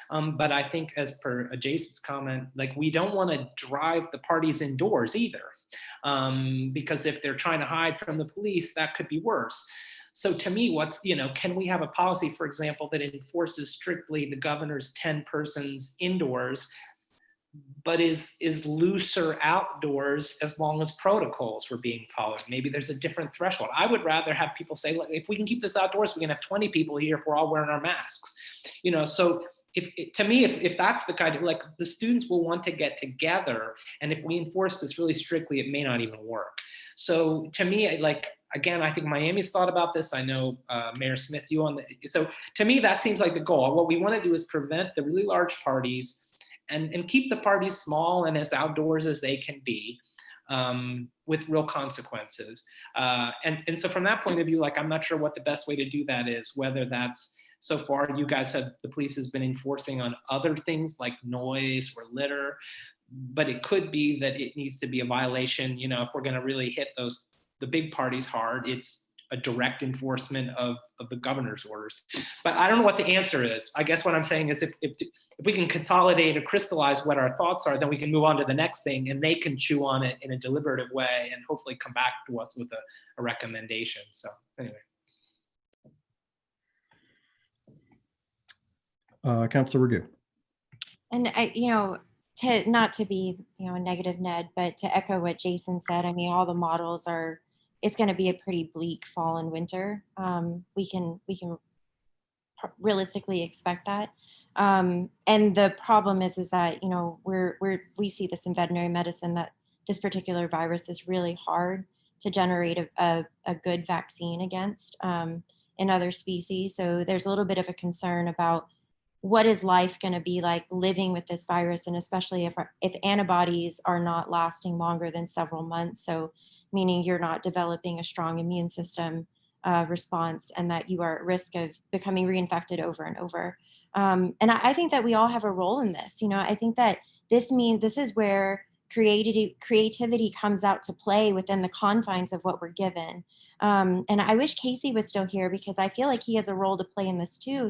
But I think, as per Jason's comment, like, we don't want to drive the parties indoors either, because if they're trying to hide from the police, that could be worse. So to me, can we have a policy, for example, that enforces strictly the governor's 10 persons indoors, but is looser outdoors as long as protocols were being followed? Maybe there's a different threshold. I would rather have people say, look, if we can keep this outdoors, we can have 20 people here if we're all wearing our masks. You know, so if that's the kind of, like, the students will want to get together, and if we enforce this really strictly, it may not even work. So to me, like, again, I think Miami's thought about this. I know Mayor Smith, you on the, so to me, that seems like the goal. What we want to do is prevent the really large parties and keep the parties small and as outdoors as they can be, with real consequences. And so from that point of view, like, I'm not sure what the best way to do that is, whether that's, so far you guys have, the police has been enforcing on other things like noise or litter, but it could be that it needs to be a violation. You know, if we're going to really hit the big parties hard, it's a direct enforcement of the governor's orders. But I don't know what the answer is. I guess what I'm saying is if we can consolidate or crystallize what our thoughts are, then we can move on to the next thing and they can chew on it in a deliberative way and hopefully come back to us with a recommendation. So anyway. Councilor Raghu. And not to be, a negative Ned, but to echo what Jason said, I mean, all the models are, it's going to be a pretty bleak fall and winter. We can realistically expect that. And the problem is that, we see this in veterinary medicine, that this particular virus is really hard to generate a good vaccine against in other species. So there's a little bit of a concern about what is life going to be like living with this virus, and especially if antibodies are not lasting longer than several months. So meaning you're not developing a strong immune system response, and that you are at risk of becoming reinfected over and over. And I think that we all have a role in this. I think that this is where creativity comes out to play within the confines of what we're given. And I wish Casey was still here, because I feel like he has a role to play in this too.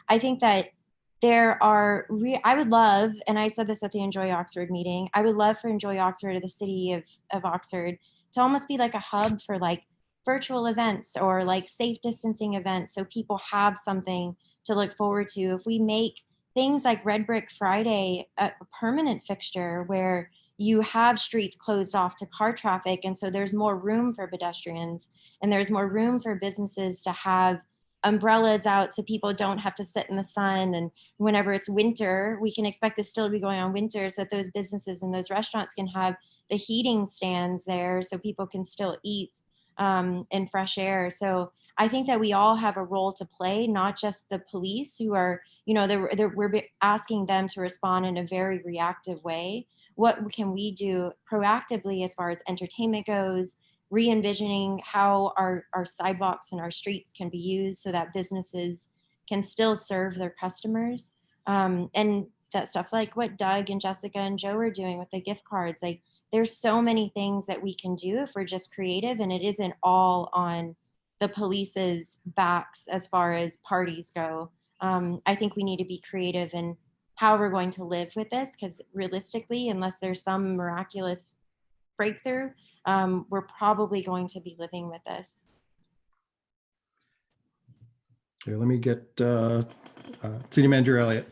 I think that I would love, and I said this at the Enjoy Oxford meeting, I would love for Enjoy Oxford, or the city of Oxford, to almost be like a hub for like virtual events or like safe distancing events, so people have something to look forward to. If we make things like Red Brick Friday a permanent fixture, where you have streets closed off to car traffic, and so there's more room for pedestrians, and there's more room for businesses to have umbrellas out so people don't have to sit in the sun. And whenever it's winter, we can expect this still to be going on winter, so that those businesses and those restaurants can have the heating stands there so people can still eat in fresh air. So I think that we all have a role to play, not just the police, who are, we're asking them to respond in a very reactive way. What can we do proactively as far as entertainment goes, re-envisioning how our sidewalks and our streets can be used so that businesses can still serve their customers. And that stuff like what Doug and Jessica and Joe are doing with the gift cards. Like, there's so many things that we can do if we're just creative, and it isn't all on the police's backs as far as parties go. I think we need to be creative in how we're going to live with this, because realistically, unless there's some miraculous breakthrough, we're probably going to be living with this. Okay, let me get City Manager Elliott.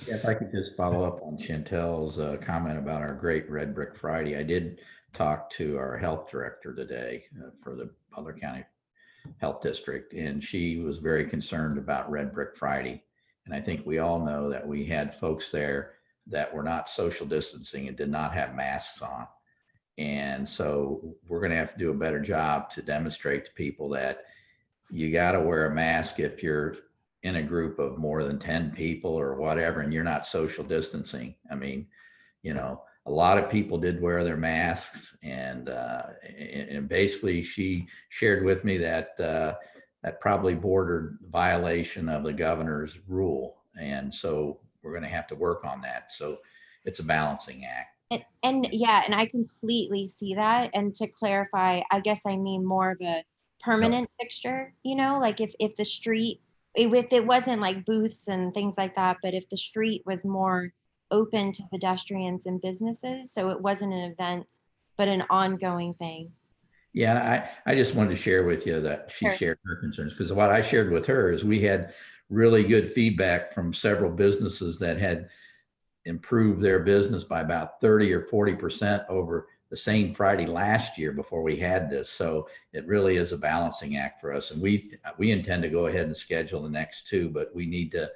Yeah, if I could just follow up on Chantel's comment about our great Red Brick Friday. I did talk to our health director today for the Butler County Health District, and she was very concerned about Red Brick Friday. And I think we all know that we had folks there that were not social distancing and did not have masks on. And so we're going to have to do a better job to demonstrate to people that you got to wear a mask if you're in a group of more than 10 people or whatever, and you're not social distancing. I mean, a lot of people did wear their masks, and basically she shared with me that that probably bordered violation of the governor's rule. And so we're going to have to work on that. So it's a balancing act. And yeah, and I completely see that. And to clarify, I guess I mean more of a permanent fixture, like if the street, if it wasn't like booths and things like that, but if the street was more open to pedestrians and businesses, so it wasn't an event, but an ongoing thing. Yeah, I just wanted to share with you that she shared her concerns, because what I shared with her is we had really good feedback from several businesses that had improved their business by about 30 or 40% over the same Friday last year before we had this. So it really is a balancing act for us. And we intend to go ahead and schedule the next two, but we need to,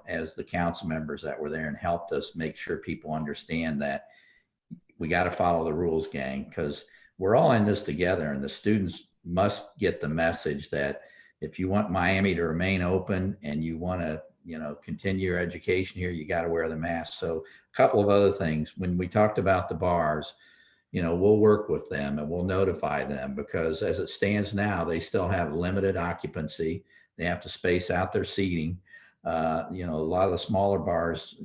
as the council members that were there and helped us, make sure people understand that we got to follow the rules, gang, because we're all in this together, and the students must get the message that if you want Miami to remain open and you want to, continue your education here, you got to wear the mask. So a couple of other things. When we talked about the bars, we'll work with them and we'll notify them, because as it stands now, they still have limited occupancy. They have to space out their seating. A lot of the smaller bars,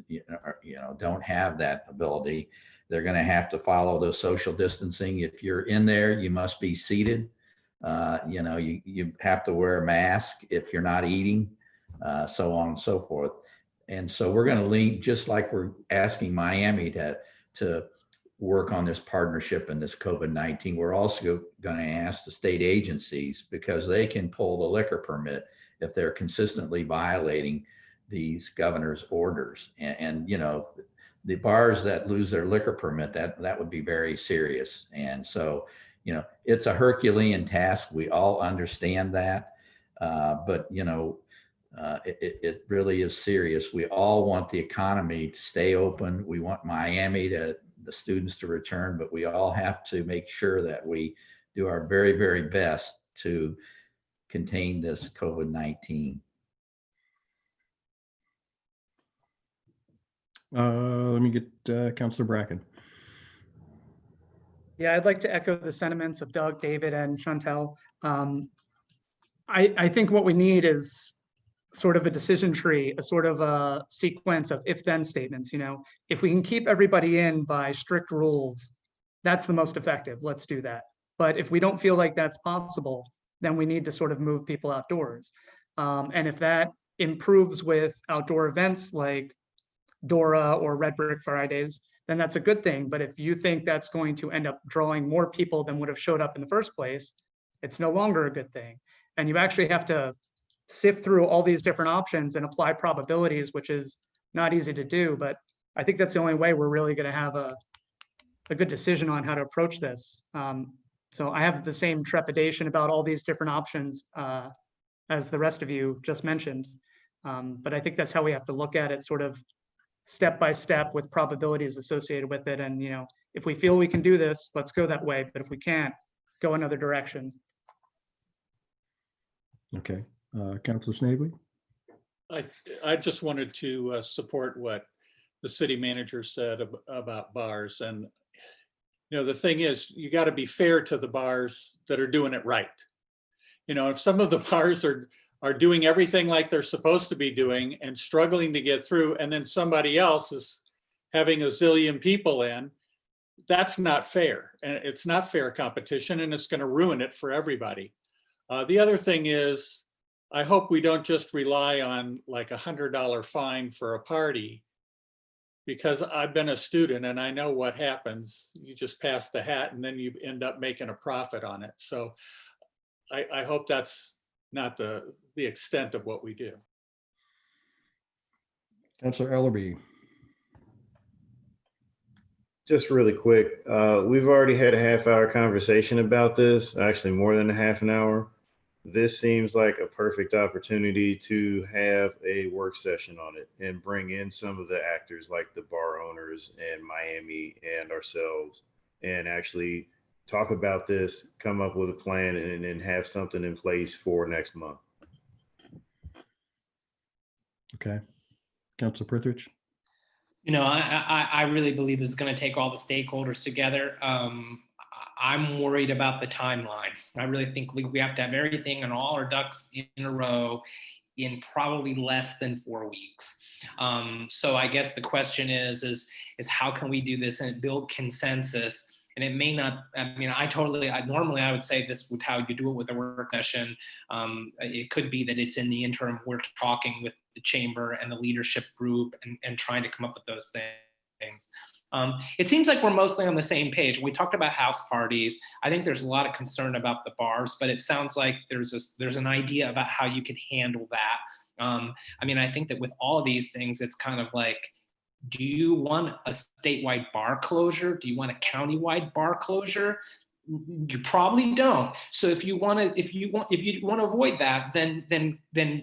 don't have that ability. They're going to have to follow the social distancing. If you're in there, you must be seated. You have to wear a mask if you're not eating, so on and so forth. And so we're going to lean, just like we're asking Miami to work on this partnership and this COVID-19, we're also going to ask the state agencies, because they can pull the liquor permit if they're consistently violating these governor's orders. And the bars that lose their liquor permit, that would be very serious. And so, it's a Herculean task. We all understand that. But it really is serious. We all want the economy to stay open. We want Miami the students to return, but we all have to make sure that we do our very, very best to contain this COVID-19. Let me get Councilor Bracken. Yeah, I'd like to echo the sentiments of Doug, David, and Chantel. I think what we need is sort of a decision tree, a sort of a sequence of if-then statements. If we can keep everybody in by strict rules, that's the most effective. Let's do that. But if we don't feel like that's possible, then we need to sort of move people outdoors. And if that improves with outdoor events like Dora or Red Brick Fridays, then that's a good thing. But if you think that's going to end up drawing more people than would have showed up in the first place, it's no longer a good thing. And you actually have to sift through all these different options and apply probabilities, which is not easy to do. But I think that's the only way we're really going to have a good decision on how to approach this. So I have the same trepidation about all these different options as the rest of you just mentioned. But I think that's how we have to look at it, sort of step by step with probabilities associated with it. And, if we feel we can do this, let's go that way. But if we can't, go another direction. Okay. Councilor Snavely? I just wanted to support what the city manager said about bars. And, the thing is, you got to be fair to the bars that are doing it right. If some of the bars are doing everything like they're supposed to be doing and struggling to get through, and then somebody else is having a zillion people in, that's not fair. And it's not fair competition, and it's going to ruin it for everybody. The other thing is, I hope we don't just rely on like $100 fine for a party, because I've been a student and I know what happens. You just pass the hat and then you end up making a profit on it. So I hope that's not the extent of what we do. Councilor Ellerby? Just really quick, we've already had a half-hour conversation about this, actually more than a half an hour. This seems like a perfect opportunity to have a work session on it and bring in some of the actors like the bar owners and Miami and ourselves, and actually talk about this, come up with a plan, and then have something in place for next month. Okay. Councilor Prithridge? I really believe this is going to take all the stakeholders together. I'm worried about the timeline. I really think we have to have everything and all our ducks in a row in probably less than 4 weeks. So I guess the question is how can we do this and build consensus? And it may not, normally I would say this would how you do it with a work session. It could be that it's in the interim, we're talking with the chamber and the leadership group and trying to come up with those things. It seems like we're mostly on the same page. We talked about house parties. I think there's a lot of concern about the bars, but it sounds like there's an idea about how you can handle that. I think that with all of these things, it's kind of like, do you want a statewide bar closure? Do you want a countywide bar closure? You probably don't. So if you want to avoid that, then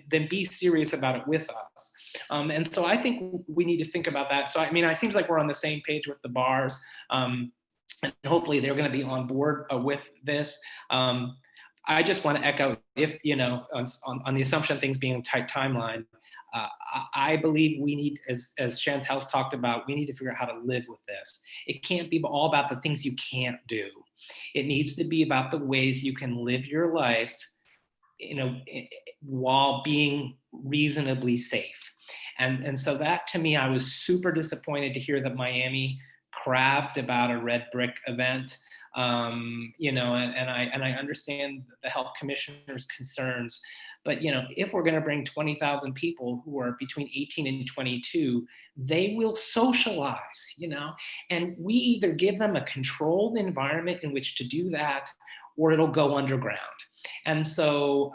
be serious about it with us. And so I think we need to think about that. So it seems like we're on the same page with the bars, and hopefully they're going to be on board with this. I just want to echo, if on the assumption of things being a tight timeline, I believe we need, as Chantel's talked about, we need to figure out how to live with this. It can't be all about the things you can't do. It needs to be about the ways you can live your life, while being reasonably safe. And so that, to me, I was super disappointed to hear that Miami crabbed about a Red Brick event. You know, and I understand the health commissioner's concerns, but you know, if we're going to bring 20,000 people who are between 18 and 22, they will socialize, you know, and we either give them a controlled environment in which to do that, or it'll go underground. And so,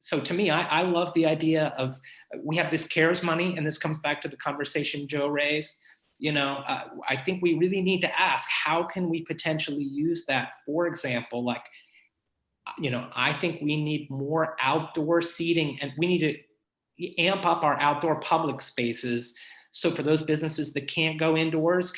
so to me, I love the idea of, we have this CARES money, and this comes back to the conversation Joe raised. You know, I think we really need to ask, how can we potentially use that? For example, like, you know, I think we need more outdoor seating, and we need to amp up our outdoor public spaces. So for those businesses that can't go indoors,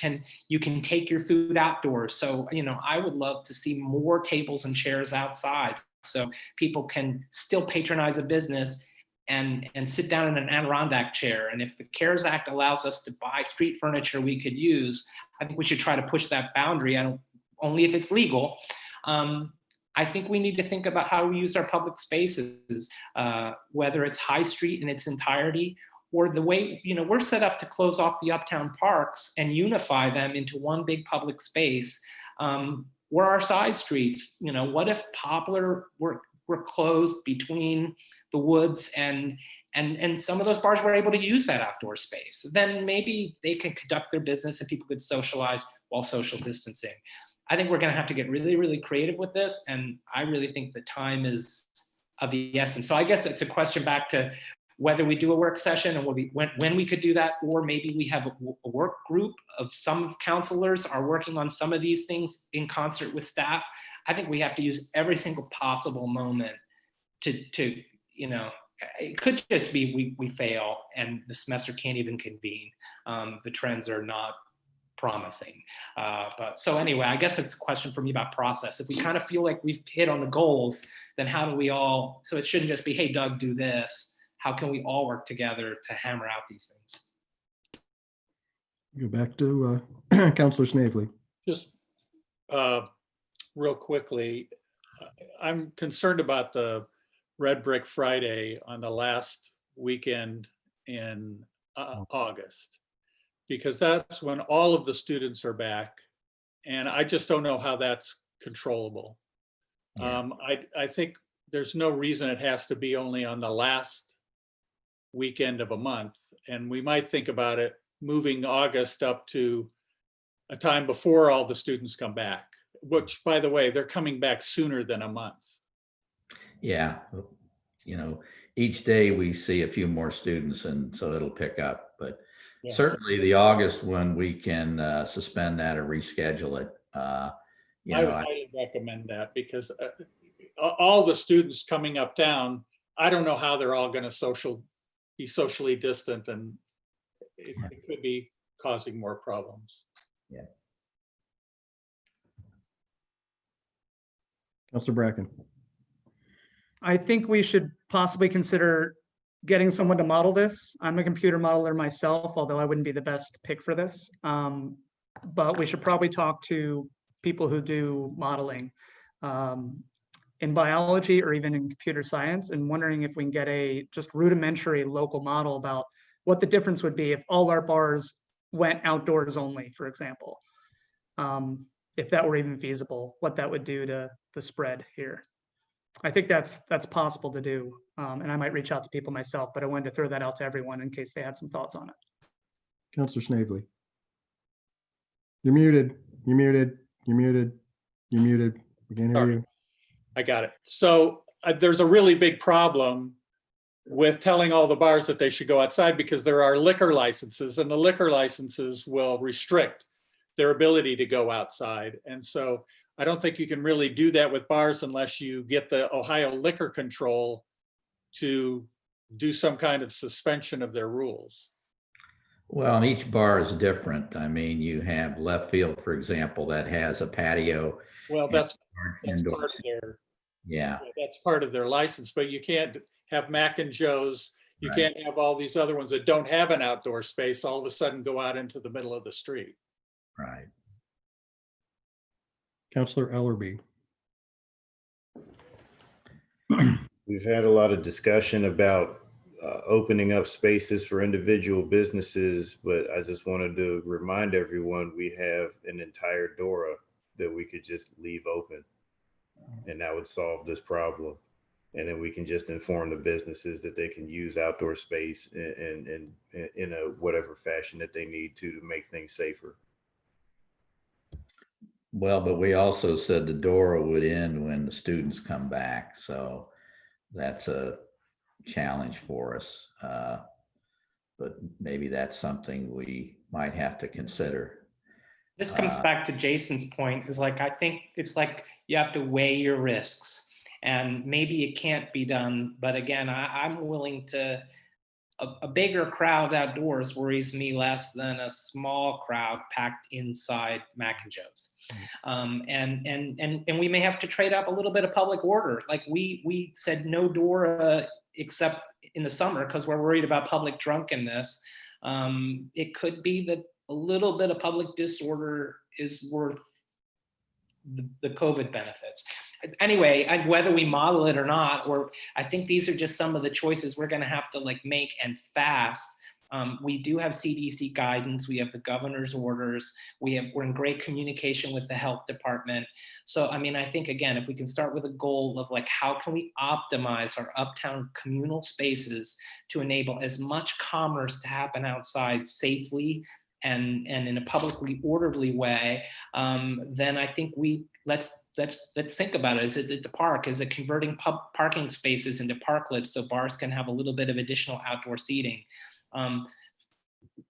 you can take your food outdoors. So, you know, I would love to see more tables and chairs outside, so people can still patronize a business and sit down in an Adirondack chair. And if the CARES Act allows us to buy street furniture we could use, I think we should try to push that boundary. Only if it's legal. I think we need to think about how we use our public spaces, whether it's High Street in its entirety, or the way, you know, we're set up to close off the uptown parks and unify them into one big public space, or our side streets. You know, what if Poplar were closed between the woods and some of those bars were able to use that outdoor space? Then maybe they can conduct their business and people could socialize while social distancing. I think we're going to have to get really, really creative with this. And I really think the time is of the essence. So I guess it's a question back to whether we do a work session and when we could do that, or maybe we have a work group of some counselors are working on some of these things in concert with staff. I think we have to use every single possible moment to you know, it could just be we fail and the semester can't even convene. The trends are not promising. But so anyway, I guess it's a question for me about process. If we kind of feel like we've hit on the goals, then how do we all, so it shouldn't just be, hey, Doug, do this. How can we all work together to hammer out these things? Go back to Counselor Snavely. Just real quickly, I'm concerned about the Red Brick Friday on the last weekend in August, because that's when all of the students are back, and I just don't know how that's controllable. Yeah. I think there's no reason it has to be only on the last weekend of a month, and we might think about it moving August up to a time before all the students come back, which, by the way, they're coming back sooner than a month. Yeah, you know, each day we see a few more students, and so it'll pick up. But yes, certainly the August one, we can suspend that or reschedule it. You know, I would highly recommend that, because all the students coming uptown, I don't know how they're all going to be socially distant, and it could be causing more problems. Yeah. Councilor Bracken. I think we should possibly consider getting someone to model this. I'm a computer modeler myself, although I wouldn't be the best pick for this. But we should probably talk to people who do modeling in biology or even in computer science, and wondering if we can get a just rudimentary local model about what the difference would be if all our bars went outdoors only, for example. If that were even feasible, what that would do to the spread here. I think that's possible to do. And I might reach out to people myself, but I wanted to throw that out to everyone in case they had some thoughts on it. Councilor Snavely. You're muted. You're muted. You're muted. You're muted. We can't hear you. I got it. So there's a really big problem with telling all the bars that they should go outside, because there are liquor licenses, and the liquor licenses will restrict their ability to go outside. And so I don't think you can really do that with bars unless you get the Ohio Liquor Control to do some kind of suspension of their rules. Well, and each bar is different. I mean, you have Left Field, for example, that has a patio. Well, that's part of their, yeah, that's part of their license, but you can't have Mac and Joe's. You can't have all these other ones that don't have an outdoor space all of a sudden go out into the middle of the street. Right. Councilor Ellerby. We've had a lot of discussion about opening up spaces for individual businesses, but I just wanted to remind everyone we have an entire DORA that we could just leave open, and that would solve this problem. And then we can just inform the businesses that they can use outdoor space in a whatever fashion that they need to make things safer. Well, but we also said the door would end when the students come back. So that's a challenge for us. But maybe that's something we might have to consider. This comes back to Jason's point, is like, I think it's like you have to weigh your risks, and maybe it can't be done. But again, I'm willing to, a bigger crowd outdoors worries me less than a small crowd packed inside Mac and Joe's. And we may have to trade up a little bit of public order. Like we said no door except in the summer because we're worried about public drunkenness. It could be that a little bit of public disorder is worth the COVID benefits. Anyway, whether we model it or not, or I think these are just some of the choices we're going to have to like make, and fast. We do have CDC guidance. We have the governor's orders. We're in great communication with the health department. So, I mean, I think, again, if we can start with a goal of like, how can we optimize our uptown communal spaces to enable as much commerce to happen outside safely and in a publicly orderly way, then I think let's think about it. Is it at the park? Is it converting parking spaces into parklets so bars can have a little bit of additional outdoor seating?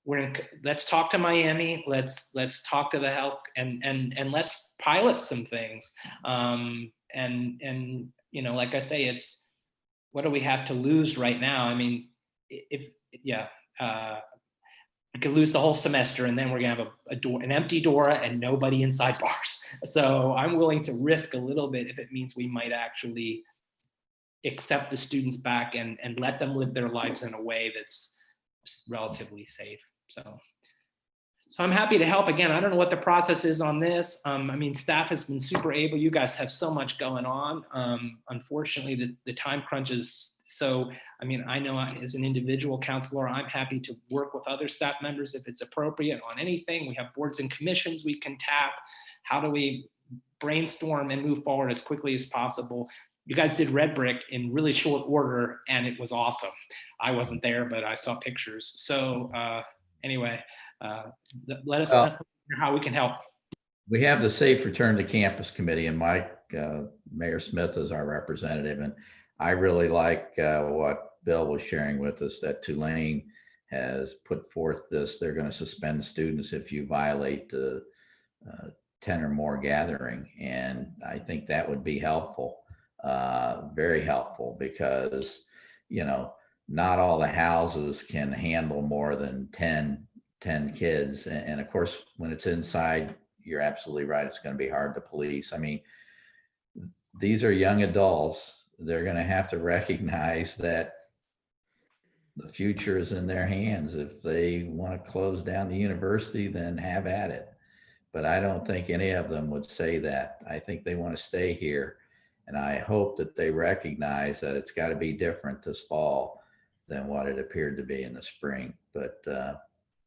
Let's talk to Miami. Let's talk to the health and let's pilot some things. And you know, like I say, it's what do we have to lose right now? I mean, we could lose the whole semester, and then we're gonna have an empty Dora and nobody inside bars. So I'm willing to risk a little bit if it means we might actually accept the students back and let them live their lives in a way that's relatively safe. So I'm happy to help. Again, I don't know what the process is on this. I mean, staff has been super able. You guys have so much going on. Unfortunately, the time crunch is so, I mean, I know as an individual counselor, I'm happy to work with other staff members if it's appropriate on anything. We have boards and commissions we can tap. How do we brainstorm and move forward as quickly as possible? You guys did Red Brick in really short order, and it was awesome. I wasn't there, but I saw pictures. So anyway, let us know how we can help. We have the Safe Return to Campus Committee, and Mike, Mayor Smith is our representative. And I really like what Bill was sharing with us, that Tulane has put forth this. They're going to suspend students if you violate the 10 or more gathering. And I think that would be helpful, very helpful, because, you know, not all the houses can handle more than 10 kids. And of course, when it's inside, you're absolutely right. It's going to be hard to police. I mean, these are young adults. They're going to have to recognize that the future is in their hands. If they want to close down the university, then have at it. But I don't think any of them would say that. I think they want to stay here. And I hope that they recognize that it's got to be different this fall than what it appeared to be in the spring. But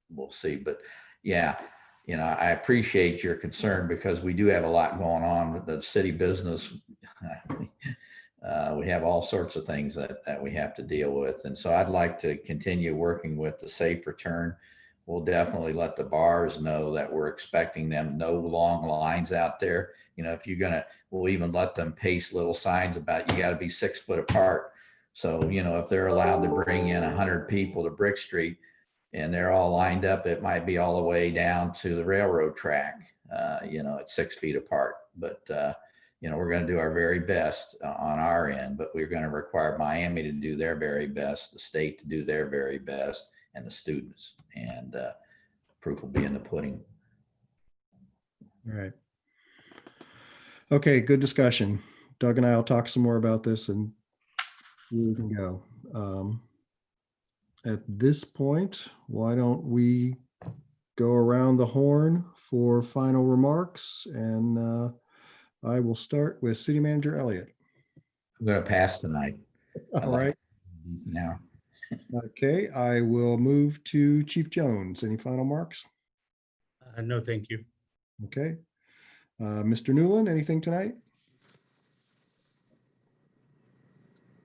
we'll see. But yeah, you know, I appreciate your concern because we do have a lot going on with the city business. We have all sorts of things that we have to deal with. And so I'd like to continue working with the Safe Return. We'll definitely let the bars know that we're expecting them, no long lines out there. You know, if you're gonna, we'll even let them paste little signs about you got to be 6 foot apart. So, you know, if they're allowed to bring in 100 people to Brick Street and they're all lined up, it might be all the way down to the railroad track, you know, at 6 feet apart. But, you know, we're going to do our very best on our end, but we're going to require Miami to do their very best, the state to do their very best, and the students. And proof will be in the pudding. All right. Okay, good discussion. Doug and I will talk some more about this and where we can go. At this point, why don't we go around the horn for final remarks? And I will start with City Manager Elliott. I'm going to pass tonight. All right. Now. Okay, I will move to Chief Jones. Any final marks? No, thank you. Okay. Mr. Newland, anything tonight?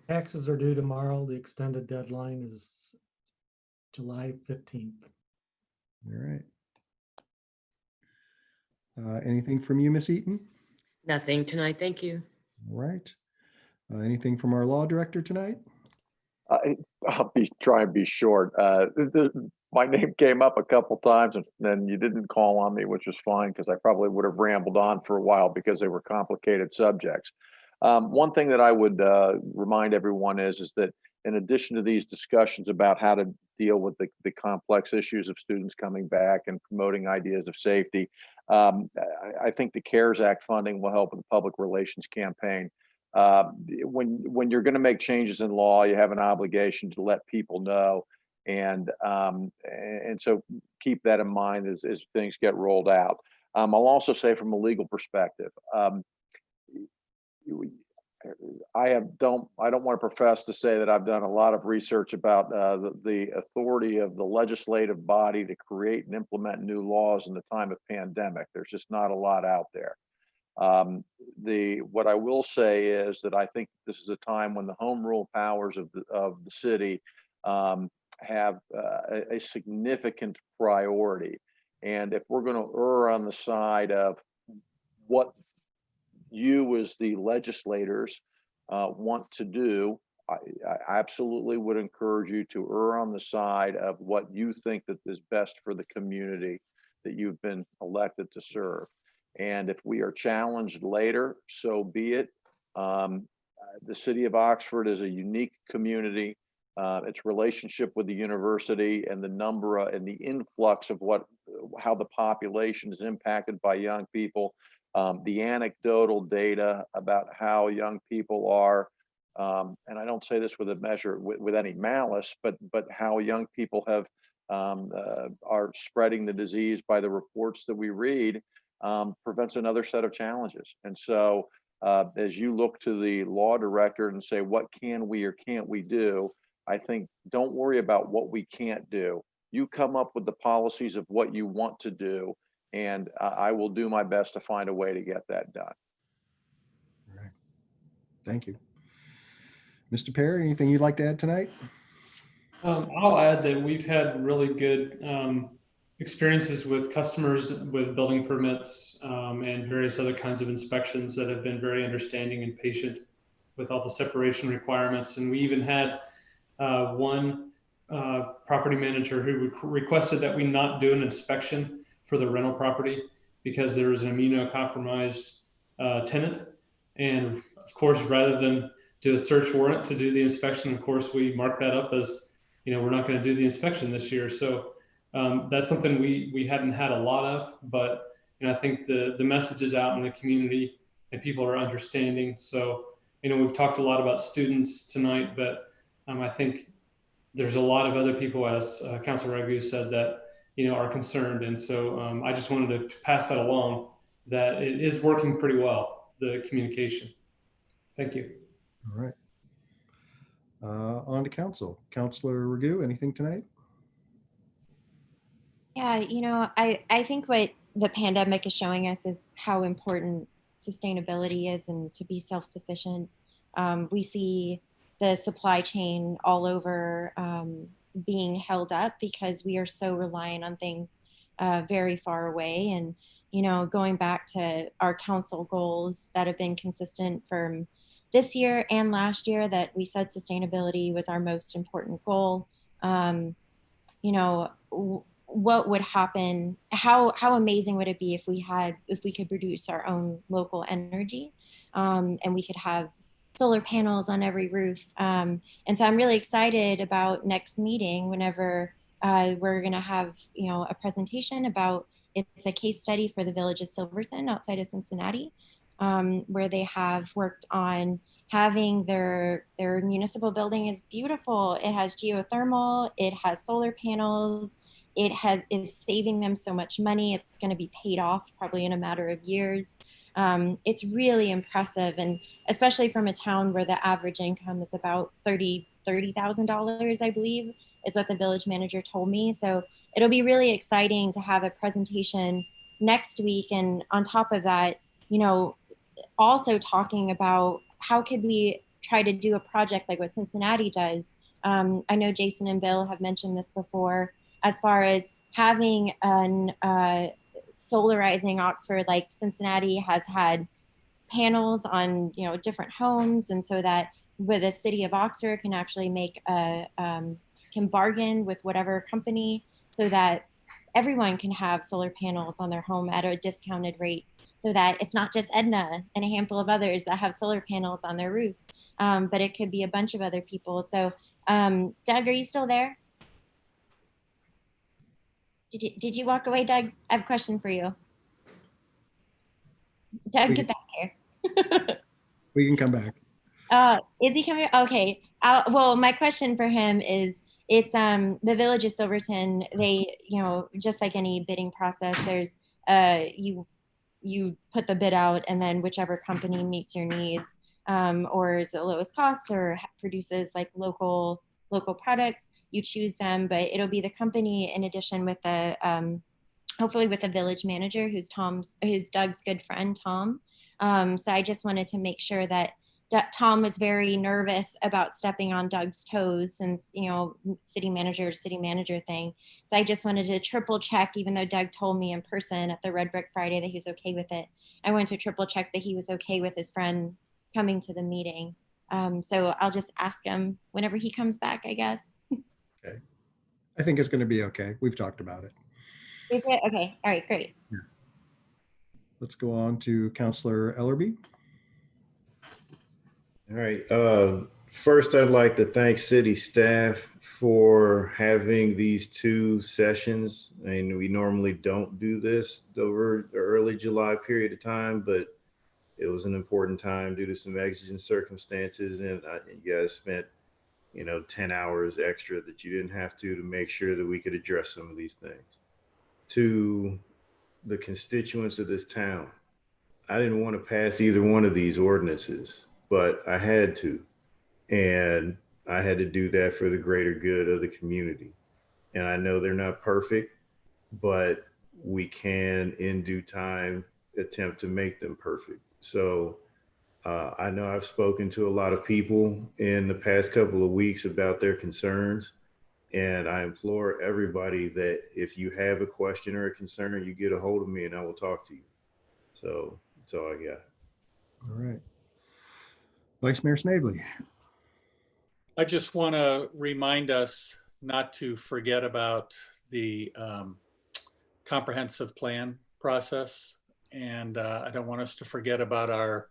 Taxes are due tomorrow. The extended deadline is July 15th. All right. Anything from you, Miss Eaton? Nothing tonight, thank you. All right. Anything from our law director tonight? I'll try and be short. My name came up a couple times and then you didn't call on me, which was fine because I probably would have rambled on for a while because they were complicated subjects. One thing that I would remind everyone is that in addition to these discussions about how to deal with the complex issues of students coming back and promoting ideas of safety, I think the CARES Act funding will help with the public relations campaign. When you're going to make changes in law, you have an obligation to let people know, and so keep that in mind as things get rolled out. I'll also say from a legal perspective, I don't want to profess to say that I've done a lot of research about the authority of the legislative body to create and implement new laws in the time of pandemic. There's just not a lot out there. What I will say is that I think this is a time when the home rule powers of the city have a significant priority. And if we're going to err on the side of what you as the legislators want to do, I absolutely would encourage you to err on the side of what you think that is best for the community that you've been elected to serve. And if we are challenged later, so be it. The city of Oxford is a unique community. Its relationship with the university and the number and the influx of how the population is impacted by young people, the anecdotal data about how young people are, and I don't say this with a measure with any malice, but how young people are spreading the disease by the reports that we read, prevents another set of challenges. And so as you look to the law director and say, what can we or can't we do? I think don't worry about what we can't do. You come up with the policies of what you want to do, and I will do my best to find a way to get that done. All right. Thank you. Mr. Perry, anything you'd like to add tonight? I'll add that we've had really good experiences with customers with building permits and various other kinds of inspections that have been very understanding and patient with all the separation requirements. And we even had one property manager who requested that we not do an inspection for the rental property because there was an immunocompromised tenant. And of course, rather than do a search warrant to do the inspection, of course, we mark that up as, we're not going to do the inspection this year. So that's something we hadn't had a lot of, but I think the message is out in the community and people are understanding. So, we've talked a lot about students tonight, but I think there's a lot of other people, as Councilor Ragu said, that, are concerned. And so I just wanted to pass that along, that it is working pretty well, the communication. Thank you. All right. On to council. Councilor Ragu, anything tonight? Yeah, I think what the pandemic is showing us is how important sustainability is and to be self-sufficient. We see the supply chain all over being held up because we are so reliant on things very far away. And, going back to our council goals that have been consistent from this year and last year, that we said sustainability was our most important goal. What would happen? How amazing would it be if we could produce our own local energy, and we could have solar panels on every roof. And so I'm really excited about next meeting whenever we're going to have a presentation about, it's a case study for the village of Silverton outside of Cincinnati, where they have worked on having their municipal building is beautiful. It has geothermal, it has solar panels, is saving them so much money. It's going to be paid off probably in a matter of years. It's really impressive, and especially from a town where the average income is about $30,000, I believe, is what the village manager told me. So it'll be really exciting to have a presentation next week, and on top of that, also talking about how could we try to do a project like what Cincinnati does. I know Jason and Bill have mentioned this before, as far as having an solarizing Oxford, like Cincinnati has had panels on different homes, and so that with the city of Oxford can actually make can bargain with whatever company so that everyone can have solar panels on their home at a discounted rate, so that it's not just Edna and a handful of others that have solar panels on their roof, but it could be a bunch of other people. So Doug, are you still there? Did you walk away, Doug? I have a question for you. Doug, get back here. We can come back. Is he coming? Okay. Well, my question for him is, it's the Village of Silverton. They, just like any bidding process, there's you put the bid out, and then whichever company meets your needs, or is the lowest cost, or produces like local products, you choose them. But it'll be the company in addition with the hopefully with the village manager, who's Doug's good friend, Tom. So I just wanted to make sure that Tom was very nervous about stepping on Doug's toes, since, city manager thing. So I just wanted to triple check, even though Doug told me in person at the Red Brick Friday that he was okay with it. I wanted to triple check that he was okay with his friend coming to the meeting. So I'll just ask him whenever he comes back, I guess. Okay. I think it's going to be okay. We've talked about it. Is it? Okay. All right, great. Yeah. Let's go on to Councilor Ellerby. All right. First, I'd like to thank city staff for having these 2 sessions. I mean, we normally don't do this over the early July period of time, but it was an important time due to some exigent circumstances, and you guys spent, 10 hours extra that you didn't have to make sure that we could address some of these things. To the constituents of this town, I didn't want to pass either one of these ordinances, but I had to. And I had to do that for the greater good of the community. And I know they're not perfect, but we can, in due time, attempt to make them perfect. So I know I've spoken to a lot of people in the past couple of weeks about their concerns. And I implore everybody that if you have a question or a concern, you get a hold of me and I will talk to you. So that's all I got. All right. Vice Mayor Snavely. I just want to remind us not to forget about the comprehensive plan process. And I don't want us to forget about our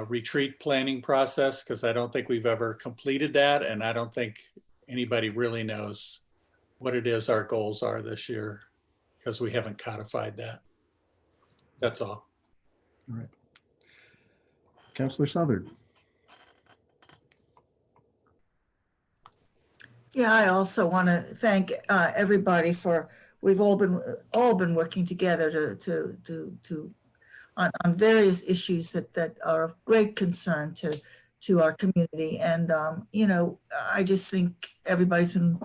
retreat planning process, because I don't think we've ever completed that. And I don't think anybody really knows what it is our goals are this year, because we haven't codified that. That's all. All right. Councilor Southard. Yeah, I also want to thank everybody for, we've all been working together on various issues that are of great concern to our community. And, I just think everybody's been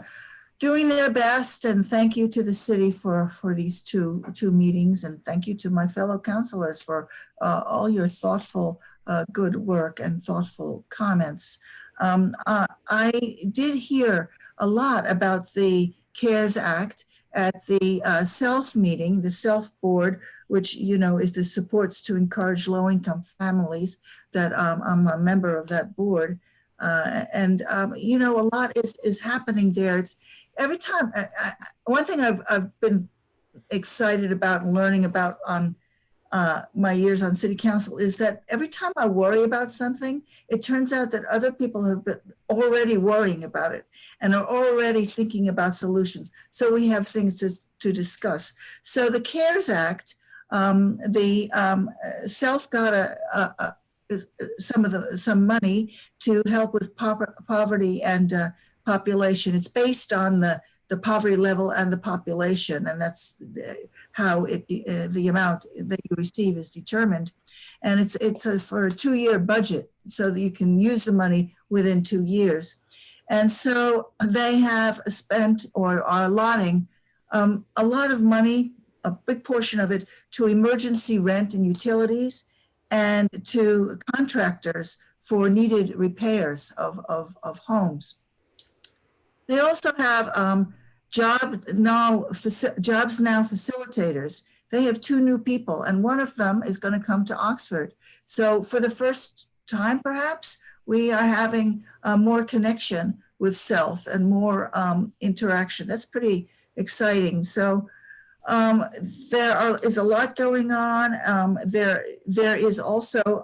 doing their best, and thank you to the city for these two meetings. And thank you to my fellow councilors for all your thoughtful, good work and thoughtful comments. I did hear a lot about the CARES Act at the SELF meeting, the SELF board, which, is the supports to encourage low-income families, that I'm a member of that board. A lot is happening there. It's every time, one thing I've been excited about and learning about on my years on city council is that every time I worry about something, it turns out that other people have been already worrying about it and are already thinking about solutions. So we have things to discuss. So the CARES Act, SELF got some money to help with poverty and population. It's based on the poverty level and the population, and that's how the amount that you receive is determined. And it's for a 2-year budget, so that you can use the money within 2 years. And so they have spent or are allotting a lot of money a big portion of it to emergency rent and utilities and to contractors for needed repairs of homes. They also have Jobs Now facilitators. They have 2 new people, and one of them is going to come to Oxford. So for the first time, perhaps, we are having more connection with self and more interaction. That's pretty exciting. So there is a lot going on. There is also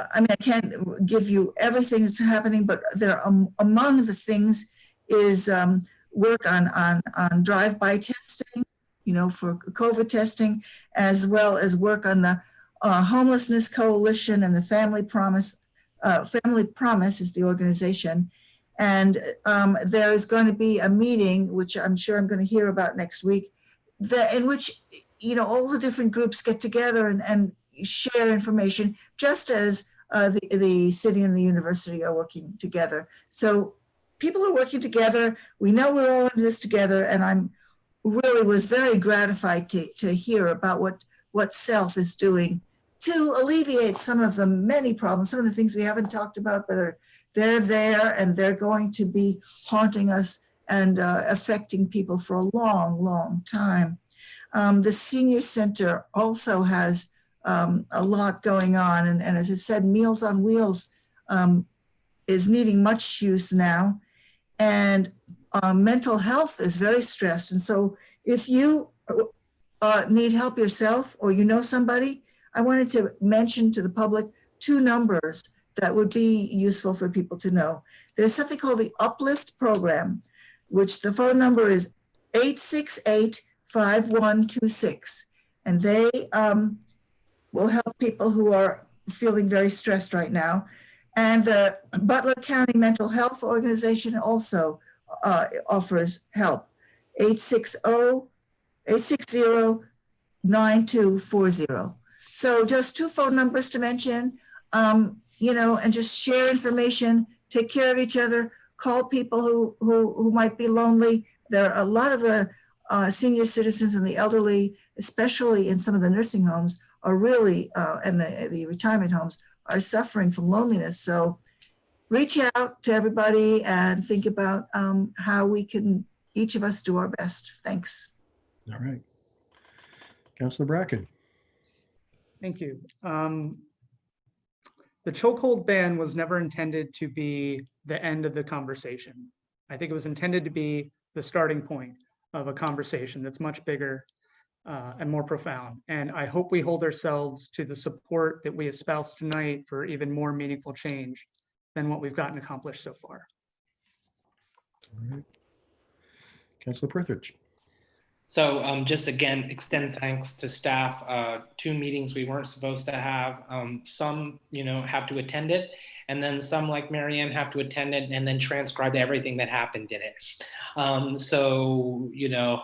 I mean, I can't give you everything that's happening, but there among the things is work on drive-by testing, you know, for COVID testing, as well as work on the Homelessness Coalition and the Family Promise. Family Promise is the organization. And there is going to be a meeting, which I'm sure I'm going to hear about next week, in which, you know, all the different groups get together and share information, just as the city and the university are working together. So people are working together. We know we're all in this together, and I'm really was very gratified to hear about what SELF is doing to alleviate some of the many problems, some of the things we haven't talked about, but they're there and they're going to be haunting us and affecting people for a long, long time. The senior center also has a lot going on. And as I said, Meals on Wheels is needing much use now. And mental health is very stressed. And so if you need help yourself or you know somebody, I wanted to mention to the public 2 numbers that would be useful for people to know. There's something called the Uplift Program, which the phone number is 868-5126. And they will help people who are feeling very stressed right now. And the Butler County Mental Health Organization also offers help, 860-9240. So just 2 phone numbers to mention, you know, and just share information, take care of each other, call people who might be lonely. There are a lot of the senior citizens and the elderly, especially in some of the nursing homes, are really, and the retirement homes, are suffering from loneliness. So reach out to everybody and think about how we can, each of us, do our best. Thanks. All right. Councilor Bracken. Thank you. The chokehold ban was never intended to be the end of the conversation. I think it was intended to be the starting point of a conversation that's much bigger and more profound. And I hope we hold ourselves to the support that we espouse tonight for even more meaningful change than what we've gotten accomplished so far. All right. Councilor Prithridge. So just again, extend thanks to staff. 2 meetings we weren't supposed to have. Some, you know, have to attend it, and then some, like Marianne, have to attend it and then transcribe everything that happened in it. So, you know,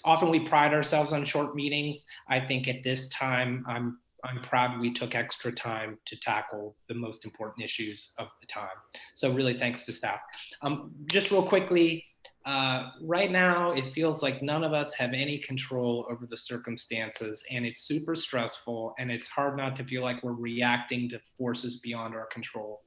often we pride ourselves on short meetings. I think at this time, I'm proud we took extra time to tackle the most important issues of the time. So really thanks to staff. Just real quickly, right now, it feels like none of us have any control over the circumstances, and it's super stressful, and it's hard not to feel like we're reacting to forces beyond our control.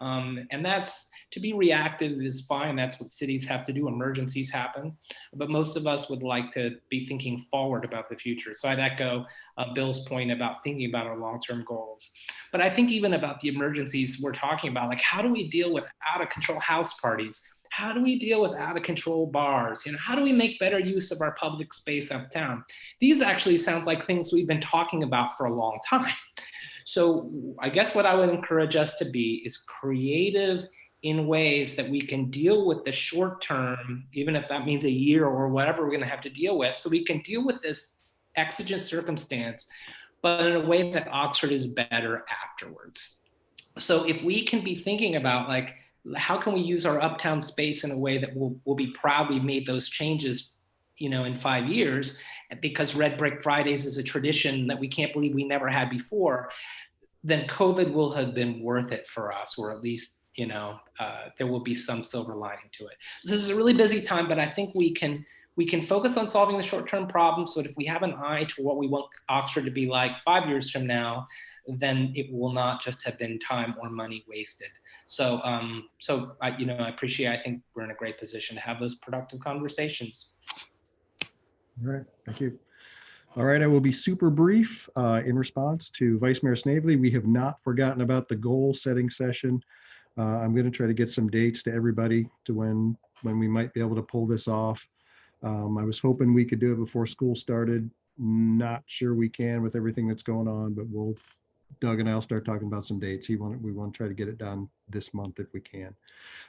And that's, to be reactive is fine. That's what cities have to do. Emergencies happen. But most of us would like to be thinking forward about the future. So I'd echo Bill's point about thinking about our long-term goals. But I think even about the emergencies we're talking about, like, how do we deal with out-of-control house parties? How do we deal with out-of-control bars? You know, how do we make better use of our public space uptown? These actually sound like things we've been talking about for a long time. So I guess what I would encourage us to be is creative in ways that we can deal with the short term, even if that means a year or whatever we're going to have to deal with, so we can deal with this exigent circumstance, but in a way that Oxford is better afterwards. So if we can be thinking about, like, how can we use our uptown space in a way that we'll be proud we made those changes, you know, in 5 years, because Red Brick Fridays is a tradition that we can't believe we never had before, then COVID will have been worth it for us, or at least, you know, there will be some silver lining to it. So this is a really busy time, but I think we can we can focus on solving the short-term problems, but if we have an eye to what we want Oxford to be like 5 years from now, then it will not just have been time or money wasted. So, I appreciate, I think we're in a great position to have those productive conversations. All right, thank you. All right, I will be super brief in response to Vice Mayor Snavely. We have not forgotten about the goal setting session. I'm going to try to get some dates to everybody to when we might be able to pull this off. I was hoping we could do it before school started. Not sure we can with everything that's going on, but Doug and I'll start talking about some dates. We want to try to get it done this month if we can.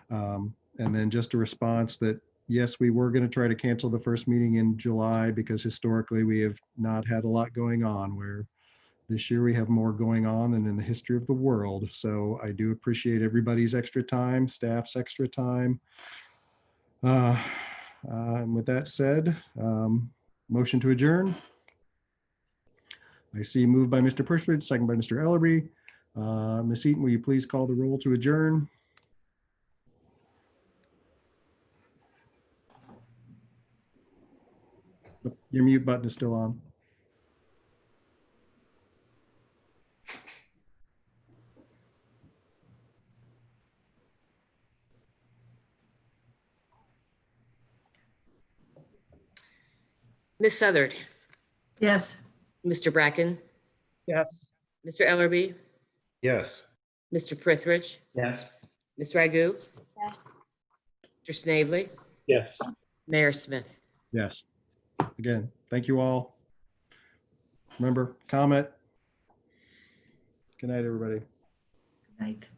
And then just a response that, yes, we were going to try to cancel the first meeting in July because historically we have not had a lot going on, where this year we have more going on than in the history of the world. So I do appreciate everybody's extra time, staff's extra time. And with that said, motion to adjourn. I see moved by Mr. Pershford, second by Mr. Ellerby. Ms. Eaton, will you please call the roll to adjourn? Your mute button is still on. Ms. Southard, Yes. Mr. Bracken, Yes. Mr. Ellerby, Yes. Mr. Prithridge, Yes. Ms. Ragu, Yes. Mr. Snavely, Yes. Mayor Smith. Yes. Again, thank you all. Remember, comment. Good night, everybody. Night.